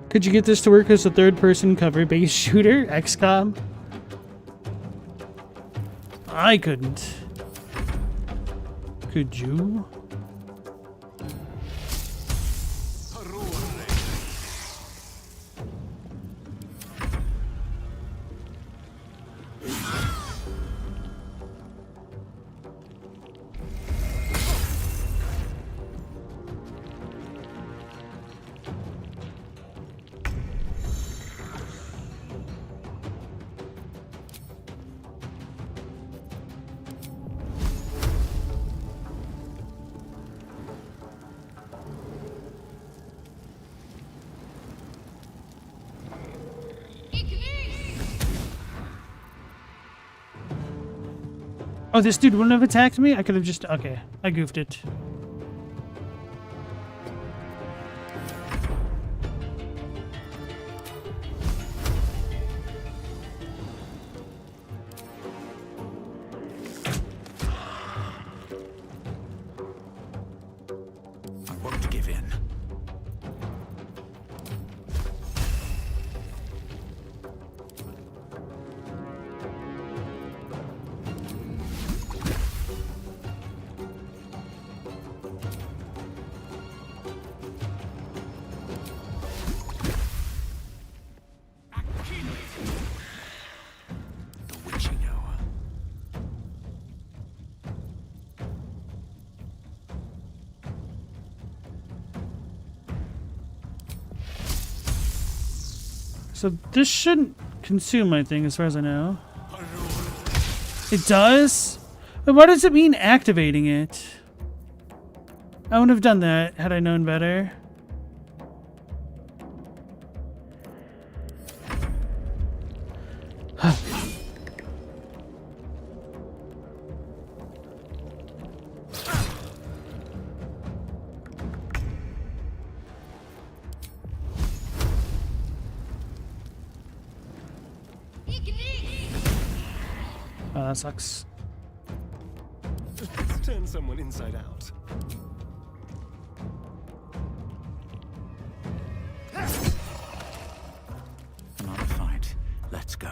Could you get this to work as a third-person cover-based shooter? XCOM? I couldn't. Could you? Oh, this dude wouldn't have attacked me? I could have just... Okay, I goofed it. I won't give in. So this shouldn't consume my thing as far as I know. It does? But what does it mean activating it? I wouldn't have done that had I known better. Oh, that sucks. Let's turn someone inside out. Another fight. Let's go.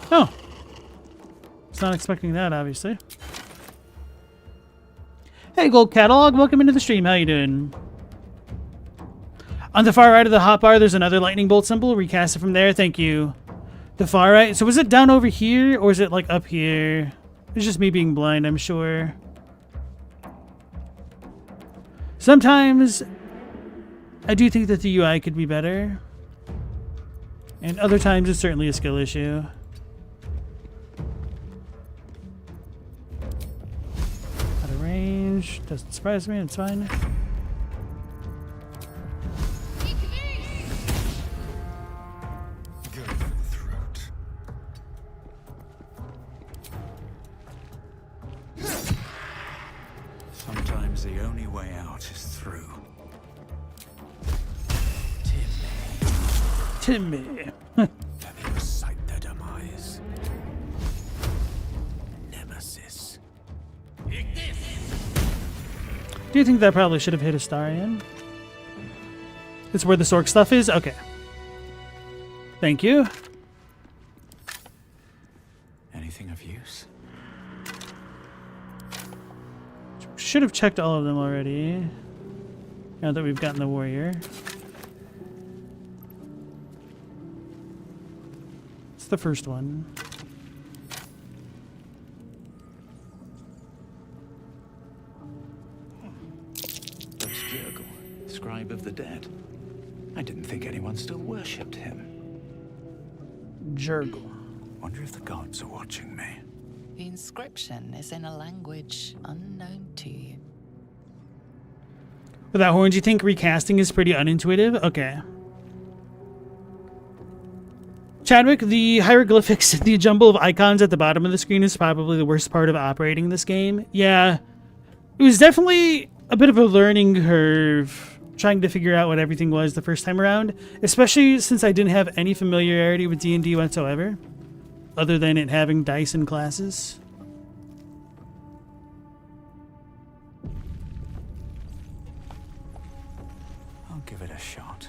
Oh. It's not expecting that, obviously. Hey, Gold Catalog. Welcome into the stream. How you doing? On the far right of the hotbar, there's another lightning bolt symbol. Recast it from there. Thank you. The far right. So was it down over here, or is it like up here? It's just me being blind, I'm sure. Sometimes I do think that the UI could be better. And other times it's certainly a skill issue. Out of range. Doesn't surprise me. It's fine. Go for the throat. Sometimes the only way out is through. Timmy. Let me recite their demise. Nemesis. Do you think that probably should have hit Astarion? It's where the Sork stuff is? Okay. Thank you. Anything of use? Should have checked all of them already. Now that we've gotten the warrior. It's the first one. Durge, scribe of the the dead. I didn't think anyone still worshipped him. Jurgle. Wonder if the gods are watching me. The inscription is in a language unknown to you. Without horns, you think recasting is pretty unintuitive? Okay. Chadwick, the hieroglyphics, the jumble of icons at the bottom of the screen is probably the worst part of operating this game. Yeah, it was definitely a bit of a learning curve trying to figure out what everything was the first time around, especially since I didn't have any familiarity with D&D whatsoever, other than it having dice and classes. I'll give it a shot.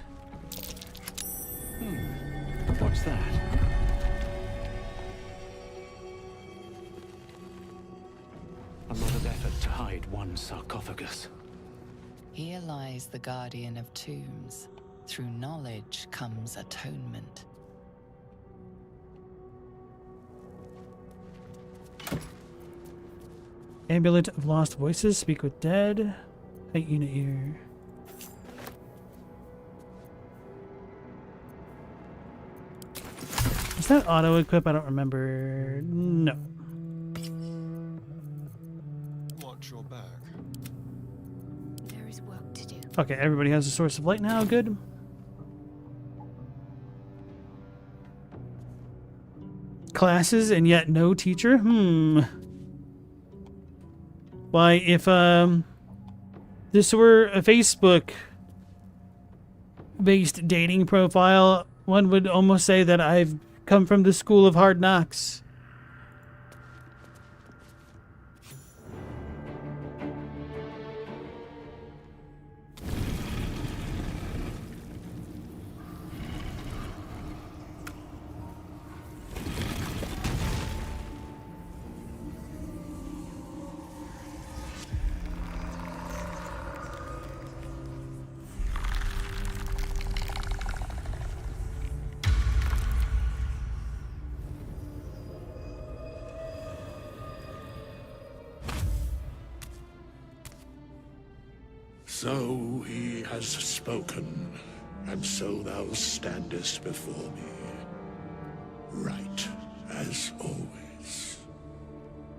What's that? A lot of effort to hide one sarcophagus. Here lies the guardian of tombs. Through knowledge comes atonement. Amulet of Lost Voices, Speak with Dead, Hyena Ear. Is that auto-equip? I don't remember. No. Watch your back. There is work to do. Okay, everybody has a source of light now. Good. Classes and yet no teacher? Why, if this were a Facebook-based dating profile, one would almost say that I've come from the school of hard knocks. So he has spoken, and so thou standest before me, right as always.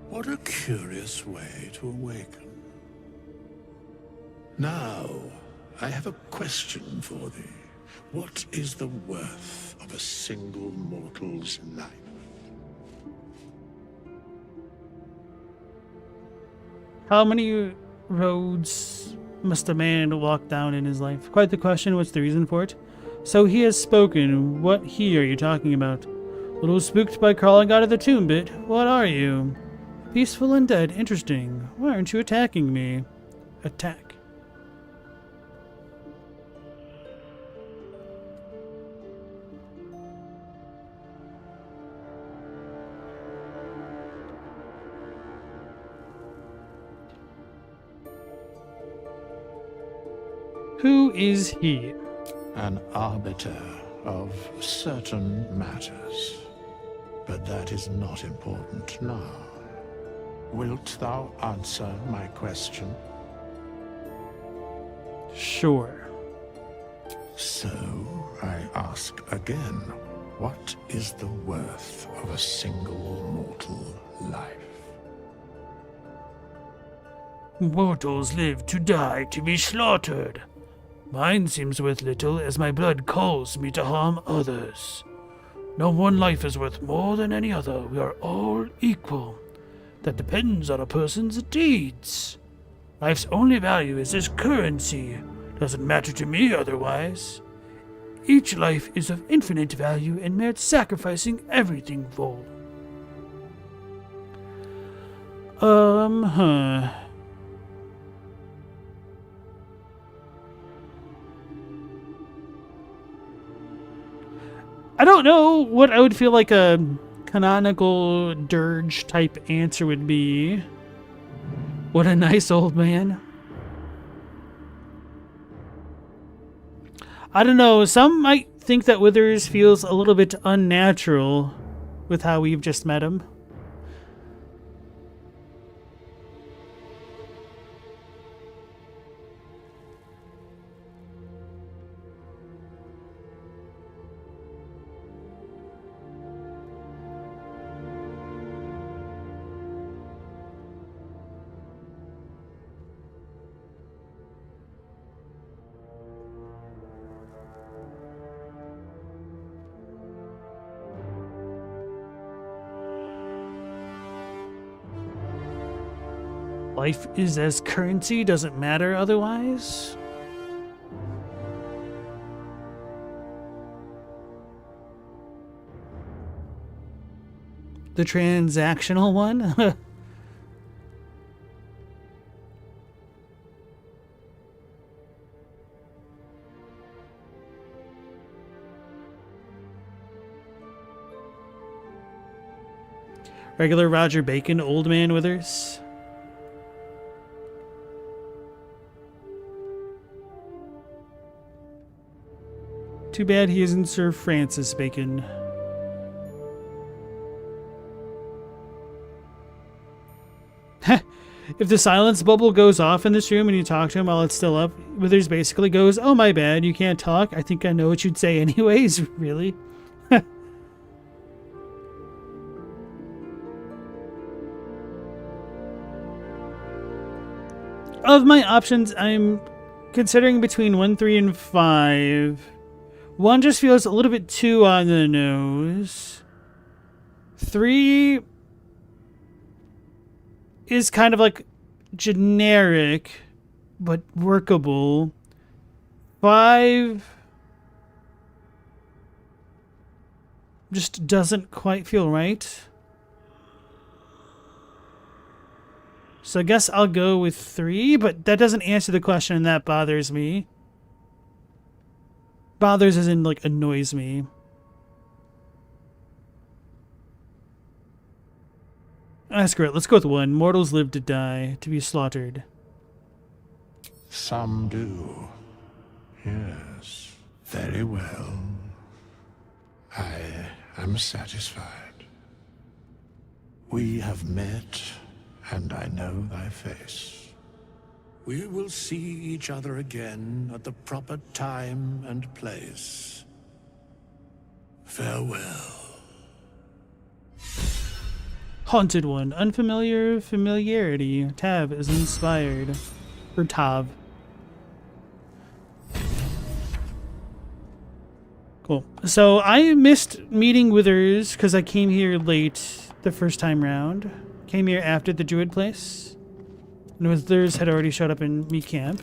What a curious way to awaken. Now, I have a question for thee. What is the worth of a single mortal's life? How many roads must a man walk down in his life? Quite the question. What's the reason for it? So he has spoken. What he are you talking about? A little spooked by crawling out of the tomb bit. What are you? Peaceful and dead. Interesting. Why aren't you attacking me? Attack. Who is he? An arbiter of certain matters. But that is not important now. Wilt thou answer my question? Sure. So, I ask again, what is the worth of a single mortal life? Mortals live to die, to be slaughtered. Mine seems worth little, as my blood calls me to harm others. No one life is worth more than any other. We are all equal. That depends on a person's deeds. Life's only value is its currency. Doesn't matter to me otherwise. Each life is of infinite value and merits sacrificing everything for. I don't know what I would feel like a canonical Durge type answer would be. What a nice old man. I don't know, some might think that Withers feels a little bit unnatural with how we've just met him. life is as currency, doesn't matter otherwise. The transactional one? Regular Roger Bacon, Old Man Withers. Too bad he isn't Sir Francis Bacon. If the silence bubble goes off in this room and you talk to him while it's still up, Withers basically goes, "Oh, my bad, you can't talk. I think I know what you'd say anyways." Really? Of my options, I'm considering between 1, 3, and 5. 1 just feels a little bit too on the nose. 3 is kind of like generic, but workable. 5 just doesn't quite feel right. So I guess I'll go with 3, but that doesn't answer the question, and that bothers me. Bothers as in, like, annoys me. Screw it, let's go with 1. Mortals live to die, to be slaughtered. Some do. Yes. Very well. I am satisfied. We have met, and I know thy face. We will see each other again at the proper time and place. Farewell. Haunted One. Unfamiliar familiarity. Tav is inspired. Or Tav. Cool. So I missed meeting Withers because I came here late the first time round. Came here after the Druid place. And Withers had already showed up in me camp.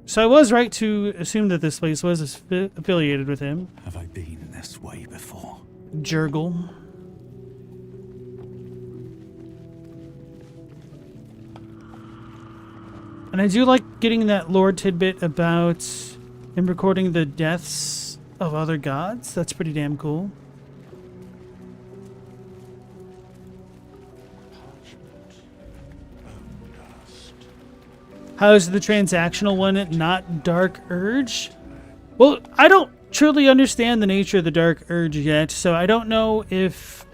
So I was right to assume that this place was affiliated with him. Have I been this way before? Jurgle. And I do like getting that lore tidbit about him recording the deaths of other gods. That's pretty damn cool. How is the transactional one not Dark Urge? Well, I don't truly understand the nature of the Dark Urge yet, so I don't know if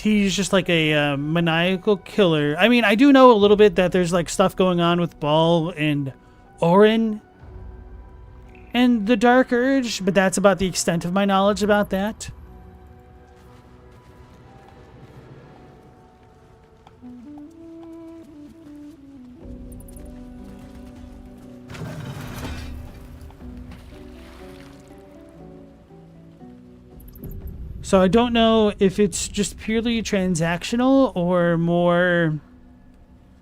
he's just like a maniacal killer. I mean, I do know a little bit that there's like stuff going on with Ball and Orin and the Dark Urge, but that's about the extent of my knowledge about that. So I don't know if it's just purely transactional or more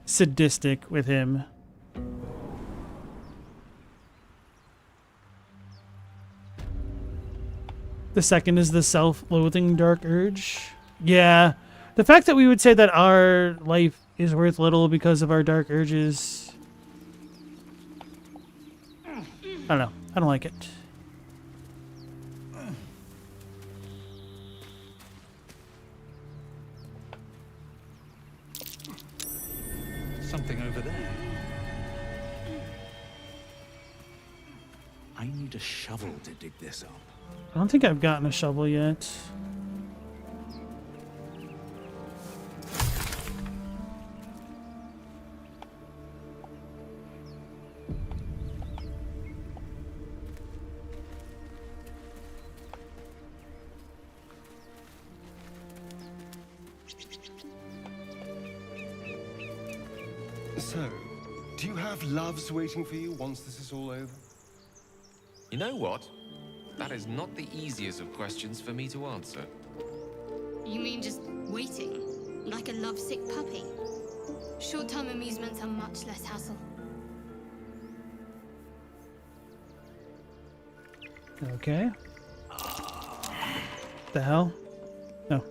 sadistic with him. The second is the self-loathing Dark Urge. Yeah, the fact that we would say that our life is worth little because of our Dark Urges. I don't know. I don't like it. Something over there. I need a shovel to dig this up. I don't think I've gotten a shovel yet. So, do you have loves waiting for you once this is all over? You know what? That is not the easiest of questions for me to answer. You mean just waiting? Like a lovesick puppy? Short-term amusements are much less hassle. Okay. The hell? No.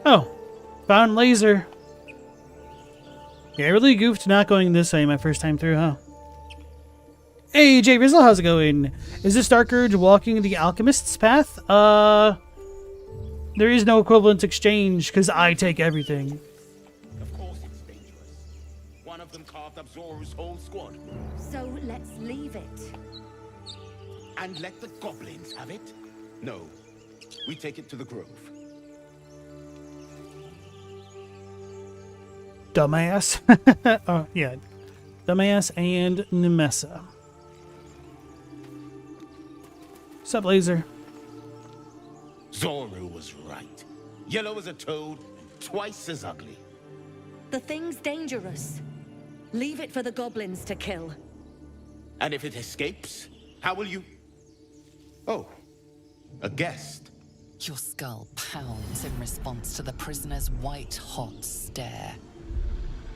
Oh, found laser. Yeah, I really goofed not going this way my first time through, huh? Hey, Jay Rizzle, how's it going? Is this Dark Urge walking the alchemist's path? There is no equivalent exchange because I take everything. Of course it's dangerous. One of them carved up Zoru's whole squad. So let's leave it. And let the goblins have it? No. We take it to the grove. Dumbass. Oh, yeah. Dumbass and Nemessa. Sup, Laser? Zoru was right. Yellow as a toad, and twice as ugly. The thing's dangerous. Leave it for the goblins to kill. And if it escapes, how will you... Oh, a guest. Your skull pounds in response to the prisoner's white-hot stare.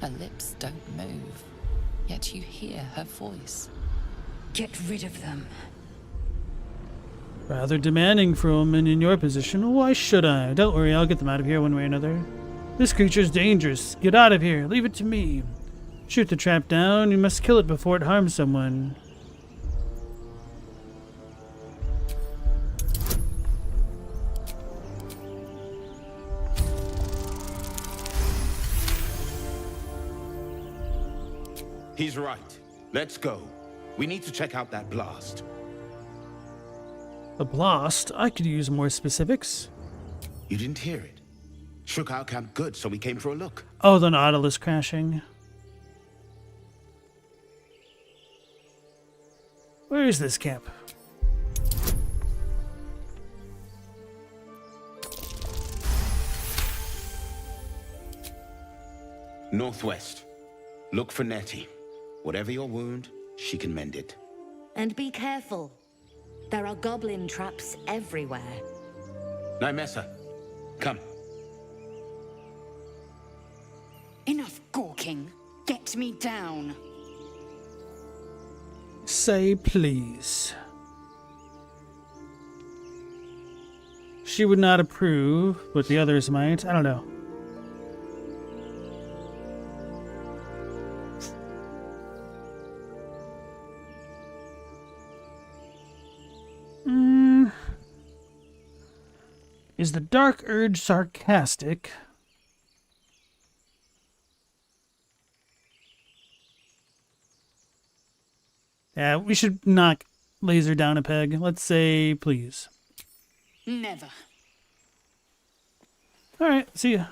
Her lips don't move, yet you hear her voice. Get rid of them. Rather demanding for a woman in your position. Why should I? Don't worry, I'll get them out of here one way or another. This creature's dangerous. Get out of here. Leave it to me. Shoot the trap down. You must kill it before it harms someone. He's right. Let's go. We need to check out that blast. A blast? I could use more specifics. You didn't hear it. Shook our camp good, so we came for a look. Oh, the Nautilus crashing. Where is this camp? Northwest. Look for Nettie. Whatever your wound, she can mend it. And be careful. There are goblin traps everywhere. Nymessa, come. Enough gawking. Get me down. Say please. She would not approve, but the others might. I don't know. Is the Dark Urge sarcastic? Yeah, we should knock Laser down a peg. Let's say please. Never. Alright, see ya.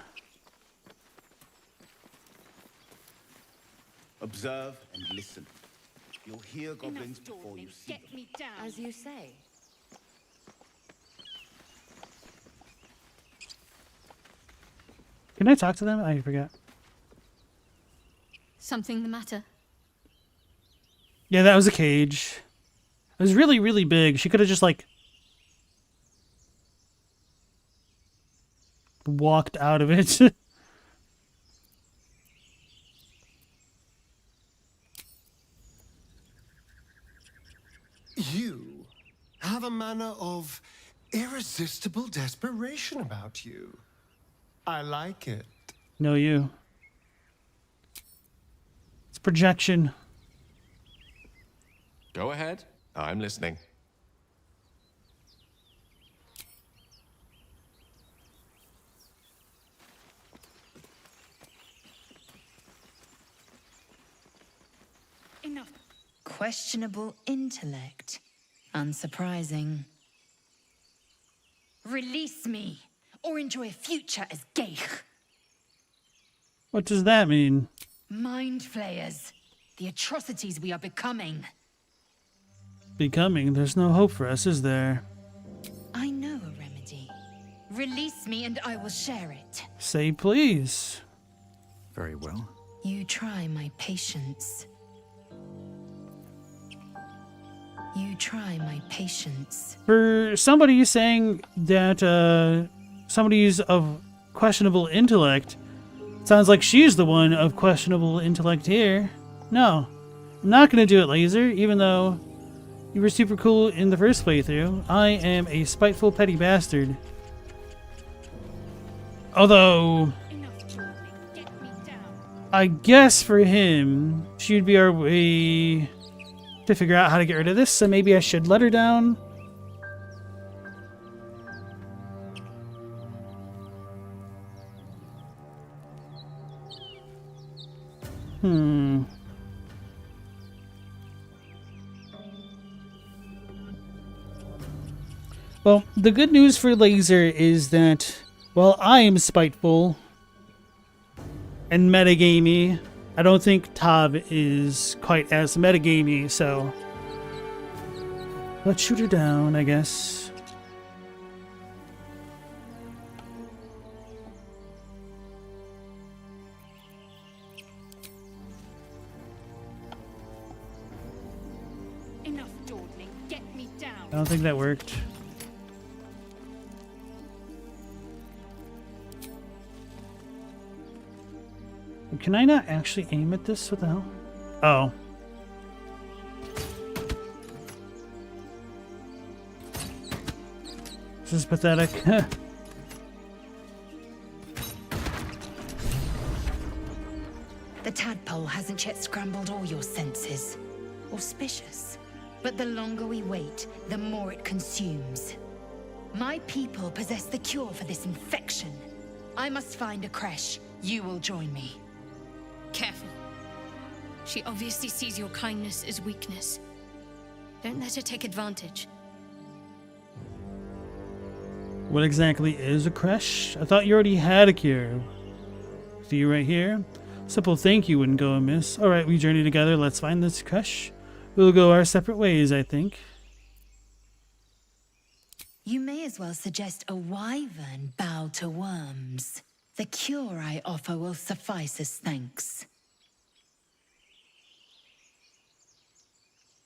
Observe and listen. You'll hear goblins before you see them. Get me down. As you say. Can I talk to them? I forgot. Something the matter? Yeah, that was a cage. It was really, really big. She could have just, like, walked out of it. You have a manner of irresistible desperation about you. I like it. No, you. It's projection. Go ahead. I'm listening. Enough. Questionable intellect. Unsurprising. Release me, or enjoy a future as Geich. What does that mean? Mind flayers. The atrocities we are becoming. Becoming? There's no hope for us, is there? I know a remedy. Release me and I will share it. Say please. Very well. You try my patience. You try my patience. For somebody saying that somebody's of questionable intellect, sounds like she's the one of questionable intellect here. No, I'm not going to do it, lae'zel, even though you were super cool in the first playthrough. I am a spiteful, petty bastard. Although, I guess for him, she'd be our way to figure out how to get rid of this, so maybe I should let her down. Well, the good news for lae'zel is that while I am spiteful and metagamey, I don't think Tav is quite as metagamey, so let's shoot her down, I guess. Enough dawdling. Get me down. I don't think that worked. Can I not actually aim at this? What the hell? Oh. This is pathetic. The tadpole hasn't yet scrambled all your senses. Auspicious. But the longer we wait, the more it consumes. My people possess the cure for this infection. I must find a creche. You will join me. Careful. She obviously sees your kindness as weakness. Don't let her take advantage. What exactly is a creche? I thought you already had a cure. See you right here? Simple thank you wouldn't go amiss. Alright, we journey together. Let's find this creche. We'll go our separate ways, I think. You may as well suggest a wyvern bow to worms. The cure I offer will suffice as thanks.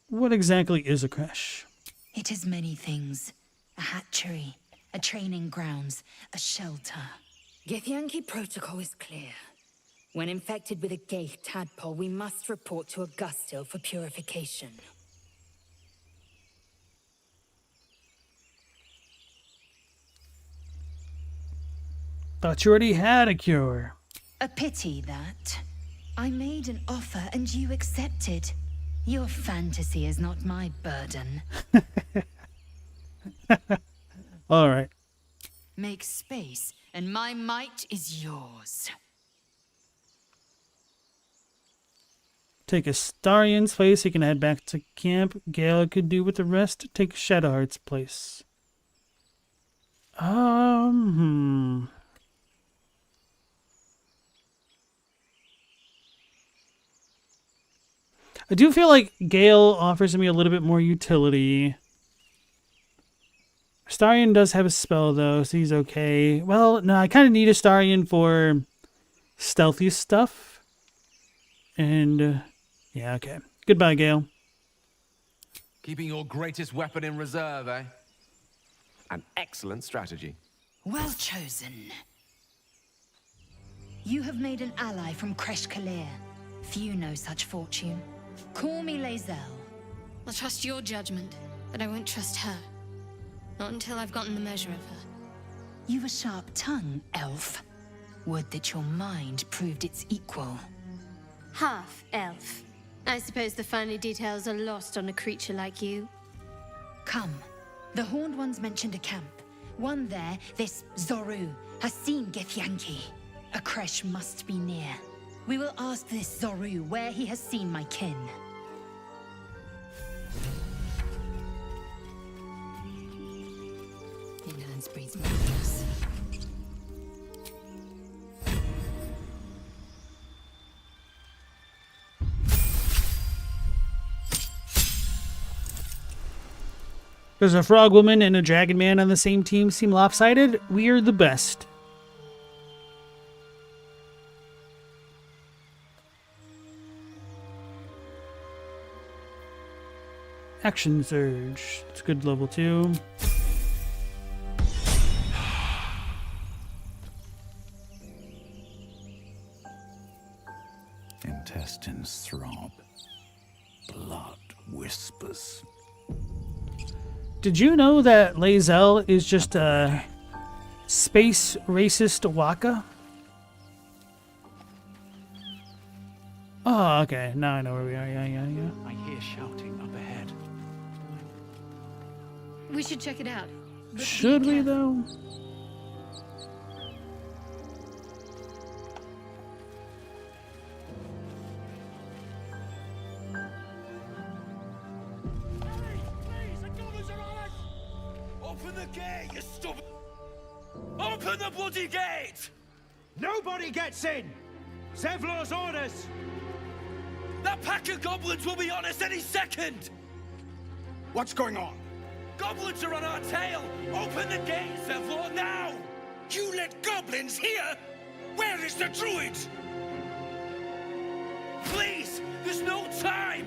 What exactly is a creche? It is many things. A hatchery, a training grounds, a shelter. Githyanki protocol is clear. When infected with a Geich tadpole, we must report to Augustil for purification. Thought you already had a cure. A pity that. I made an offer and you accepted. Your fantasy is not my burden. Alright. Make space, and my might is yours. Take Astarion's place. He can head back to camp. Gale could do with the rest. Take Shadowheart's place. I do feel like Gale offers me a little bit more utility. Astarion does have a spell, though, so he's okay. Well, no, I kind of need Astarion for stealthy stuff. And, yeah, okay. Goodbye, Gale. Keeping your greatest weapon in reserve, eh? An excellent strategy. Well chosen. You have made an ally from Kresh Kalir. Few know such fortune. Call me lae'zel. I'll trust your judgment, but I won't trust her. Not until I've gotten the measure of her. You've a sharp tongue, elf. Would that your mind proved its equal. Half elf. I suppose the finer details are lost on a creature like you. Come. The Horned Ones mentioned a camp. One there, this Zoru, has seen Githyanki. A creche must be near. We will ask this Zoru where he has seen my kin. Into the Silence breeds madness. Does a frog woman and a dragon man on the same team seem lopsided? We're the best. Action Surge. It's good level 2. Intestines throb. Blood whispers. Did you know that lae'zel is just a space racist waka? Oh, okay. Now I know where we are. Yeah. I hear shouting up ahead. We should check it out. But Should we, though? Open the gate, you stupid! Open the bloody gate! Nobody gets in! Zevlor's orders! That pack of goblins will be on us any second! What's going on? Goblins are on our tail! Open the gate, Zevlor, now! You let goblins here? Where is the druid? Please! There's no time!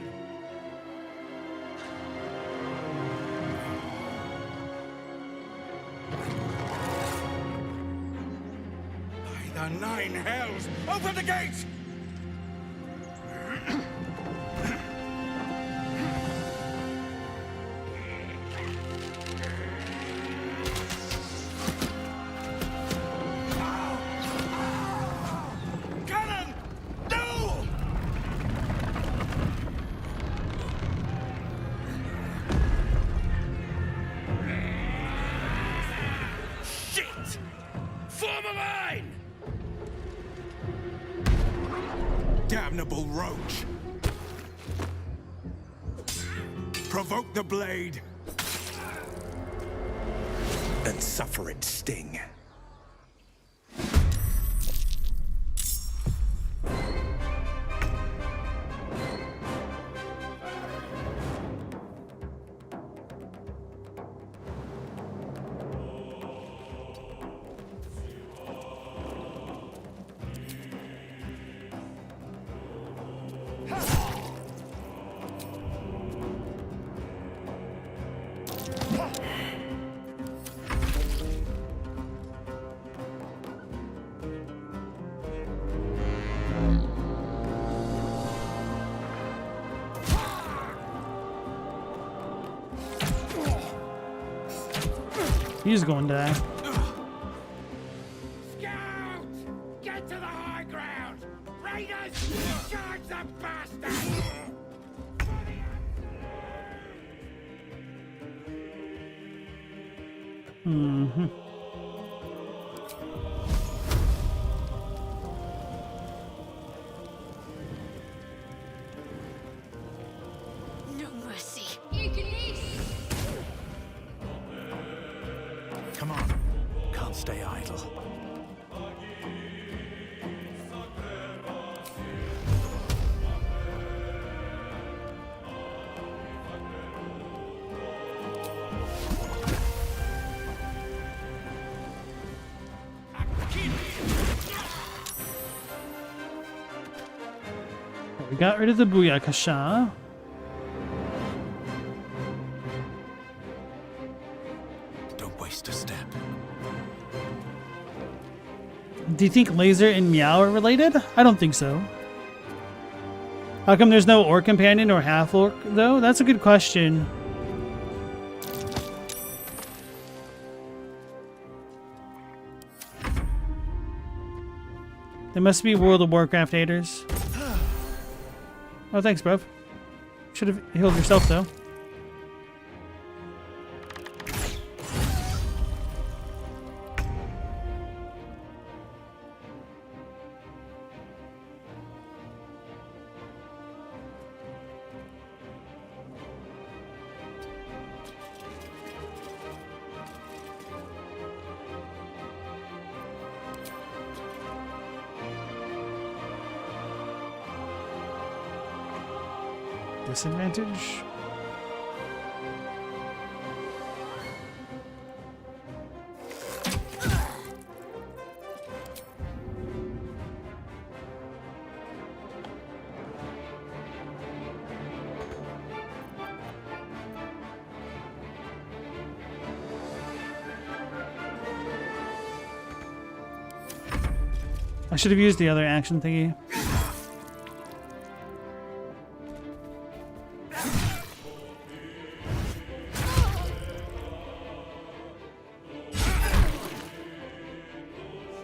By the 9 hells! Open the gate! Cannon! No! Shit! Form a line! Damnable roach! Provoke the blade and suffer its sting. He's going to die. Scout! Get to the high ground! Raiders! Charge the bastards! Mm-hmm. No mercy. Come on. Can't stay idle. We got rid of the Booyakasha. Don't waste a step. Do you think Laser and Meow are related? I don't think so. How come there's no orc companion or half orc though? That's a good question. They must be World of Warcraft haters. Oh, thanks, bruv. Should have healed yourself though. disadvantage. I should have used the other action thingy.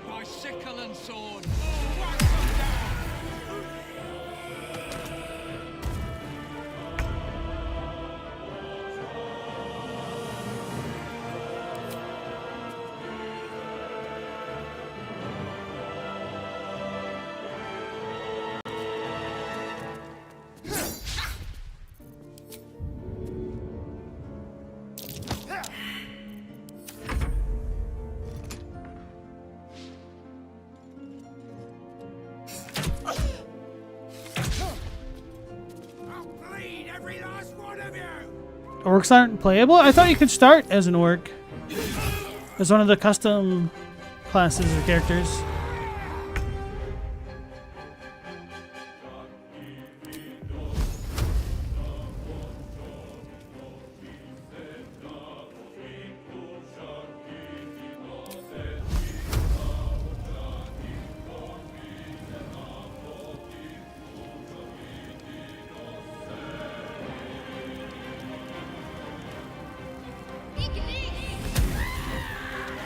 My sickle and sword. Orcs aren't playable? I thought you could start as an orc. As one of the custom classes or characters.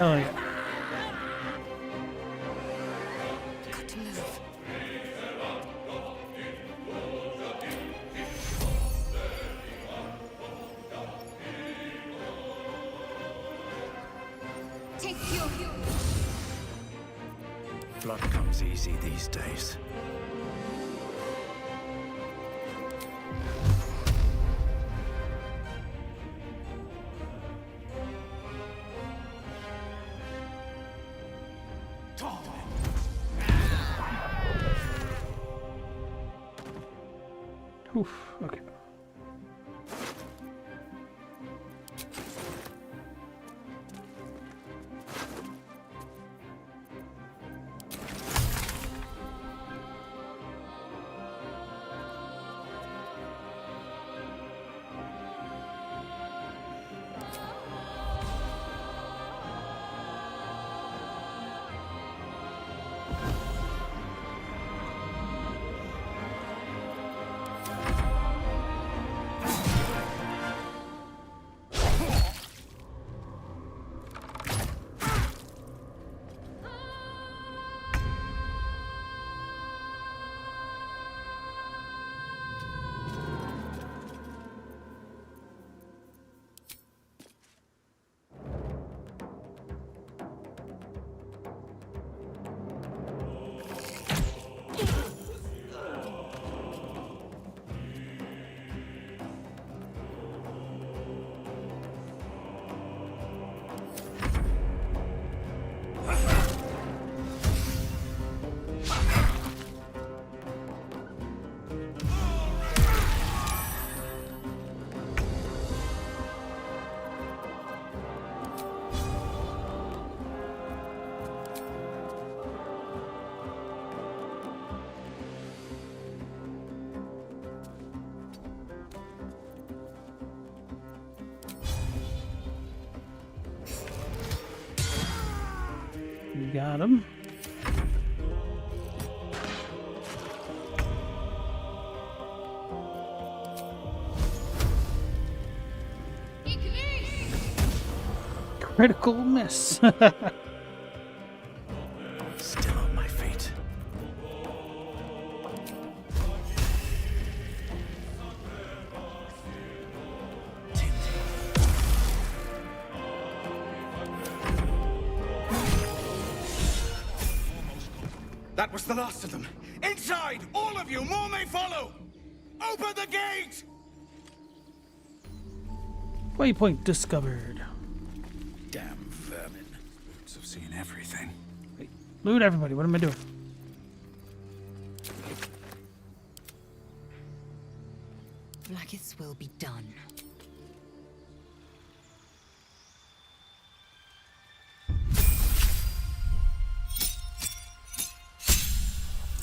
Oh yeah. Got to move. Take fuel. Blood comes easy these days. Oof, okay. Got him. Critical miss. Still on my feet. That was the last of them. Inside! All of you! More may follow! Open the gate! Waypoint discovered. Damn vermin. Boots have seen everything. Wait, loot everybody. What am I doing? Blacketh's will be done.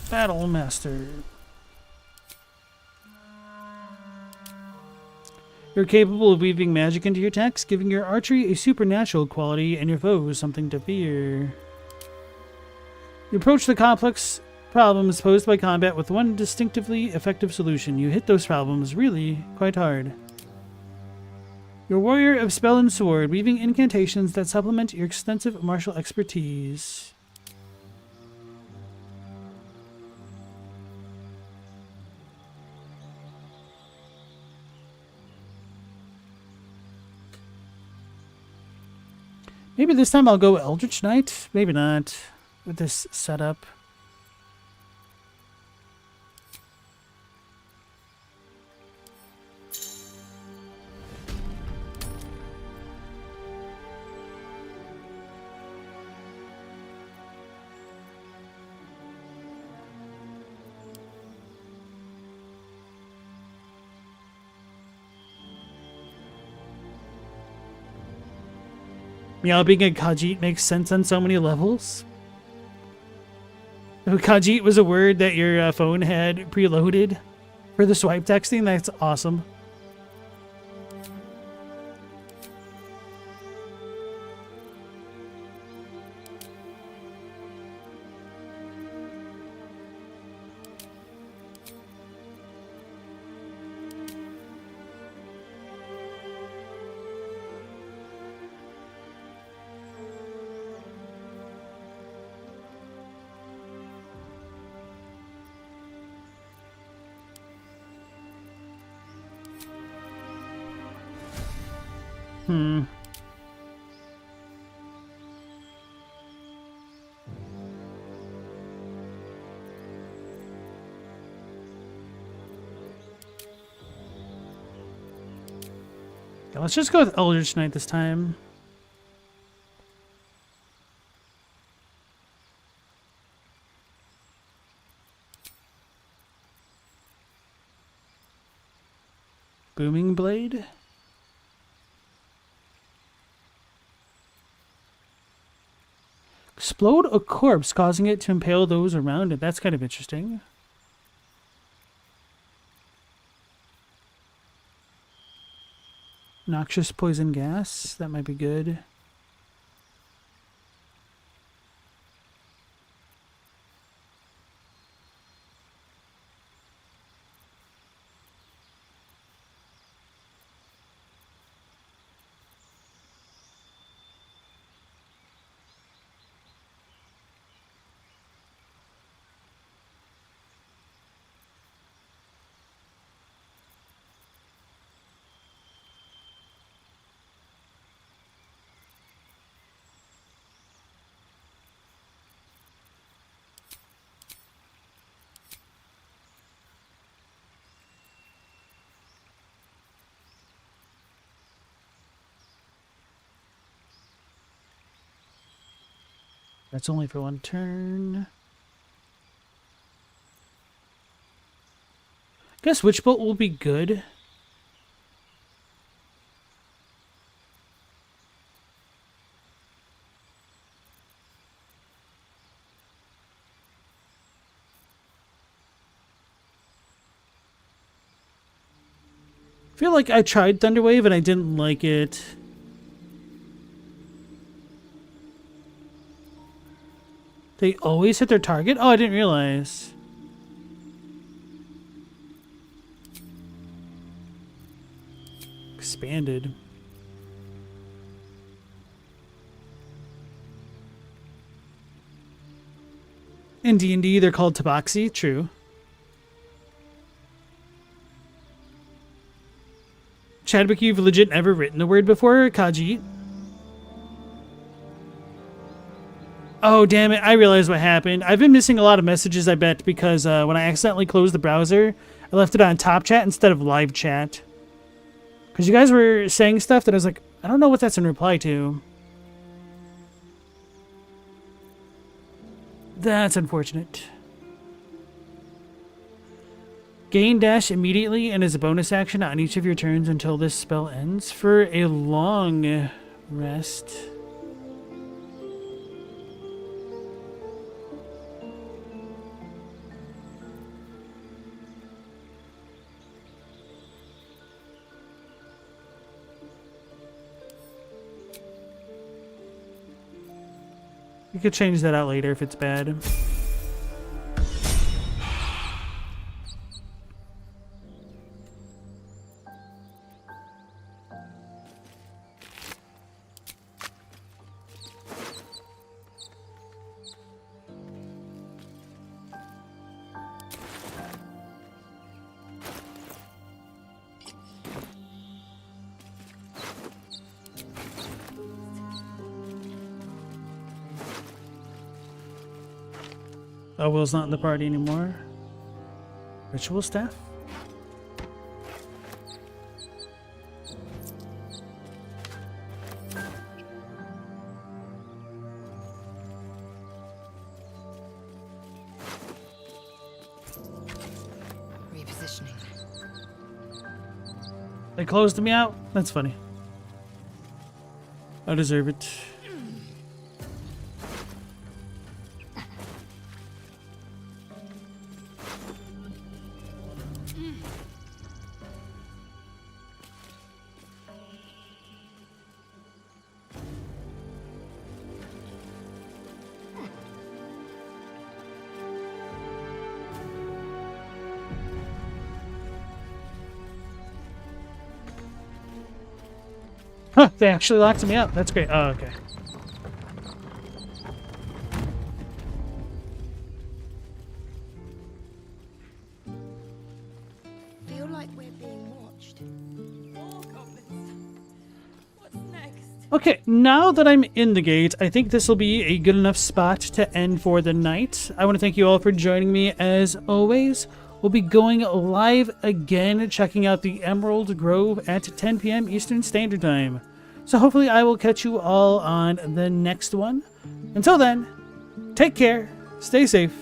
Battle Master. You're capable of weaving magic into your attacks, giving your archery a supernatural quality and your foes something to fear. You approach the complex problems posed by combat with one distinctively effective solution. You hit those problems really quite hard. You're a warrior of spell and sword, weaving incantations that supplement your extensive martial expertise. Maybe this time I'll go Eldritch Knight. Maybe not with this setup. Yeah, being a Khajiit makes sense on so many levels. If Khajiit was a word that your phone had preloaded for the swipe texting, that's awesome. Yeah, let's just go with Eldritch Knight this time. Booming Blade. Explode a corpse, causing it to impale those around it. That's kind of interesting. Noxious poison gas. That might be good. That's only for one turn. Guess Witch Bolt will be good. I feel like I tried Thunderwave and I didn't like it. They always hit their target? Oh, I didn't realize. Expanded. In D&D, they're called Tabaxi. True. Chadwick, you've legit never written the word before? Khajiit? Oh, damn it. I realized what happened. I've been missing a lot of messages, I bet, because when I accidentally closed the browser, I left it on top chat instead of live chat. Because you guys were saying stuff that I was like, I don't know what that's in reply to. That's unfortunate. Gain dash immediately and as a bonus action on each of your turns until this spell ends for a long rest. You could change that out later if it's bad. Oh, Will's not in the party anymore. Ritual staff? Repositioning. They closed me out? That's funny. I deserve it. Huh, they actually locked me out. That's great. Oh, okay. Feel like we're being watched. More goblins. What's next? Okay, now that I'm in the gate, I think this will be a good enough spot to end for the night. I want to thank you all for joining me as always. We'll be going live again, checking out the Emerald Grove at 10 p.m. Eastern Standard Time. So hopefully I will catch you all on the next one. Until then, take care, stay safe.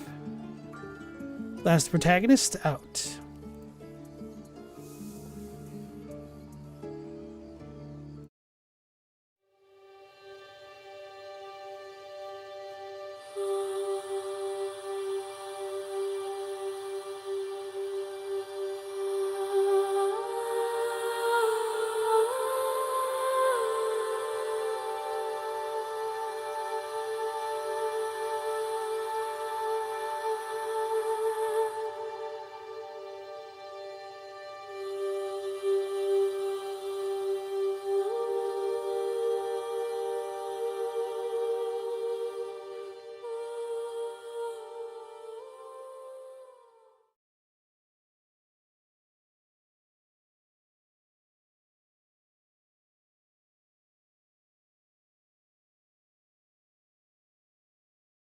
Last Protagonist out.